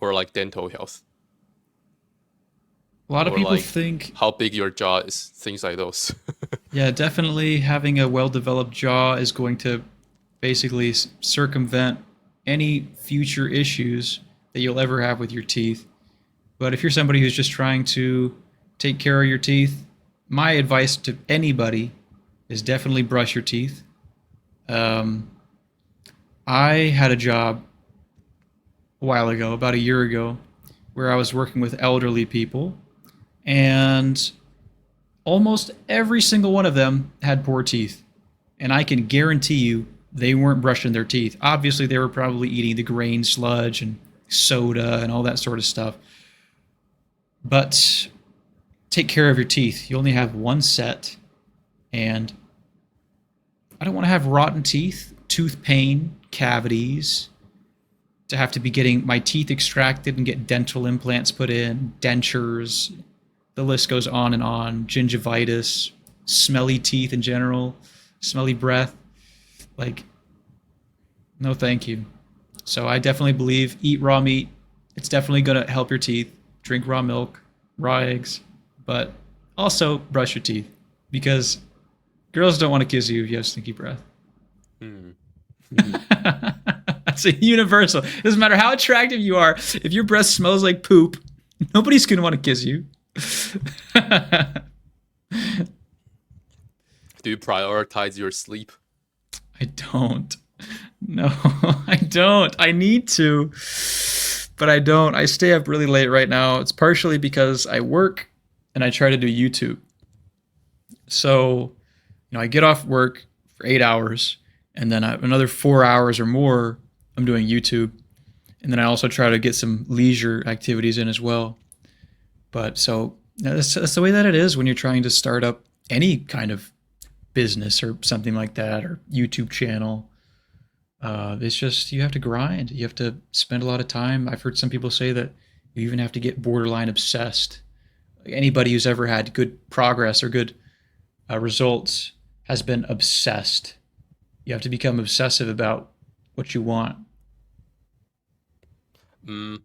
or like dental health A lot of or people like think, how big your jaw is? Things like those. yeah, definitely having a well developed jaw is going to basically circumvent any future issues that you'll ever have with your teeth. But if you're somebody who's just trying to take care of your teeth, my advice to anybody is definitely brush your teeth. Um, I had a job a while ago, about a year ago, where I was working with elderly people, and almost every single one of them had poor teeth. And I can guarantee you they weren't brushing their teeth. Obviously, they were probably eating the grain sludge and soda and all that sort of stuff. But take care of your teeth. You only have one set, and I don't want to have rotten teeth, tooth pain, cavities, to have to be getting my teeth extracted and get dental implants put in, dentures. The list goes on and on. Gingivitis, smelly teeth in general, smelly breath. Like, no, thank you. So I definitely believe eat raw meat. It's definitely going to help your teeth. Drink raw milk, raw eggs, but also brush your teeth because girls don't want to kiss you if you have stinky breath. Hmm. That's a universal. Doesn't matter how attractive you are. If your breath smells like poop, nobody's going to want to kiss you. Do you prioritize your sleep? I don't. No, I don't. I need to, but I don't. I stay up really late right now. It's partially because I work and I try to do YouTube. So, I get off work for 8 hours, and then another 4 hours or more, I'm doing YouTube. And then I also try to get some leisure activities in as well. But so that's the way that it is when you're trying to start up any kind of business or something like that, or YouTube channel. It's just you have to grind. You have to spend a lot of time. I've heard some people say that you even have to get borderline obsessed. Like anybody who's ever had good progress or good results has been obsessed. You have to become obsessive about what you want. Mm,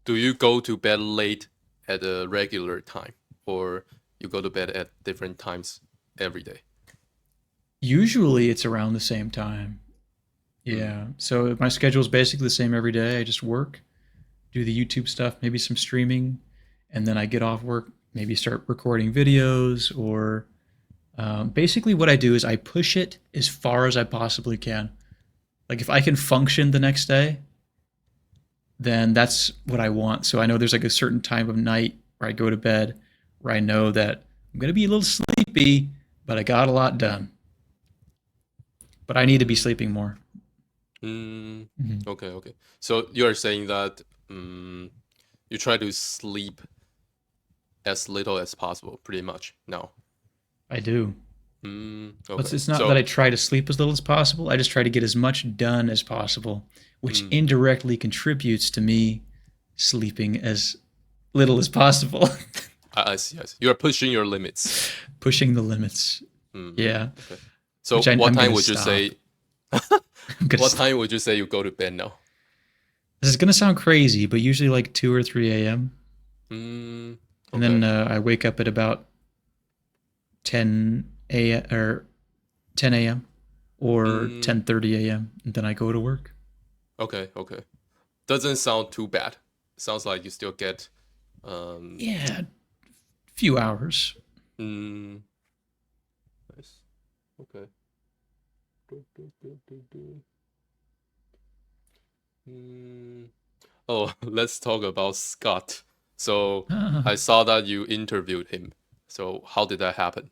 do you go to bed late at a regular time, or you go to bed at different times every day? Usually it's around the same time. Mm, Yeah. So my schedule is basically the same every day. I just work, do the YouTube stuff, maybe some streaming, and then I get off work, maybe start recording videos or basically what I do is I push it as far as I possibly can. Like if I can function the next day, then that's what I want. So I know there's like a certain time of night where I go to bed where I know that I'm going to be a little sleepy, but I got a lot done. But I need to be sleeping more. mm, Mhm. okay, okay. So you are saying that mm, you try to sleep as little as possible, pretty much now. I do. But Okay. it's not that So, I try to sleep as little as possible. I just try to get as much done as possible, which mm, indirectly contributes to me sleeping as little as possible. I see, I see. You are pushing your limits. Pushing the limits. Mm, Yeah, okay. So, which I'm what going time to would you stop. say? I'm going to What stop. time would you say you go to bed now? This is going to sound crazy, but usually like 2 or 3 a.m. Mm, And then okay. I wake up at about 10 a.m. or 10 a.m. or Mm, 10:30 a.m. and then I go to work. okay, okay. Doesn't sound too bad. Sounds like you still get um Yeah, a few hours. mm, nice. Okay. Do, do, do, do, do. Mm. Oh, let's talk about Scott. So I saw that you interviewed him. So how did that happen?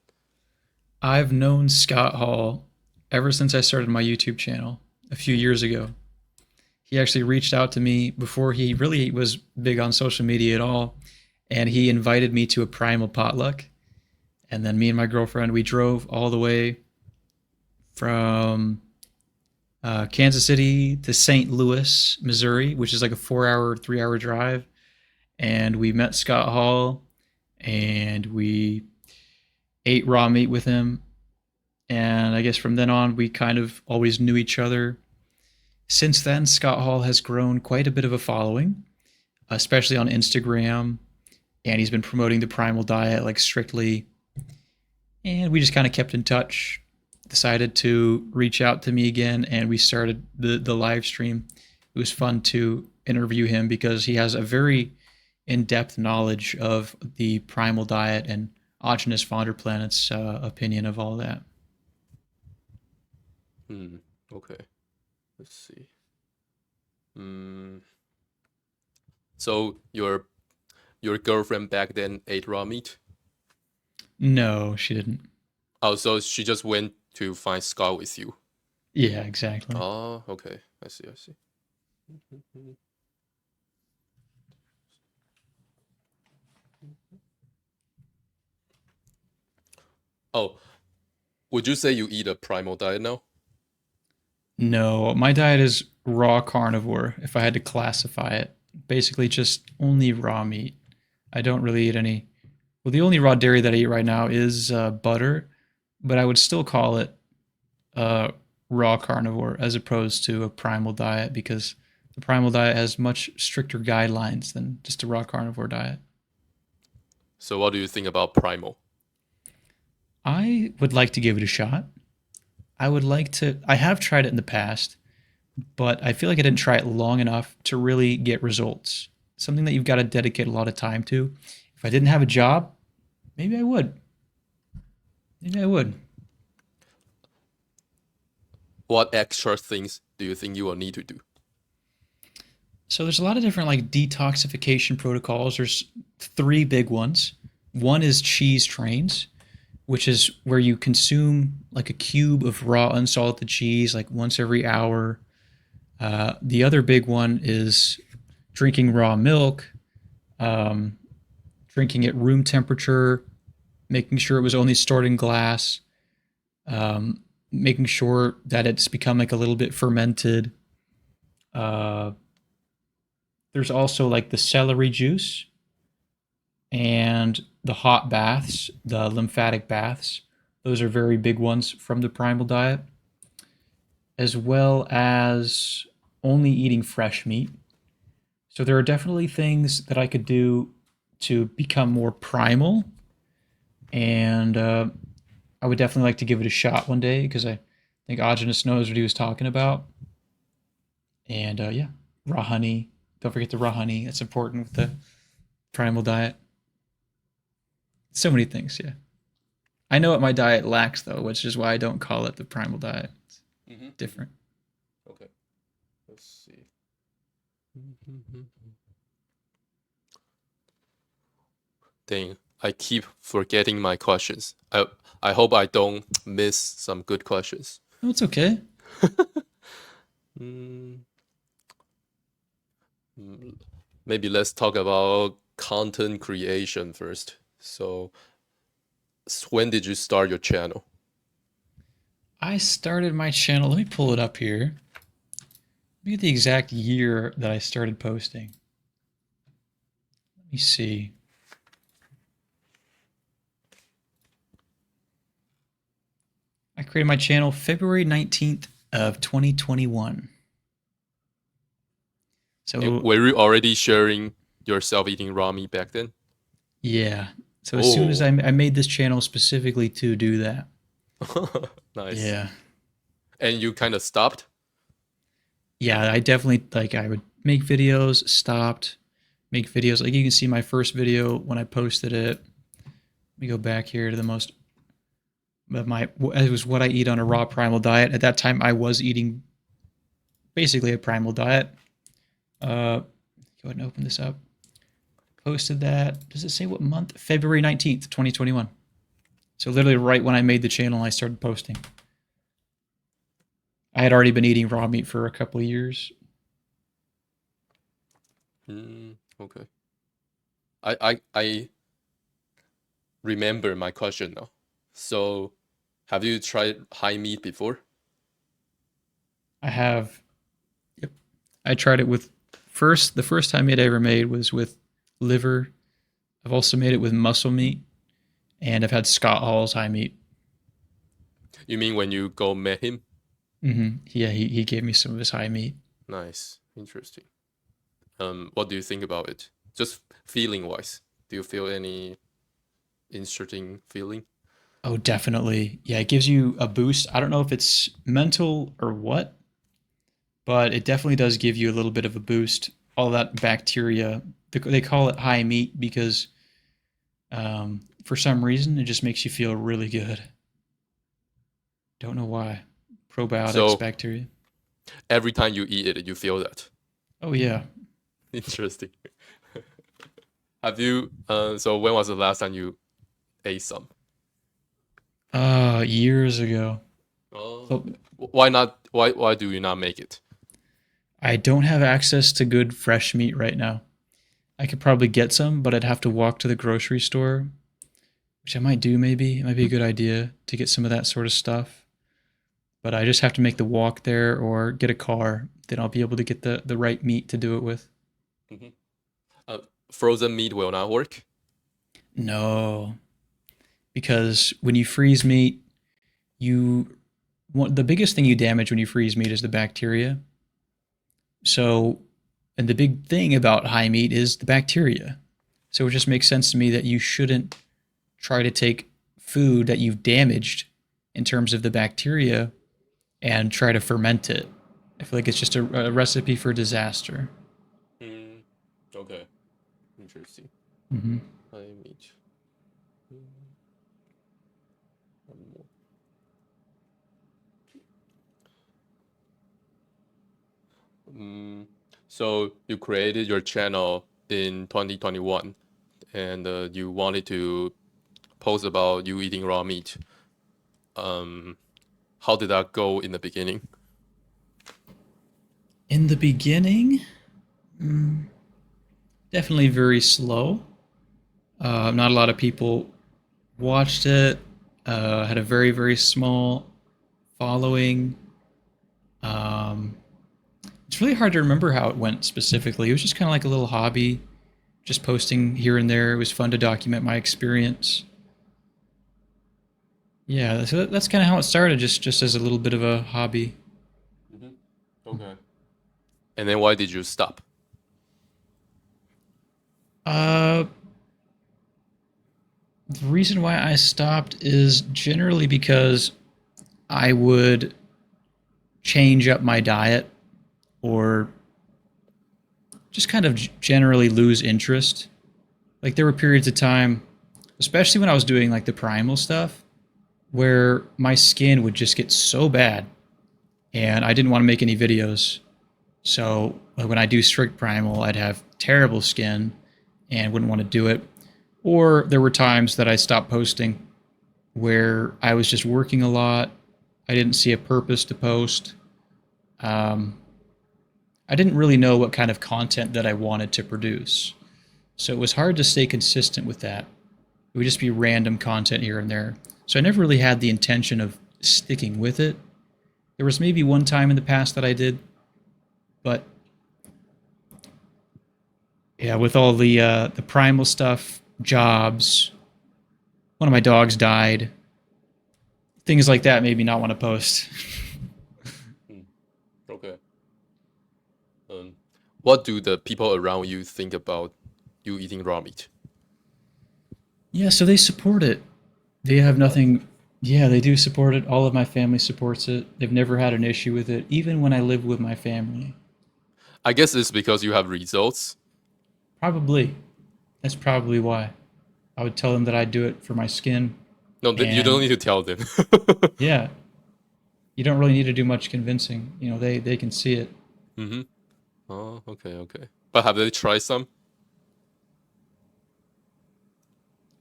I've known Scott Hall ever since I started my YouTube channel a few years ago. He actually reached out to me before he really was big on social media at all, and he invited me to a primal potluck. And then me and my girlfriend, we drove all the way from Kansas City to St. Louis, Missouri, which is like a 4 hour, 3 hour drive. And we met Scott Hall and we ate raw meat with him. And I guess from then on, we kind of always knew each other. Since then, Scott Hall has grown quite a bit of a following, especially on Instagram. And he's been promoting the Primal Diet like strictly. And we just kind of kept in touch, decided to reach out to me again, and we started the live stream. It was fun to interview him because he has a very in-depth knowledge of the primal diet and Autogenous Founder Planet's opinion of all that. Hmm. Okay. Let's see. Hmm. So your girlfriend back then ate raw meat? No, she didn't. Oh, so she just went to find Scott with you. Yeah, exactly. Oh, okay. I see, I see. Oh, would you say you eat a primal diet now? No, my diet is raw carnivore, if I had to classify it. Basically, just only raw meat. I don't really eat any. Well, the only raw dairy that I eat right now is butter, but I would still call it uh, raw carnivore as opposed to a primal diet because the primal diet has much stricter guidelines than just a raw carnivore diet. So what do you think about primal? I would like to give it a shot. I would like to. I have tried it in the past, but I feel like I didn't try it long enough to really get results. Something that you've got to dedicate a lot of time to. If I didn't have a job, maybe I would. Maybe I would. What extra things do you think you will need to do? So there's a lot of different like detoxification protocols. There's three big ones. One is cheese trains, which is where you consume like a cube of raw unsalted cheese like once every hour. The other big one is drinking raw milk, um, drinking at room temperature, making sure it was only stored in glass, making sure that it's become like a little bit fermented. Uh, there's also like the celery juice and the hot baths, the lymphatic baths. Those are very big ones from the primal diet, as well as only eating fresh meat. So there are definitely things that I could do to become more primal, and I would definitely like to give it a shot one day because I think Autogenous knows what he was talking about. And yeah, raw honey. Don't forget the raw honey. That's important with the primal diet. So many things, yeah. I know what my diet lacks though, which is why I don't call it the primal diet. It's Mm-hmm, mm-hmm. different. Okay, let's see. Dang, I keep forgetting my questions. I hope I don't miss some good questions. No, it's okay. Mm, mm, Maybe let's talk about content creation first. So, when did you start your channel? I started my channel. Let me pull it up here. Let me get the exact year that I started posting. Let me see. I created my channel February 19th of 2021. And So, were you already sharing yourself eating raw meat back then? yeah. So as soon as Oh, I made this channel specifically to do that. nice. Yeah. And you kind of stopped? Yeah, I definitely like I would make videos, stopped, make videos. Like you can see my first video when I posted it. Let me go back here to the most of my it was what I eat on a raw primal diet. At that time I was eating basically a primal diet. Go ahead and open this up. Posted that. Does it say what month? February 19th, 2021. So literally right when I made the channel, I started posting. I had already been eating raw meat for a couple of years. Okay. I remember my question now. So, have you tried high meat before? I have, yep. I tried it with the first time it ever made was with liver. I've also made it with muscle meat, and I've had Scott Hall's high meat. You mean when you go met him? Yeah, he gave me some of his high meat. Nice, interesting. What do you think about it? Just feeling wise, do you feel any interesting feeling? Oh, definitely. Yeah, it gives you a boost. I don't know if it's mental or what, but it definitely does give you a little bit of a boost. All that bacteria, they call it high meat because for some reason it just makes you feel really good. Don't know why. Probiotics, So bacteria. every time you eat it, you feel that. Oh yeah. Interesting. Have you? So when was the last time you ate some? Years ago. Oh, So why not? Why do you not make it? I don't have access to good fresh meat right now. I could probably get some, but I'd have to walk to the grocery store, which I might do maybe. It might be a good idea to get some of that sort of stuff. But I just have to make the walk there or get a car. Then I'll be able to get the right meat to do it with. Mhm. Uh, Frozen meat will not work. No, because when you freeze meat, you the biggest thing you damage when you freeze meat is the bacteria. So, and the big thing about high meat is the bacteria. So it just makes sense to me that you shouldn't try to take food that you've damaged in terms of the bacteria and try to ferment it. I feel like it's just a recipe for disaster. Mm, okay, interesting. Hmm. High meat. One more. So you created your channel in 2021, and you wanted to post about you eating raw meat. Um, how did that go in the beginning? In the beginning, definitely very slow. Not a lot of people watched it. Had a very, very small following. Um, it's really hard to remember how it went specifically. It was just kind of like a little hobby, just posting here and there. It was fun to document my experience. Yeah, so that's kind of how it started, just as a little bit of a hobby. Okay. And then why did you stop? Uh, the reason why I stopped is generally because I would change up my diet or just kind of generally lose interest. Like there were periods of time, especially when I was doing like the primal stuff, where my skin would just get so bad and I didn't want to make any videos. So like, when I do strict primal, I'd have terrible skin and wouldn't want to do it. Or there were times that I stopped posting where I was just working a lot. I didn't see a purpose to post. Um, I didn't really know what kind of content that I wanted to produce. So it was hard to stay consistent with that. It would just be random content here and there. So I never really had the intention of sticking with it. There was maybe one time in the past that I did, but yeah, with all the primal stuff, jobs, one of my dogs died, things like that made me not want to post. Okay. Um, what do the people around you think about you eating raw meat? Yeah, so they support it. They have What? nothing. Yeah, they do support it. All of my family supports it. They've never had an issue with it, even when I live with my family. I guess it's because you have results. Probably. That's probably why. I would tell them that I do it for my skin. No, you don't And need to tell them. yeah, you don't really need to do much convincing. They can see it. Mm-hmm. Oh, okay, okay. But have they tried some?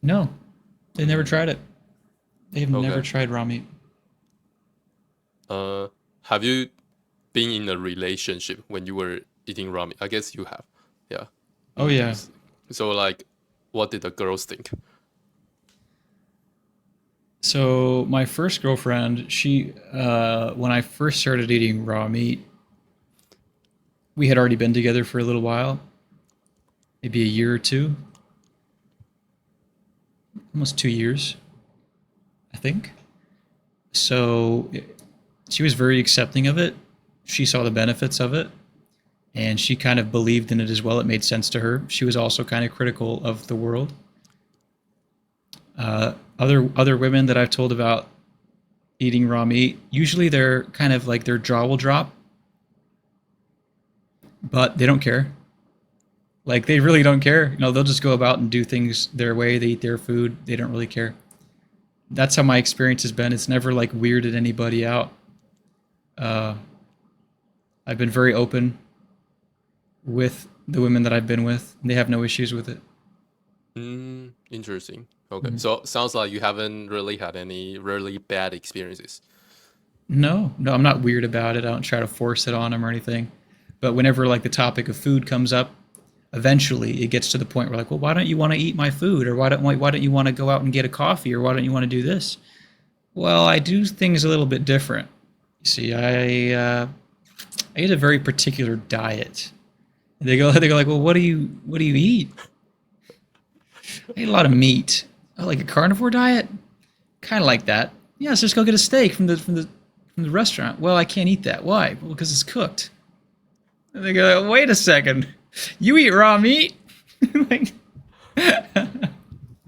No, they never Mm, tried it. They've never okay. tried raw meat. Uh, have you been in a relationship when you were eating ramen? I guess you have. Yeah. Oh, yeah. So like, what did the girls think? So my first girlfriend, when I first started eating raw meat, we had already been together for a little while, maybe a year or two, almost 2 years, I think. So she was very accepting of it. She saw the benefits of it, and she kind of believed in it as well. It made sense to her. She was also kind of critical of the world. Other women that I've told about eating raw meat, usually they're kind of like their jaw will drop, but they don't care. Like they really don't care. They'll just go about and do things their way. They eat their food. They don't really care. That's how my experience has been. It's never like weirded anybody out. Uh, I've been very open with the women that I've been with. And they have no issues with it. Interesting. Okay. Mhm. So sounds like you haven't really had any really bad experiences. No, no, I'm not weird about it. I don't try to force it on them or anything. But whenever like the topic of food comes up, eventually it gets to the point where like, well, why don't you want to eat my food, or why don't you want to go out and get a coffee, or why don't you want to do this? Well, I do things a little bit different. You see, I eat a very particular diet. They go like, well, what do you eat? I eat a lot of meat. Oh, like a carnivore diet, kind of like that. Yes, just go get a steak from the restaurant. Well, I can't eat that. Why? Well, because it's cooked. And they go, wait a second, you eat raw meat? Like,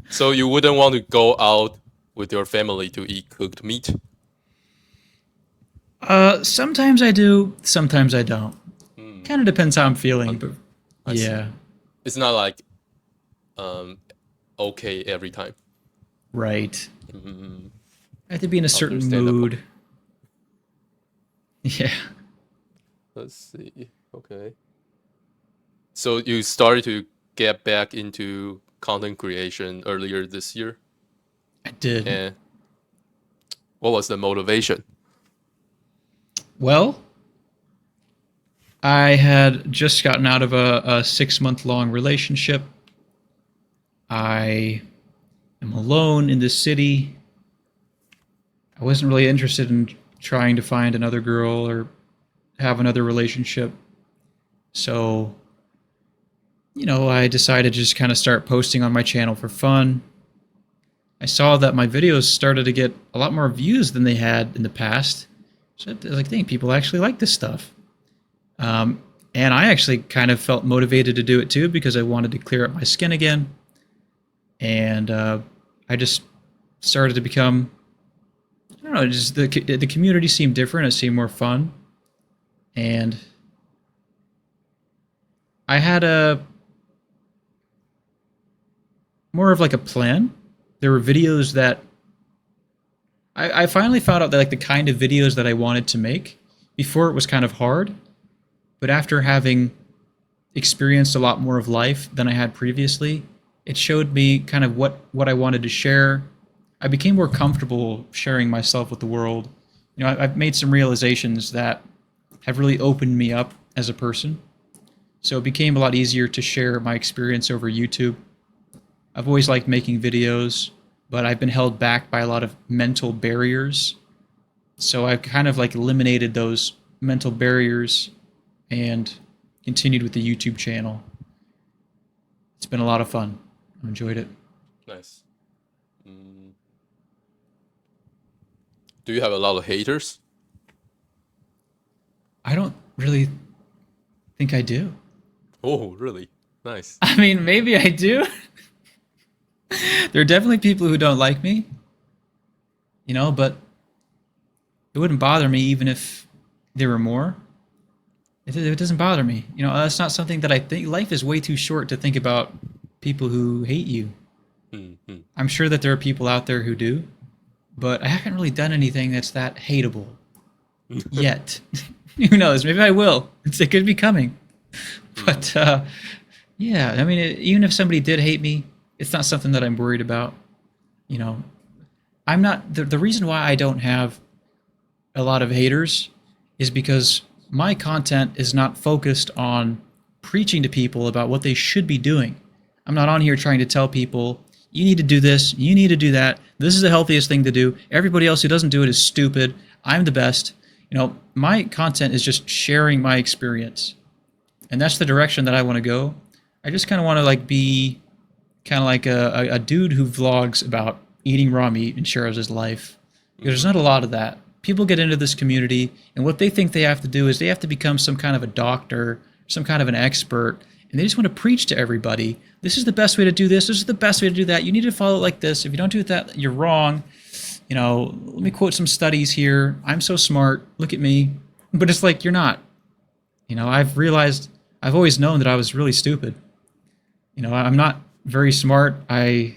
So you wouldn't want to go out with your family to eat cooked meat? sometimes I do, sometimes I don't. Hmm. Kind of depends how I'm feeling, but I see. yeah, It's not like um okay every time. right. Mm, I have to be in a certain understandable. mood. Yeah, Let's see. Okay. So you started to get back into content creation earlier this year, I did. and what was the motivation? Well, I had just gotten out of a 6 month long relationship. I am alone in this city. I wasn't really interested in trying to find another girl or have another relationship. So, I decided to just kind of start posting on my channel for fun. I saw that my videos started to get a lot more views than they had in the past. So I was like, dang, people actually like this stuff. Um, and I actually kind of felt motivated to do it too because I wanted to clear up my skin again. And I just started to become, I don't know, just the community seemed different. It seemed more fun. And I had a more of like a plan. There were videos that I finally found out that like the kind of videos that I wanted to make. Before it was kind of hard, but after having experienced a lot more of life than I had previously, it showed me kind of what I wanted to share. I became more comfortable sharing myself with the world. I've made some realizations that have really opened me up as a person. So it became a lot easier to share my experience over YouTube. I've always liked making videos, but I've been held back by a lot of mental barriers. So I've kind of like eliminated those mental barriers and continued with the YouTube channel. It's been a lot of fun. I've enjoyed it. Nice. Mm, do you have a lot of haters? I don't really think I do. Oh, really? Nice. I mean, maybe I do. There are definitely people who don't like me. But it wouldn't bother me even if there were more. It doesn't bother me. That's not something that I think. Life is way too short to think about people who hate you. Mm-hmm. I'm sure that there are people out there who do, but I haven't really done anything that's that hateable yet. Who knows? Maybe I will. It could be coming. But yeah, I mean, even if somebody did hate me, it's not something that I'm worried about. You know, I'm not. The reason why I don't have a lot of haters is because my content is not focused on preaching to people about what they should be doing. I'm not on here trying to tell people, you need to do this, you need to do that. This is the healthiest thing to do. Everybody else who doesn't do it is stupid. I'm the best. My content is just sharing my experience. And that's the direction that I want to go. I just kind of want to be kind of like a dude who vlogs about eating raw meat and shares his life. Because there's not a lot of that. People get into this community, and what they think they have to do is they have to become some kind of a doctor, some kind of an expert, and they just want to preach to everybody. This is the best way to do this. This is the best way to do that. You need to follow it like this. If you don't do it that, you're wrong. Let me quote some studies here. I'm so smart. Look at me. But it's like, you're not. I've always known that I was really stupid. I'm not very smart. I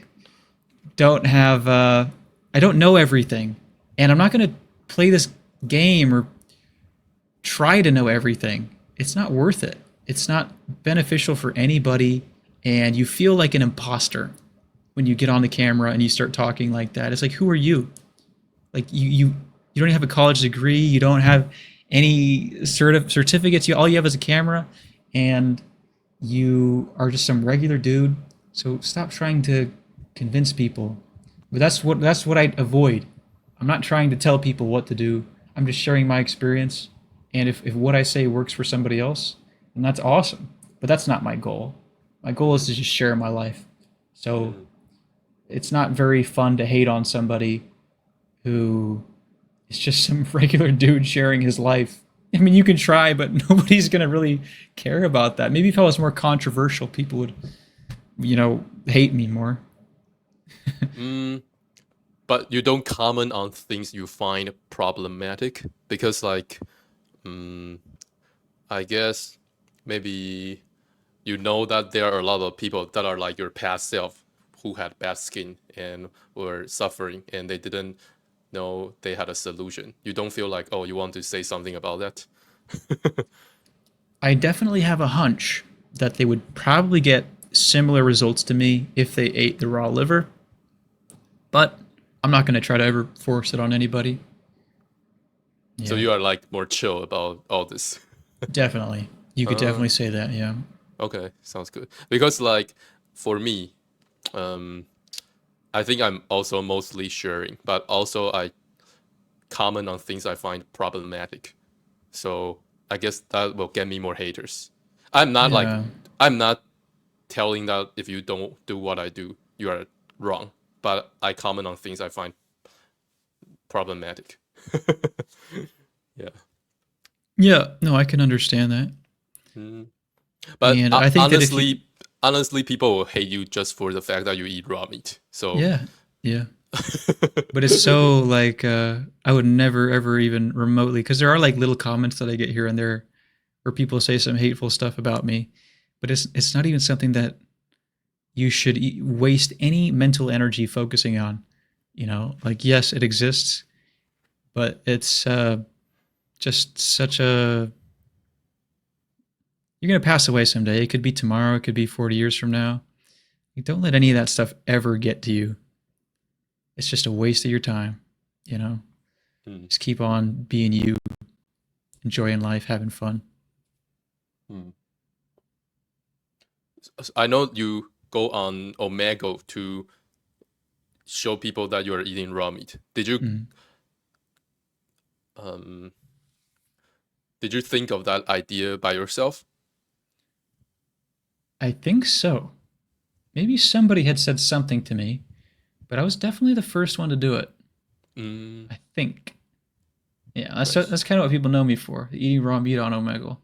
don't have, I don't know everything. And I'm not going to play this game or try to know everything. It's not worth it. It's not beneficial for anybody. And you feel like an imposter when you get on the camera and you start talking like that. It's like, who are you? Like you don't have a college degree. You don't have any certificates. All you have is a camera, and you are just some regular dude. So stop trying to convince people. But that's what I avoid. I'm not trying to tell people what to do. I'm just sharing my experience. And if what I say works for somebody else, then that's awesome. But that's not my goal. My goal is to just share my life. So it's not very fun to hate on somebody who is just some regular dude sharing his life. I mean, you can try, but nobody's going to really care about that. Maybe if I was more controversial, people would, hate me more. Mm, but you don't comment on things you find problematic because, I guess maybe you know that there are a lot of people that are like your past self who had bad skin and were suffering and they didn't know they had a solution. You don't feel like, oh, you want to say something about that? I definitely have a hunch that they would probably get similar results to me if they ate the raw liver, but I'm not going to try to ever force it on anybody. So Yeah, you are like more chill about all this. definitely. You could Uh, definitely say that, yeah. okay, sounds good. Because like for me, um, I think I'm also mostly sharing, but also I comment on things I find problematic. So I guess that will get me more haters. I'm not like Yeah. I'm not telling that if you don't do what I do, you are wrong. But I comment on things I find problematic. Yeah. Yeah, no, I can understand that. Mm. But And I think that if you, honestly, people will hate you just for the fact that you eat raw meat. So yeah, yeah. But it's so I would never ever even remotely, because there are like little comments that I get here and there where people say some hateful stuff about me, but it's not even something that you should waste any mental energy focusing on. Like, yes, it exists, but it's just such a, you're gonna pass away someday. It could be tomorrow. It could be 40 years from now. Like, don't let any of that stuff ever get to you. It's just a waste of your time. You know, mm, just keep on being you, enjoying life, having fun. mm. I know you go on omegle to show people that you are eating raw meat. Mm. Um did you think of that idea by yourself? I think so. Maybe somebody had said something to me, but I was definitely the first one to do it. Mm, I think. Yeah, nice. that's kind of what people know me for, eating raw meat on omegle.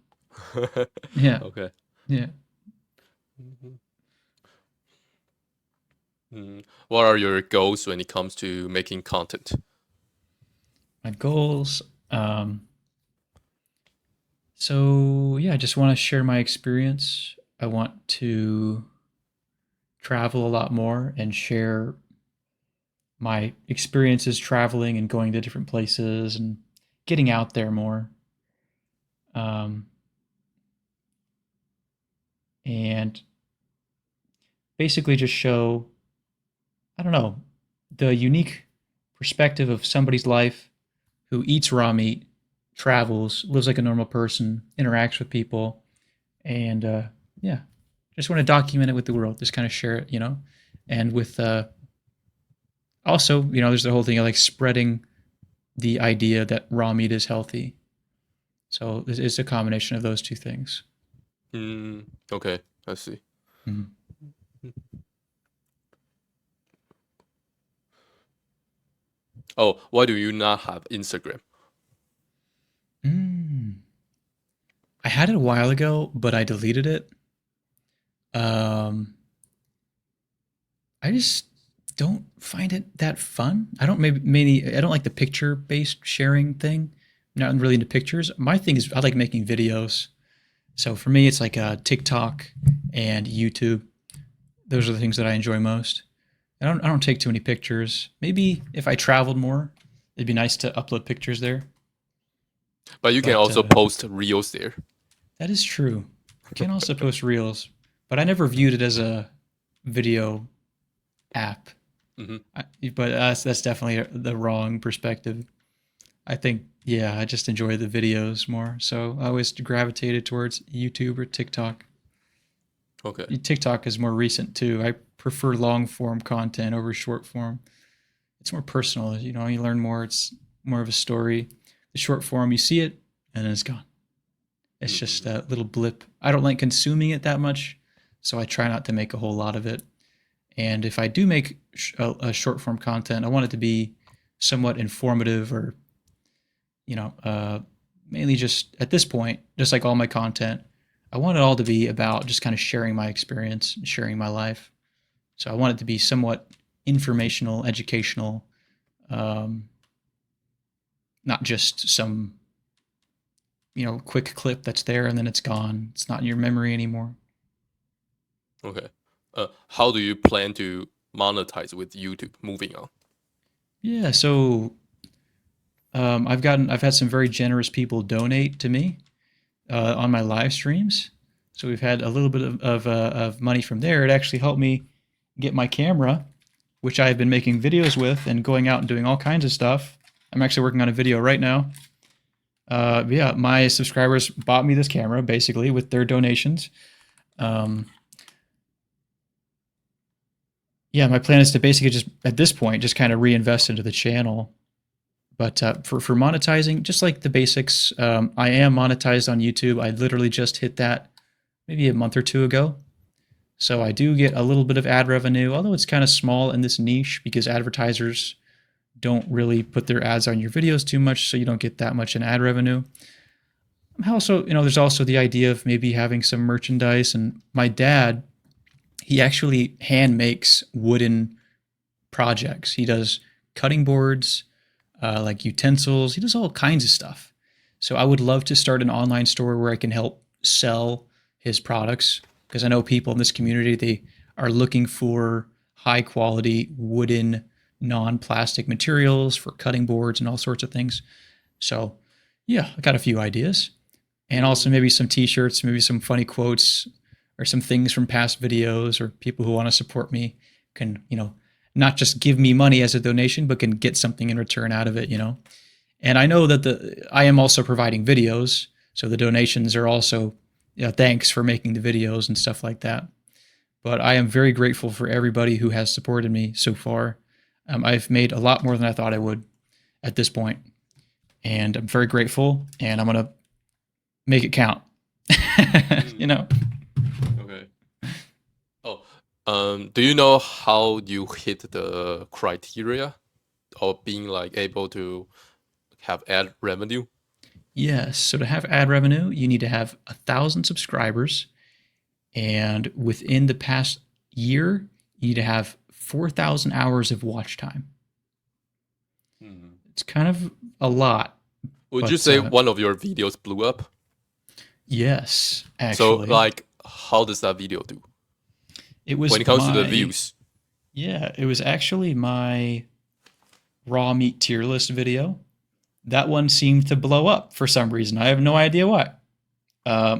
Yeah, Okay. yeah. Mhm. What are your goals when it comes to making content? my goals. So yeah, I just want to share my experience. I want to travel a lot more and share my experiences traveling and going to different places and getting out there more. Um, and basically just show, I don't know, the unique perspective of somebody's life who eats raw meat, travels, lives like a normal person, interacts with people, and yeah, just want to document it with the world, just kind of share it, and with also, there's the whole thing of like spreading the idea that raw meat is healthy. So it's a combination of those two things. Okay, I see. Mm. Oh, why do you not have Instagram? Mm. I had it a while ago, but I deleted it. Um, I just don't find it that fun. I don't maybe I don't like the picture based sharing thing. I'm not really into pictures. My thing is I like making videos. So for me, it's like TikTok and YouTube. Those are the things that I enjoy most. I don't take too many pictures. Maybe if I traveled more, it'd be nice to upload pictures there. But you can But also post reels there. that is true. You can also post reels, but I never viewed it as a video app. Hmm. But that's definitely the wrong perspective. I think, yeah, I just enjoy the videos more. So I always gravitated towards YouTube or TikTok. Okay. TikTok is more recent too. I prefer long form content over short form. It's more personal. You learn more. It's more of a story. The short form, you see it and then it's gone. It's just Hmm. a little blip. I don't like consuming it that much, so I try not to make a whole lot of it. And if I do make a short form content, I want it to be somewhat informative or, you know, uh, mainly just at this point, just like all my content, I want it all to be about just kind of sharing my experience, sharing my life. So I want it to be somewhat informational, educational, um, not just some, quick clip that's there and then it's gone. It's not in your memory anymore. Okay. How do you plan to monetize with YouTube? Moving on. Yeah. So I've had some very generous people donate to me on my live streams. So we've had a little bit of money from there. It actually helped me get my camera, which I've been making videos with and going out and doing all kinds of stuff. I'm actually working on a video right now. Yeah, my subscribers bought me this camera basically with their donations. Um, yeah, my plan is to basically just at this point just kind of reinvest into the channel. But for monetizing, just like the basics, I am monetized on YouTube. I literally just hit that maybe a month or two ago. So I do get a little bit of ad revenue, although it's kind of small in this niche because advertisers don't really put their ads on your videos too much, so you don't get that much in ad revenue. Also, there's also the idea of maybe having some merchandise. And my dad, he actually hand makes wooden projects. He does cutting boards, like utensils. He does all kinds of stuff. So I would love to start an online store where I can help sell his products because I know people in this community, they are looking for high quality wooden non-plastic materials for cutting boards and all sorts of things. So yeah, I got a few ideas. And also Mm, maybe some t-shirts, maybe some funny quotes or some things from past videos, or people who want to support me can, not just give me money as a donation, but can get something in return out of it. And I know that I am also providing videos, so the donations are also, thanks for making the videos and stuff like that. But I am very grateful for everybody who has supported me so far. I've made a lot more than I thought I would at this point, and I'm very grateful. And I'm gonna make it count. you mm, know. okay. Oh, do you know how you hit the criteria of being like able to have ad revenue? Yes. So to have ad revenue, you need to have 1,000 subscribers, and within the past year, you need to have 4,000 hours of watch time. Mm. It's kind of a lot, Would you but say one of your videos blew up? yes, So actually, like, how does that video do it when was it comes to the my views? yeah, it was actually my raw meat tier list video. That one seemed to blow up for some reason. I have no idea why.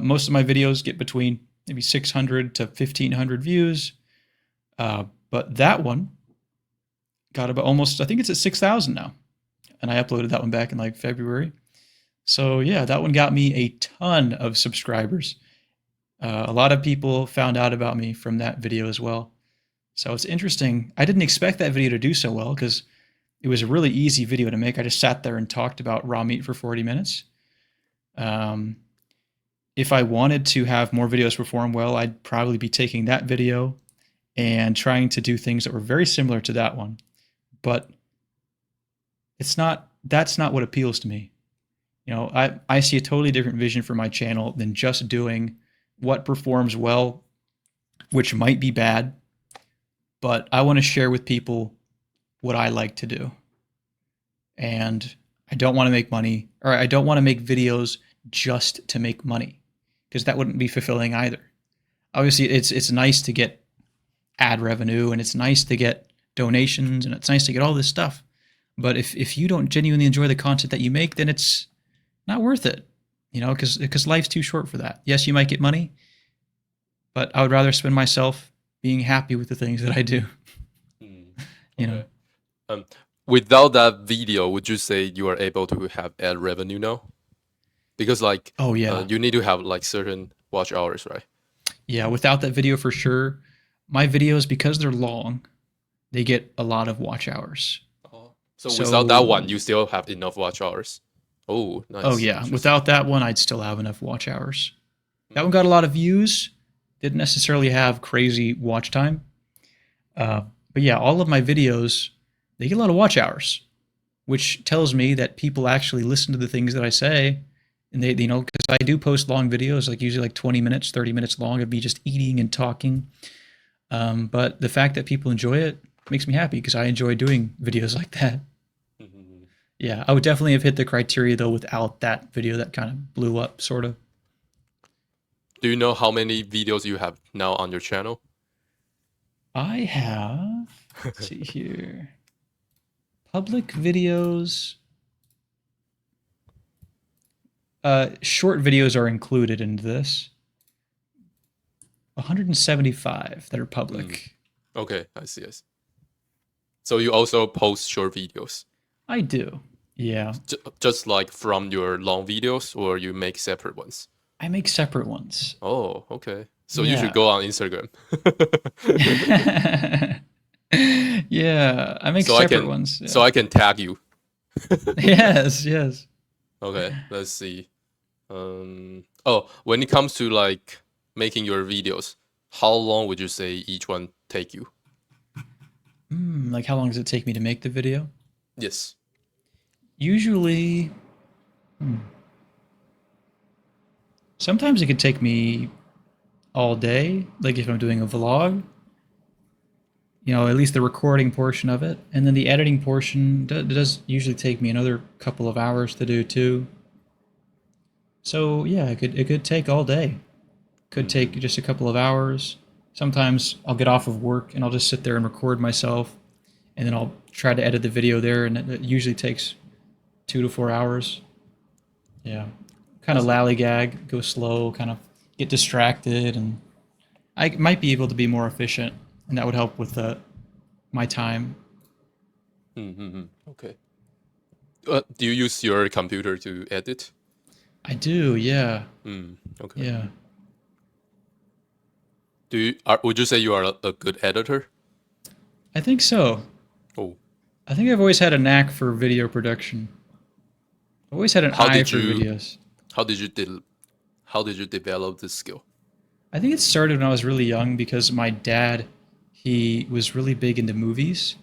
Most of my videos get between maybe 600 to 1,500 views, but that one got about almost, I think it's at 6,000 now. And I uploaded that one back in like February. So yeah, that one got me a ton of subscribers. A lot of people found out about me from that video as well. So it's interesting. I didn't expect that video to do so well because it was a really easy video to make. I just sat there and talked about raw meat for 40 minutes. Um, if I wanted to have more videos perform well, I'd probably be taking that video and trying to do things that were very similar to that one. But that's not what appeals to me. You know, I see a totally different vision for my channel than just doing what performs well, which might be bad, but I want to share with people what I like to do. And I don't want to make money, or I don't want to make videos just to make money, because that wouldn't be fulfilling either. Obviously, it's nice to get ad revenue, and it's nice to get donations, and it's nice to get all this stuff. But if you don't genuinely enjoy the content that you make, then it's not worth it, you know, because life's too short for that. Yes, you might get money, but I would rather spend myself being happy with the things that I do. Mm, You okay. know, Without that video, would you say you are able to have ad revenue now? Because like, oh yeah, you need to have like certain watch hours, right? yeah. Without that video, for sure, my videos, because they're long, they get a lot of watch hours. Oh. So without that one, So, you still have enough watch hours. Oh, oh nice, yeah, interesting. without that one, I'd still have enough watch hours. That one Mm. got a lot of views. Didn't necessarily have crazy watch time. But yeah, all of my videos, they get a lot of watch hours, which tells me that people actually listen to the things that I say. And they, you know, because I do post long videos, like usually like 20 minutes, 30 minutes long of me just eating and talking. But the fact that people enjoy it makes me happy because I enjoy doing videos like that. Mhm. Yeah, I would definitely have hit the criteria though without that video that kind of blew up, sort of. Do you know how many videos you have now on your channel? I have, let's see here, public videos. Short videos are included in this. 175 that are public. Okay, I see. So you also post short videos, I do. Yeah. just like from your long videos, or you make separate ones? I make separate ones. Oh, okay. So you should Yeah. go on Instagram. Yeah, I make so I separate can ones. so Yeah. I can tag you. Yes, yes. Okay, let's see. Oh, when it comes to like making your videos, how long would you say each one take you? Like how long does it take me to make the video? Yes. Usually, sometimes it could take me all day, like if I'm doing a vlog, you know, at least the recording portion of it. And then the editing portion does usually take me another couple of hours to do too. So yeah, it could take all day. Could take just a couple of hours. Sometimes I'll get off of work and I'll just sit there and record myself, and then I'll try to edit the video there, and it usually takes 2 to 4 hours. Yeah, kind of lollygag, go slow, kind of get distracted, and I might be able to be more efficient, and that would help with my time. Mm-hmm. Okay. Do you use your computer to edit? I do, yeah, Okay. yeah. Would you say you are a good editor? I think so. Oh, I think I've always had a knack for video production. I've always had an how eye did for you videos. how did you de- how did you develop this skill? I think it started when I was really young because my dad, he was really big into movies.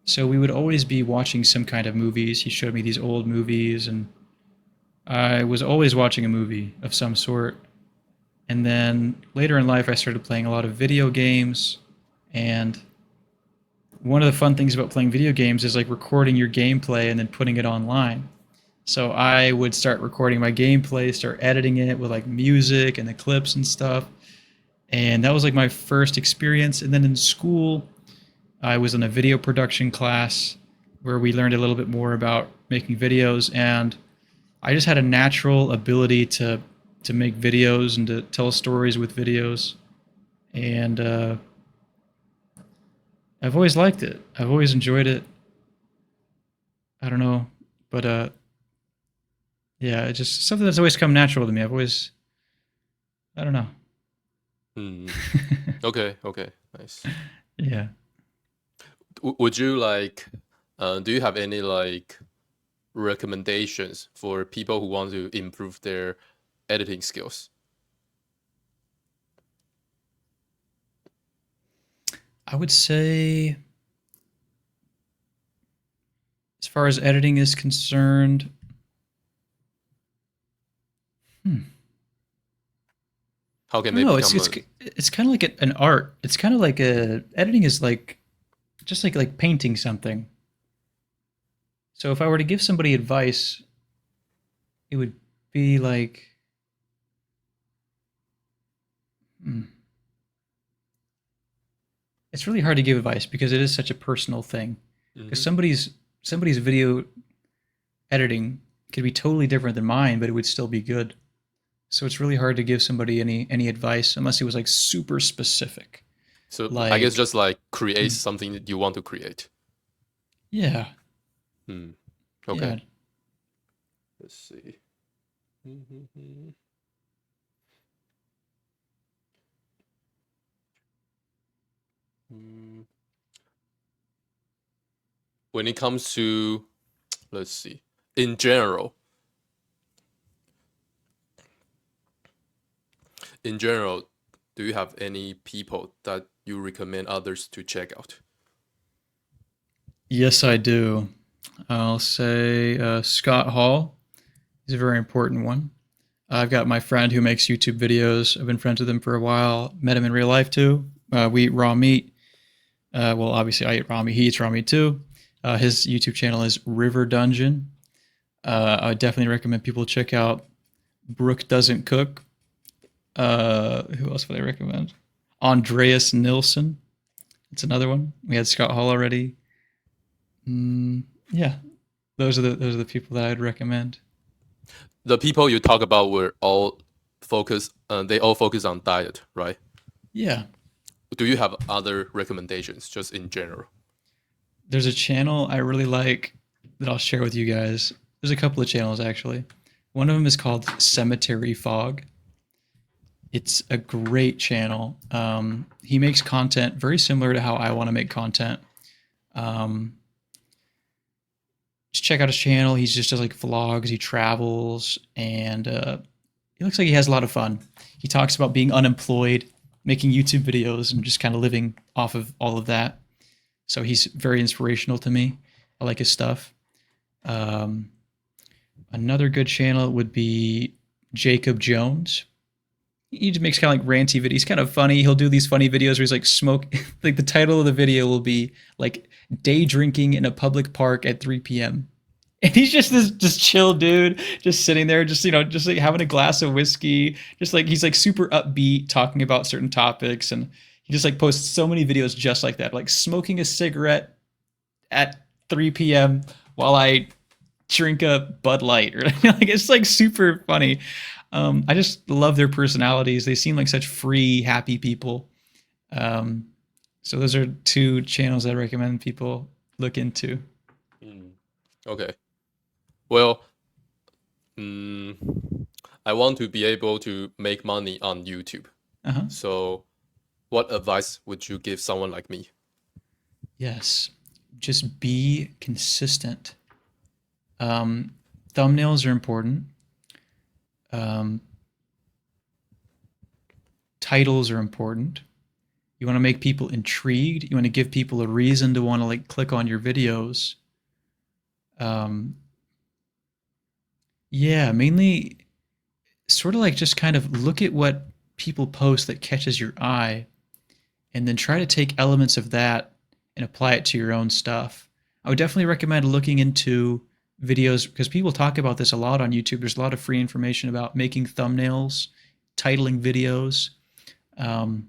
So we would always be watching some kind of movies. He showed me these old movies, and I was always watching a movie of some sort. And then later in life, I started playing a lot of video games. And one of the fun things about playing video games is like recording your gameplay and then putting it online. So I would start recording my gameplay, start editing it with like music and the clips and stuff. And that was like my first experience. And then in school, I was in a video production class where we learned a little bit more about making videos, and I just had a natural ability to make videos and to tell stories with videos. And I've always liked it. I've always enjoyed it. I don't know, but yeah, it's just something that's always come natural to me. I've always, I don't know. Hmm. Okay, okay, nice. Yeah. Would you like, do you have any like recommendations for people who want to improve their editing skills? I would say, as far as editing is concerned, hmm, How I can don't they know. become a, It's kind of like an art. It's kind of like a editing is like just like painting something. So if I were to give somebody advice, it would be like, hmm, it's really hard to give advice because it is such a personal thing. Because Mhm. somebody's video editing could be totally different than mine, but it would still be good. So it's really hard to give somebody any advice unless it was like super specific. So I guess Like, just like create hmm, something that you want to create. yeah, Hmm. Okay. yeah. Let's see. Mhm. Mm. When it comes to, let's see, in general, in general, do you have any people that you recommend others to check out? Yes, I do. I'll say Scott Hall is a very important one. I've got my friend who makes YouTube videos. I've been friends with him for a while. Met him in real life too. We eat raw meat. Well, obviously, I eat raw meat. He eats raw meat too. His YouTube channel is River Dungeon. I would definitely recommend people check out Brooke Doesn't Cook. Who else would I recommend? Andreas Nilsson. It's another one. We had Scott Hall already. Yeah, those are the people that I'd recommend. The people you talk about were all focus. They all focus on diet, right? Yeah, Do you have other recommendations, just in general? there's a channel I really like that I'll share with you guys. There's a couple of channels actually. One of them is called Cemetery Fog. It's a great channel. He makes content very similar to how I want to make content. Um, just check out his channel. He just does like vlogs. He travels, and he looks like he has a lot of fun. He talks about being unemployed, making YouTube videos, and just kind of living off of all of that. So he's very inspirational to me. I like his stuff. Um, Another good channel would be Jacob Jones. He just makes kind of like ranty videos. He's kind of funny. He'll do these funny videos where he's like smoke. Like the title of the video will be like "Day Drinking in a Public Park at 3 p.m." And he's just this just chill dude, just sitting there, just just like having a glass of whiskey. Just like he's like super upbeat, talking about certain topics, and he just like posts so many videos just like that, like smoking a cigarette at 3 p.m. while I drink a Bud Light, or like it's like super funny. I just love their personalities. They seem like such free, happy people. Um, so those are two channels I recommend people look into. Mm. Okay. Well, mm, I want to be able to make money on YouTube. Uh-huh. So, what advice would you give someone like me? Yes, just be consistent. Um, Thumbnails are important. Um, Titles are important. You want to make people intrigued. You want to give people a reason to want to like click on your videos. Um, yeah, mainly sort of like just kind of look at what people post that catches your eye, and then try to take elements of that and apply it to your own stuff. I would definitely recommend looking into videos, because people talk about this a lot on YouTube. There's a lot of free information about making thumbnails, titling videos, um,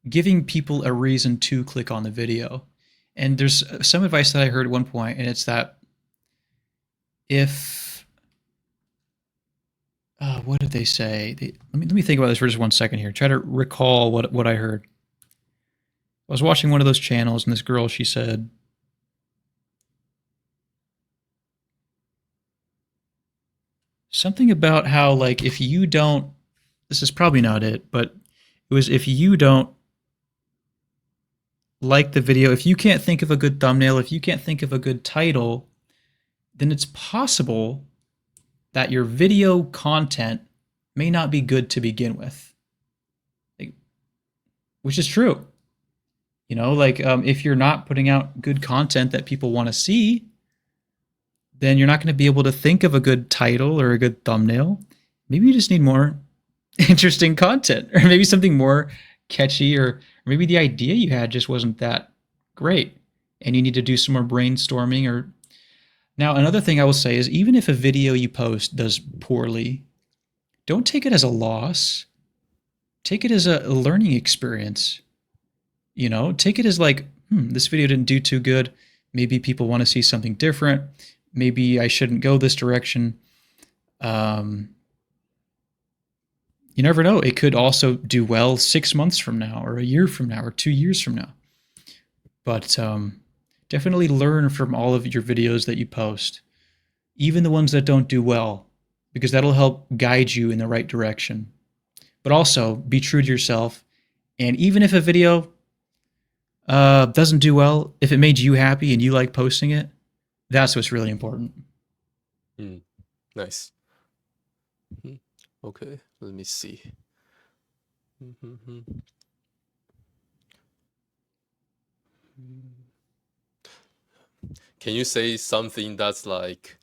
giving people a reason to click on the video. And there's some advice that I heard at one point, and it's that if what did they say? Let me think about this for just 1 second here. Try to recall what I heard. I was watching one of those channels, and this girl, she said, something about how, like, if you don't, this is probably not it, but it was, if you don't like the video, if you can't think of a good thumbnail, if you can't think of a good title, then it's possible that your video content may not be good to begin with. Like, which is true. You know, like, if you're not putting out good content that people want to see, then you're not going to be able to think of a good title or a good thumbnail. Maybe you just need more interesting content, or maybe something more catchy, or maybe the idea you had just wasn't that great and you need to do some more brainstorming. Or now, another thing I will say is, even if a video you post does poorly, don't take it as a loss. Take it as a learning experience. You know, take it as like, this video didn't do too good. Maybe people want to see something different. Maybe I shouldn't go this direction. You never know. It could also do well 6 months from now, or a year from now, or 2 years from now. But definitely learn from all of your videos that you post, even the ones that don't do well, because that'll help guide you in the right direction. But also be true to yourself. And even if a video doesn't do well, if it made you happy and you like posting it, that's what's really important. Nice. Okay, let me see. Can you say something that's like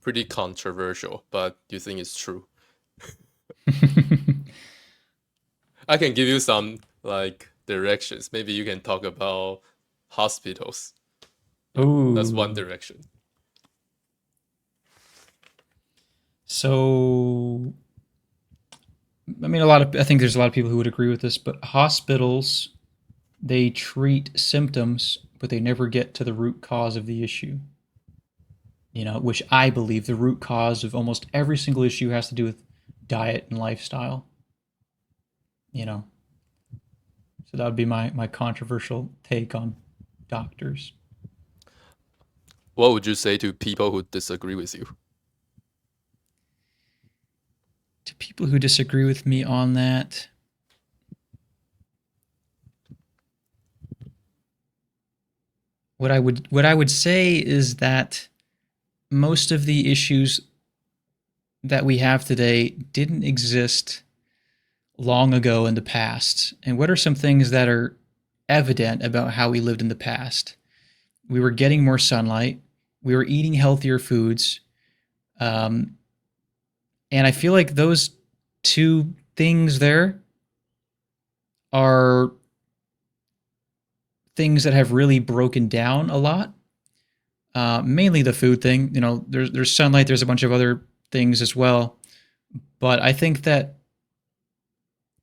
pretty controversial, but you think it's true? I can give you some like directions. Maybe you can talk about hospitals. That's one direction. So, I mean, I think there's a lot of people who would agree with this, but hospitals, they treat symptoms, but they never get to the root cause of the issue. You know, which I believe the root cause of almost every single issue has to do with diet and lifestyle. You know, so that would be my controversial take on doctors. What would you say to people who disagree with you? To people who disagree with me on that, what I would say is that most of the issues that we have today didn't exist long ago in the past. And what are some things that are evident about how we lived in the past? We were getting more sunlight. We were eating healthier foods. And I feel like those two things there are things that have really broken down a lot. Mainly the food thing. You know, there's sunlight. There's a bunch of other things as well. But I think that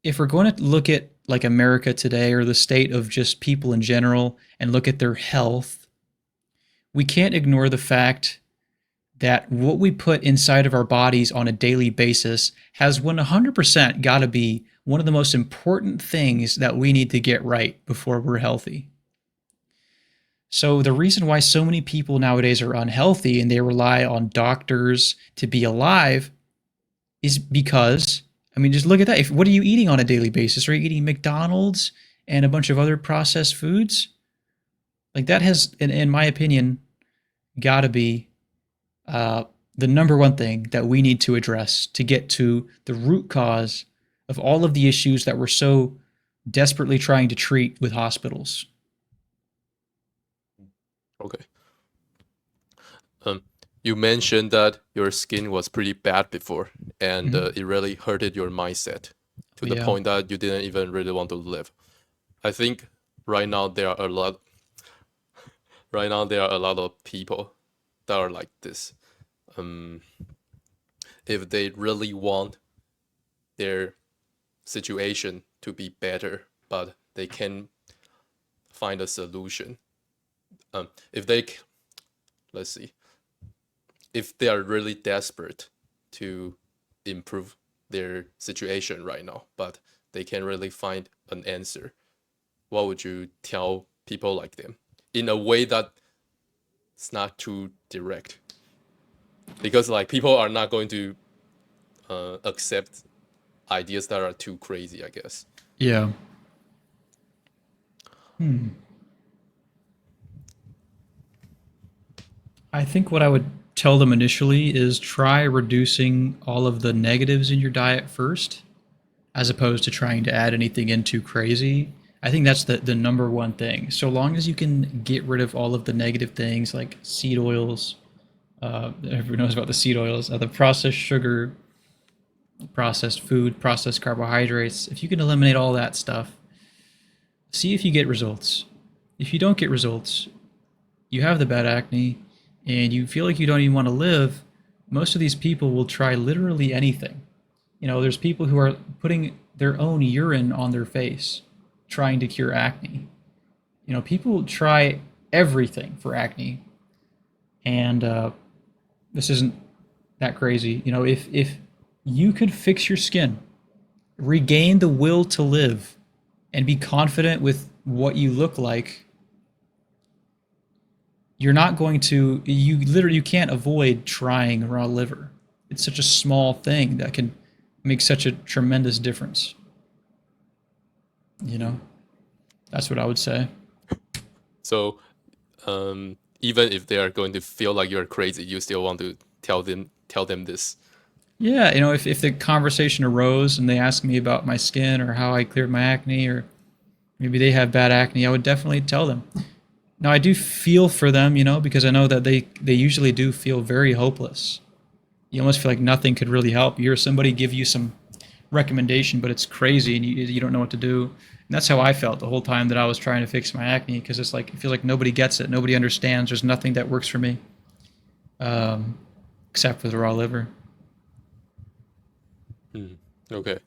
if we're going to look at like America today, or the state of just people in general, and look at their health, we can't ignore the fact that what we put inside of our bodies on a daily basis has 100% got to be one of the most important things that we need to get right before we're healthy. So the reason why so many people nowadays are unhealthy and they rely on doctors to be alive is because, I mean, just look at that. What are you eating on a daily basis? Are you eating McDonald's and a bunch of other processed foods? Like, that has, in my opinion, got to be the number one thing that we need to address to get to the root cause of all of the issues that we're so desperately trying to treat with hospitals. Okay. You mentioned that your skin was pretty bad before, and it really hurted your mindset to the point that you didn't even really want to live. I think right now there are right now there are a lot of people that are like this. Um, if they really want their situation to be better, but they can find a solution. If they, let's see, if they are really desperate to improve their situation right now, but they can't really find an answer, what would you tell people like them in a way that it's not too direct? Because like people are not going to accept ideas that are too crazy, I guess. Yeah. I think what I would tell them initially is try reducing all of the negatives in your diet first, as opposed to trying to add anything in too crazy. I think that's the number one thing. So long as you can get rid of all of the negative things like seed oils, everyone knows about the seed oils, the processed sugar, processed food, processed carbohydrates. If you can eliminate all that stuff, see if you get results. If you don't get results, you have the bad acne, and you feel like you don't even want to live, most of these people will try literally anything. You know, there's people who are putting their own urine on their face trying to cure acne. You know, people try everything for acne, and this isn't that crazy. You know, if you could fix your skin, regain the will to live, and be confident with what you look like, you're not going to, you can't avoid trying raw liver. It's such a small thing that can make such a tremendous difference. You know, that's what I would say. So even if they are going to feel like you're crazy, you still want to tell them this. Yeah, you know, if the conversation arose and they asked me about my skin or how I cleared my acne, or maybe they have bad acne, I would definitely tell them. Now, I do feel for them, you know, because I know that they usually do feel very hopeless. You almost feel like nothing could really help. You hear somebody give you some recommendation, but it's crazy and you don't know what to do. And that's how I felt the whole time that I was trying to fix my acne, because it's like, it feels like nobody gets it. Nobody understands. There's nothing that works for me, except for the raw liver. Okay.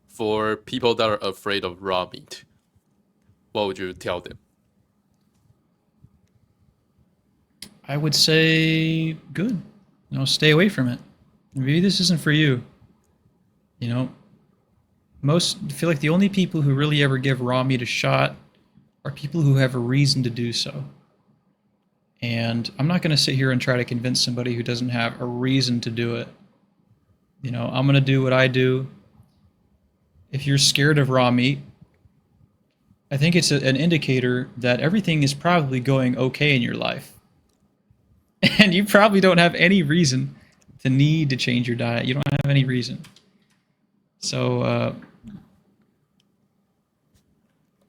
For people that are afraid of raw meat, what would you tell them? I would say good. You know, stay away from it. Maybe this isn't for you. You know, most feel like the only people who really ever give raw meat a shot are people who have a reason to do so. And I'm not going to sit here and try to convince somebody who doesn't have a reason to do it. You know, I'm going to do what I do. If you're scared of raw meat, I think it's an indicator that everything is probably going okay in your life. And you probably don't have any reason to need to change your diet. You don't have any reason. So,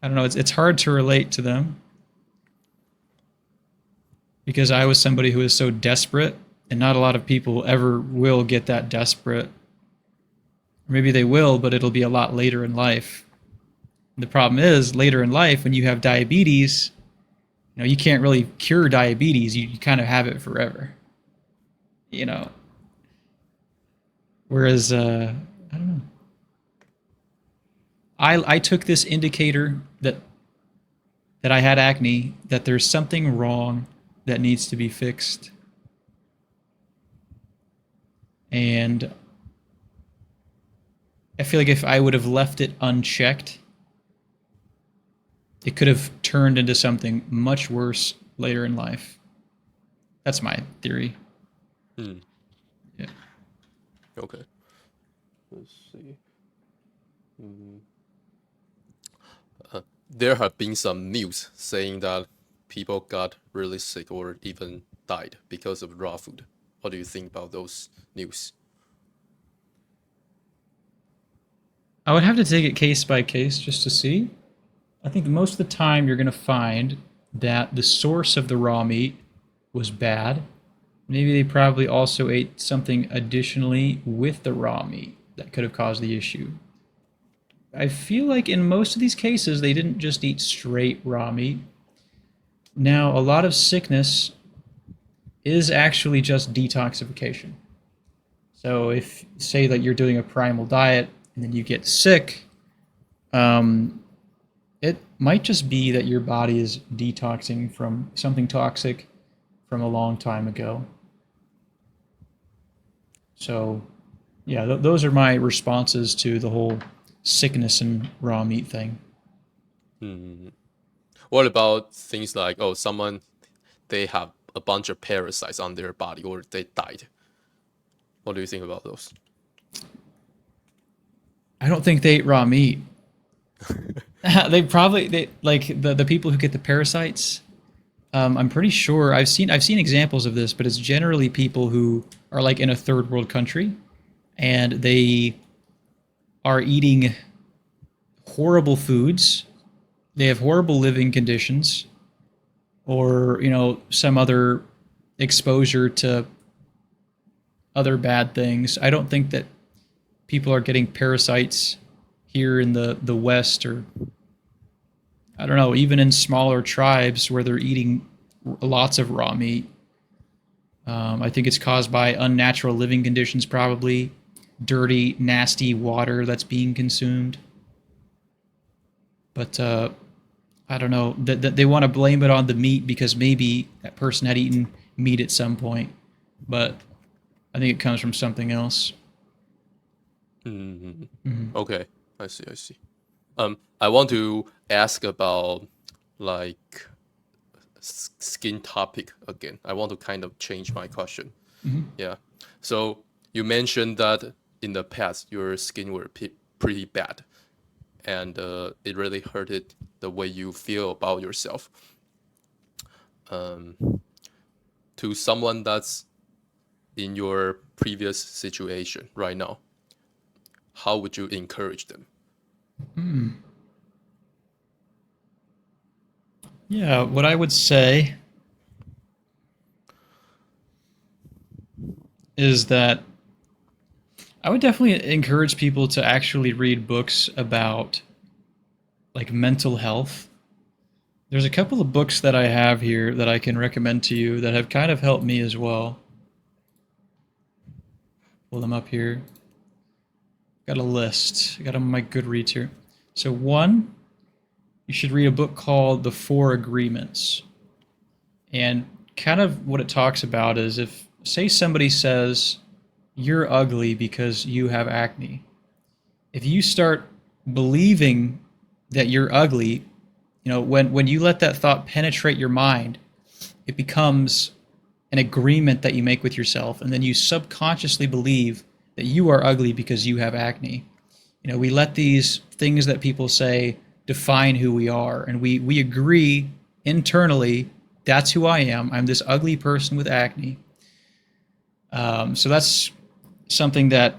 I don't know, it's hard to relate to them because I was somebody who was so desperate, and not a lot of people ever will get that desperate. Maybe they will, but it'll be a lot later in life. The problem is, later in life, when you have diabetes, you know, you can't really cure diabetes. You kind of have it forever. You know. Whereas, I don't know. I took this indicator that I had acne, that there's something wrong that needs to be fixed. And I feel like if I would have left it unchecked, it could have turned into something much worse later in life. That's my theory. Hmm. Yeah. Okay. Let's see. There have been some news saying that people got really sick or even died because of raw food. What do you think about those news? I would have to take it case by case just to see. I think most of the time you're going to find that the source of the raw meat was bad. Maybe they probably also ate something additionally with the raw meat that could have caused the issue. I feel like in most of these cases, they didn't just eat straight raw meat. Now, a lot of sickness is actually just detoxification. So if say that you're doing a primal diet and then you get sick, um, it might just be that your body is detoxing from something toxic from a long time ago. So, yeah, those are my responses to the whole sickness and raw meat thing. Hmm. What about things like, oh, someone they have a bunch of parasites on their body or they died? What do you think about those? I don't think they ate raw meat. They like the people who get the parasites. I'm pretty sure I've seen examples of this, but it's generally people who are like in a third world country and they are eating horrible foods. They have horrible living conditions, or some other exposure to other bad things. I don't think that people are getting parasites here in the West, or I don't know, even in smaller tribes where they're eating lots of raw meat. I think it's caused by unnatural living conditions, probably dirty, nasty water that's being consumed. But I don't know that they want to blame it on the meat because maybe that person had eaten meat at some point, but I think it comes from something else. Hmm. Mhm. Okay, I see, I see. I want to ask about like skin topic again. I want to kind of change my question. Mhm. Yeah. So you mentioned that in the past your skin were pretty bad, and it really hurted the way you feel about yourself. Um, to someone that's in your previous situation right now, how would you encourage them? Mm. Yeah, what I would say is that I would definitely encourage people to actually read books about like mental health. There's a couple of books that I have here that I can recommend to you that have kind of helped me as well. Pull them up here. Got a list. I got them on my Goodreads here. So one, you should read a book called The Four Agreements. And kind of what it talks about is if, say, somebody says, you're ugly because you have acne. If you start believing that you're ugly, when you let that thought penetrate your mind, it becomes an agreement that you make with yourself. And then you subconsciously believe that you are ugly because you have acne. We let these things that people say define who we are. And we agree internally, that's who I am. I'm this ugly person with acne. So that's something that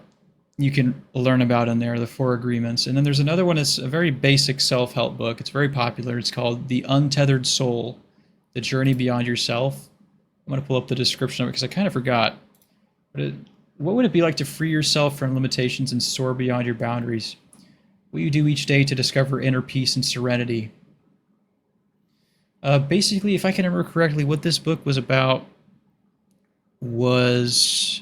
you can learn about in there, the Four Agreements. And then there's another one. It's a very basic self-help book. It's very popular. It's called The Untethered Soul, The Journey Beyond Yourself. I'm going to pull up the description of it because I kind of forgot. What would it be like to free yourself from limitations and soar beyond your boundaries? What you do each day to discover inner peace and serenity. Basically, if I can remember correctly, what this book was about was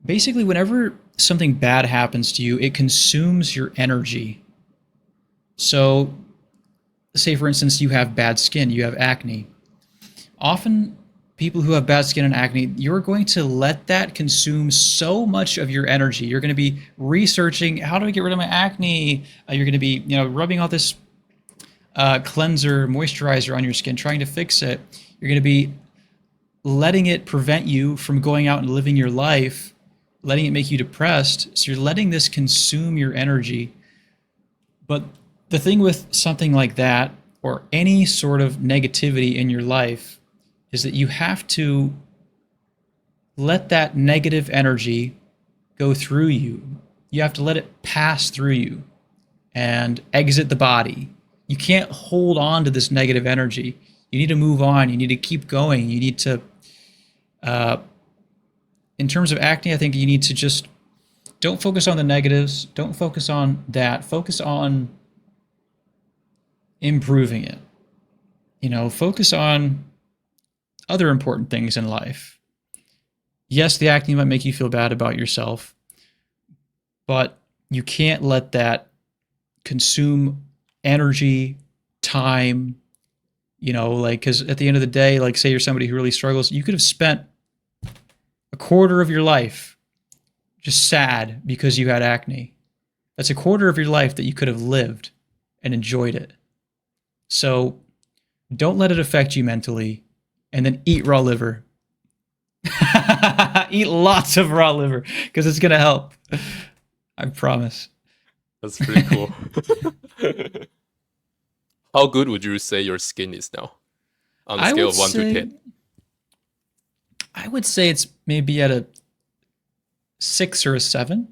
basically whenever something bad happens to you, it consumes your energy. So, say for instance, you have bad skin, you have acne. Often, people who have bad skin and acne, you're going to let that consume so much of your energy. You're going to be researching how do I get rid of my acne. You're going to be, rubbing all this cleanser, moisturizer on your skin, trying to fix it. You're going to be letting it prevent you from going out and living your life, letting it make you depressed. So you're letting this consume your energy. But the thing with something like that, or any sort of negativity in your life, is that you have to let that negative energy go through you. You have to let it pass through you and exit the body. You can't hold on to this negative energy. You need to move on. You need to keep going. You need to, in terms of acne, I think you need to just Don't focus on the negatives. Don't focus on that. Focus on improving it. Focus on other important things in life. Yes, the acne might make you feel bad about yourself, but you can't let that consume energy, time, because at the end of the day, like say you're somebody who really struggles, you could have spent a quarter of your life just sad because you had acne. That's a quarter of your life that you could have lived and enjoyed it. So don't let it affect you mentally, and then eat raw liver. Eat lots of raw liver because it's going to help. I promise. That's pretty cool. How good would you say your skin is now on a scale of 1 to 10? I would say it's maybe at a 6 or a 7,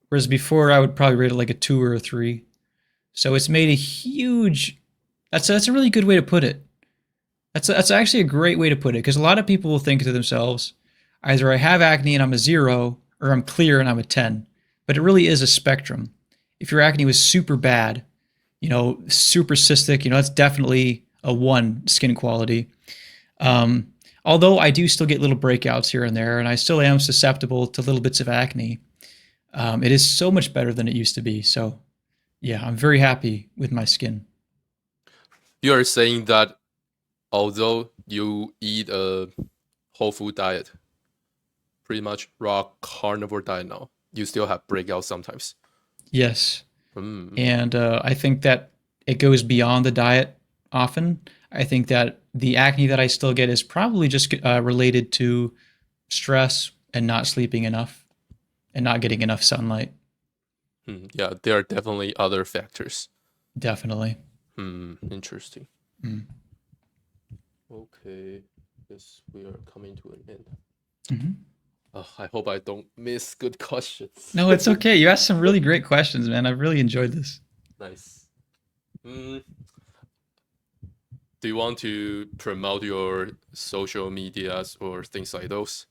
whereas before I would probably rate it like a 2 or a 3. So it's made a huge. That's a really good way to put it. That's actually a great way to put it, because a lot of people will think to themselves, either I have acne and I'm a 0, or I'm clear and I'm a 10. But it really is a spectrum. If your acne was super bad, super cystic, that's definitely a 1 skin quality. Although I do still get little breakouts here and there, and I still am susceptible to little bits of acne, it is so much better than it used to be. So yeah, I'm very happy with my skin. You are saying that although you eat a whole food diet, pretty much raw carnivore diet now, you still have breakouts sometimes. Yes. And I think that it goes beyond the diet often. I think that the acne that I still get is probably just related to stress and not sleeping enough and not getting enough sunlight. Yeah, there are definitely other factors. Definitely. Interesting. Okay, guess we are coming to an end. I hope I don't miss good questions. No, it's okay. You asked some really great questions, man. I've really enjoyed this. Nice. Do you want to promote your social medias or things like those?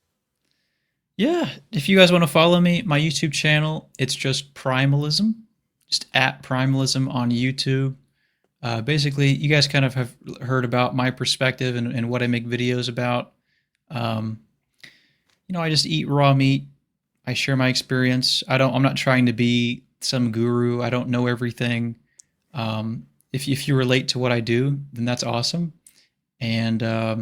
Yeah, if you guys want to follow me, my YouTube channel, it's just Primalism, just at Primalism on YouTube. Basically, you guys kind of have heard about my perspective and what I make videos about. I just eat raw meat. I share my experience. I'm not trying to be some guru. I don't know everything. If you relate to what I do, then that's awesome. And I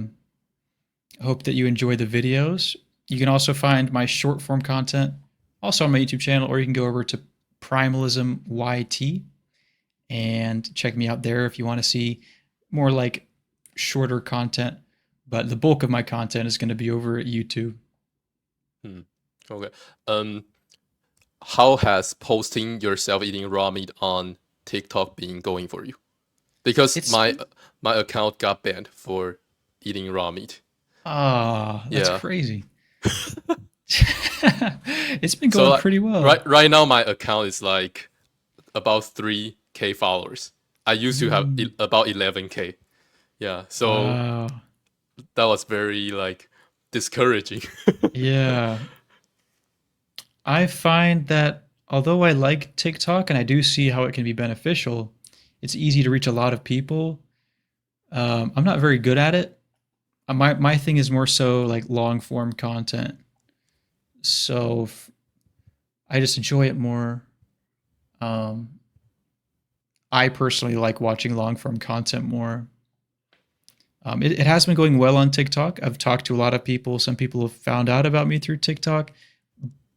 hope that you enjoy the videos. You can also find my short form content also on my YouTube channel, or you can go over to Primalism YT and check me out there if you want to see more like shorter content. But the bulk of my content is going to be over at YouTube. Okay. How has posting yourself eating raw meat on TikTok been going for you? Because my account got banned for eating raw meat. That's crazy. It's been going pretty well. Right now, my account is like about 3K followers. I used to have about 11K. Yeah, so that was very discouraging. Yeah. I find that although I like TikTok and I do see how it can be beneficial, it's easy to reach a lot of people. I'm not very good at it. My thing is more so like long form content. So I just enjoy it more. I personally like watching long form content more. It has been going well on TikTok. I've talked to a lot of people. Some people have found out about me through TikTok,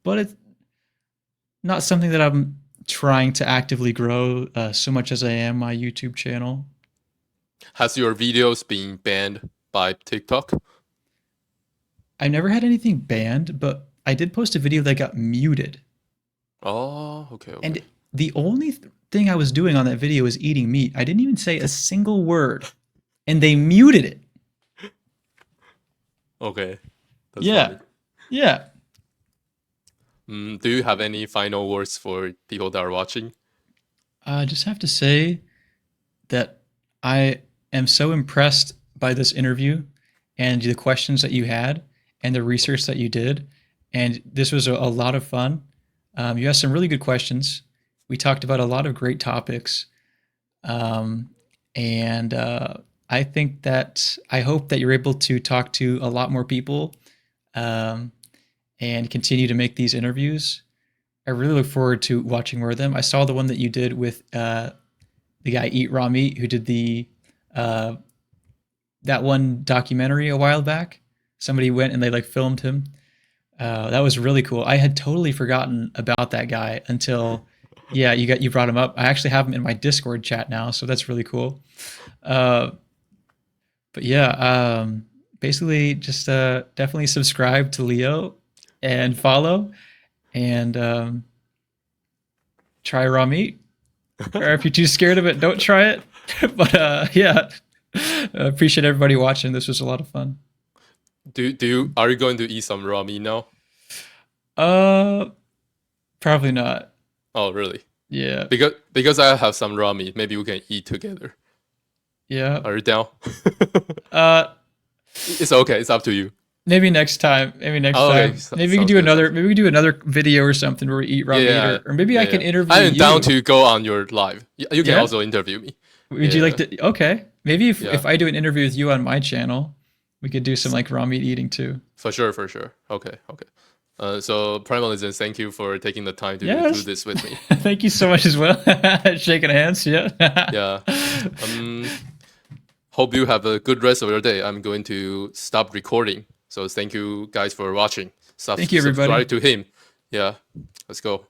but it's not something that I'm trying to actively grow so much as I am my YouTube channel. Has your videos been banned by TikTok? I never had anything banned, but I did post a video that got muted. Oh, okay. And the only thing I was doing on that video was eating meat. I didn't even say a single word, and they muted it. Okay. That's funny. Yeah. Do you have any final words for people that are watching? I just have to say that I am so impressed by this interview and the questions that you had and the research that you did. And this was a lot of fun. You asked some really good questions. We talked about a lot of great topics. Um, and I think that I hope that you're able to talk to a lot more people um, and continue to make these interviews. I really look forward to watching more of them. I saw the one that you did with the guy Eat Raw Meat who did the uh, that one documentary a while back. Somebody went and they like filmed him. That was really cool. I had totally forgotten about that guy until, yeah, you brought him up. I actually have him in my Discord chat now, so that's really cool. Uh, but yeah, basically just definitely subscribe to Leo and follow and try raw meat. Or if you're too scared of it, don't try it. But yeah, I appreciate everybody watching. This was a lot of fun. Are you going to eat some raw meat now? Uh, Probably not. Oh, really? Yeah, Because I have some raw meat. Maybe we can eat together. yeah. Are you down? Uh, It's okay. It's up to you. Maybe next time. Maybe next Oh, okay. time. Maybe we can Sounds do good. another. Sounds Maybe we can do another video or something where we eat raw good. meat, Yeah, or maybe I yeah, can yeah. interview I am you. down to go on your live. You can Yeah. also interview me. Would you like Yeah. to? Okay. Maybe if Yeah. I do an interview with you on my channel, we could do some like raw meat eating too. For sure, for sure. Okay, okay. So Primalism, thank you for taking the time to do Yes. this with me. Thank you so much as well. Shaking hands. Yeah. Yeah. Hope you have a good rest of your day. I'm going to stop recording. So thank you guys for watching. Thank you, everybody. Subscribe to him. Yeah. Let's go.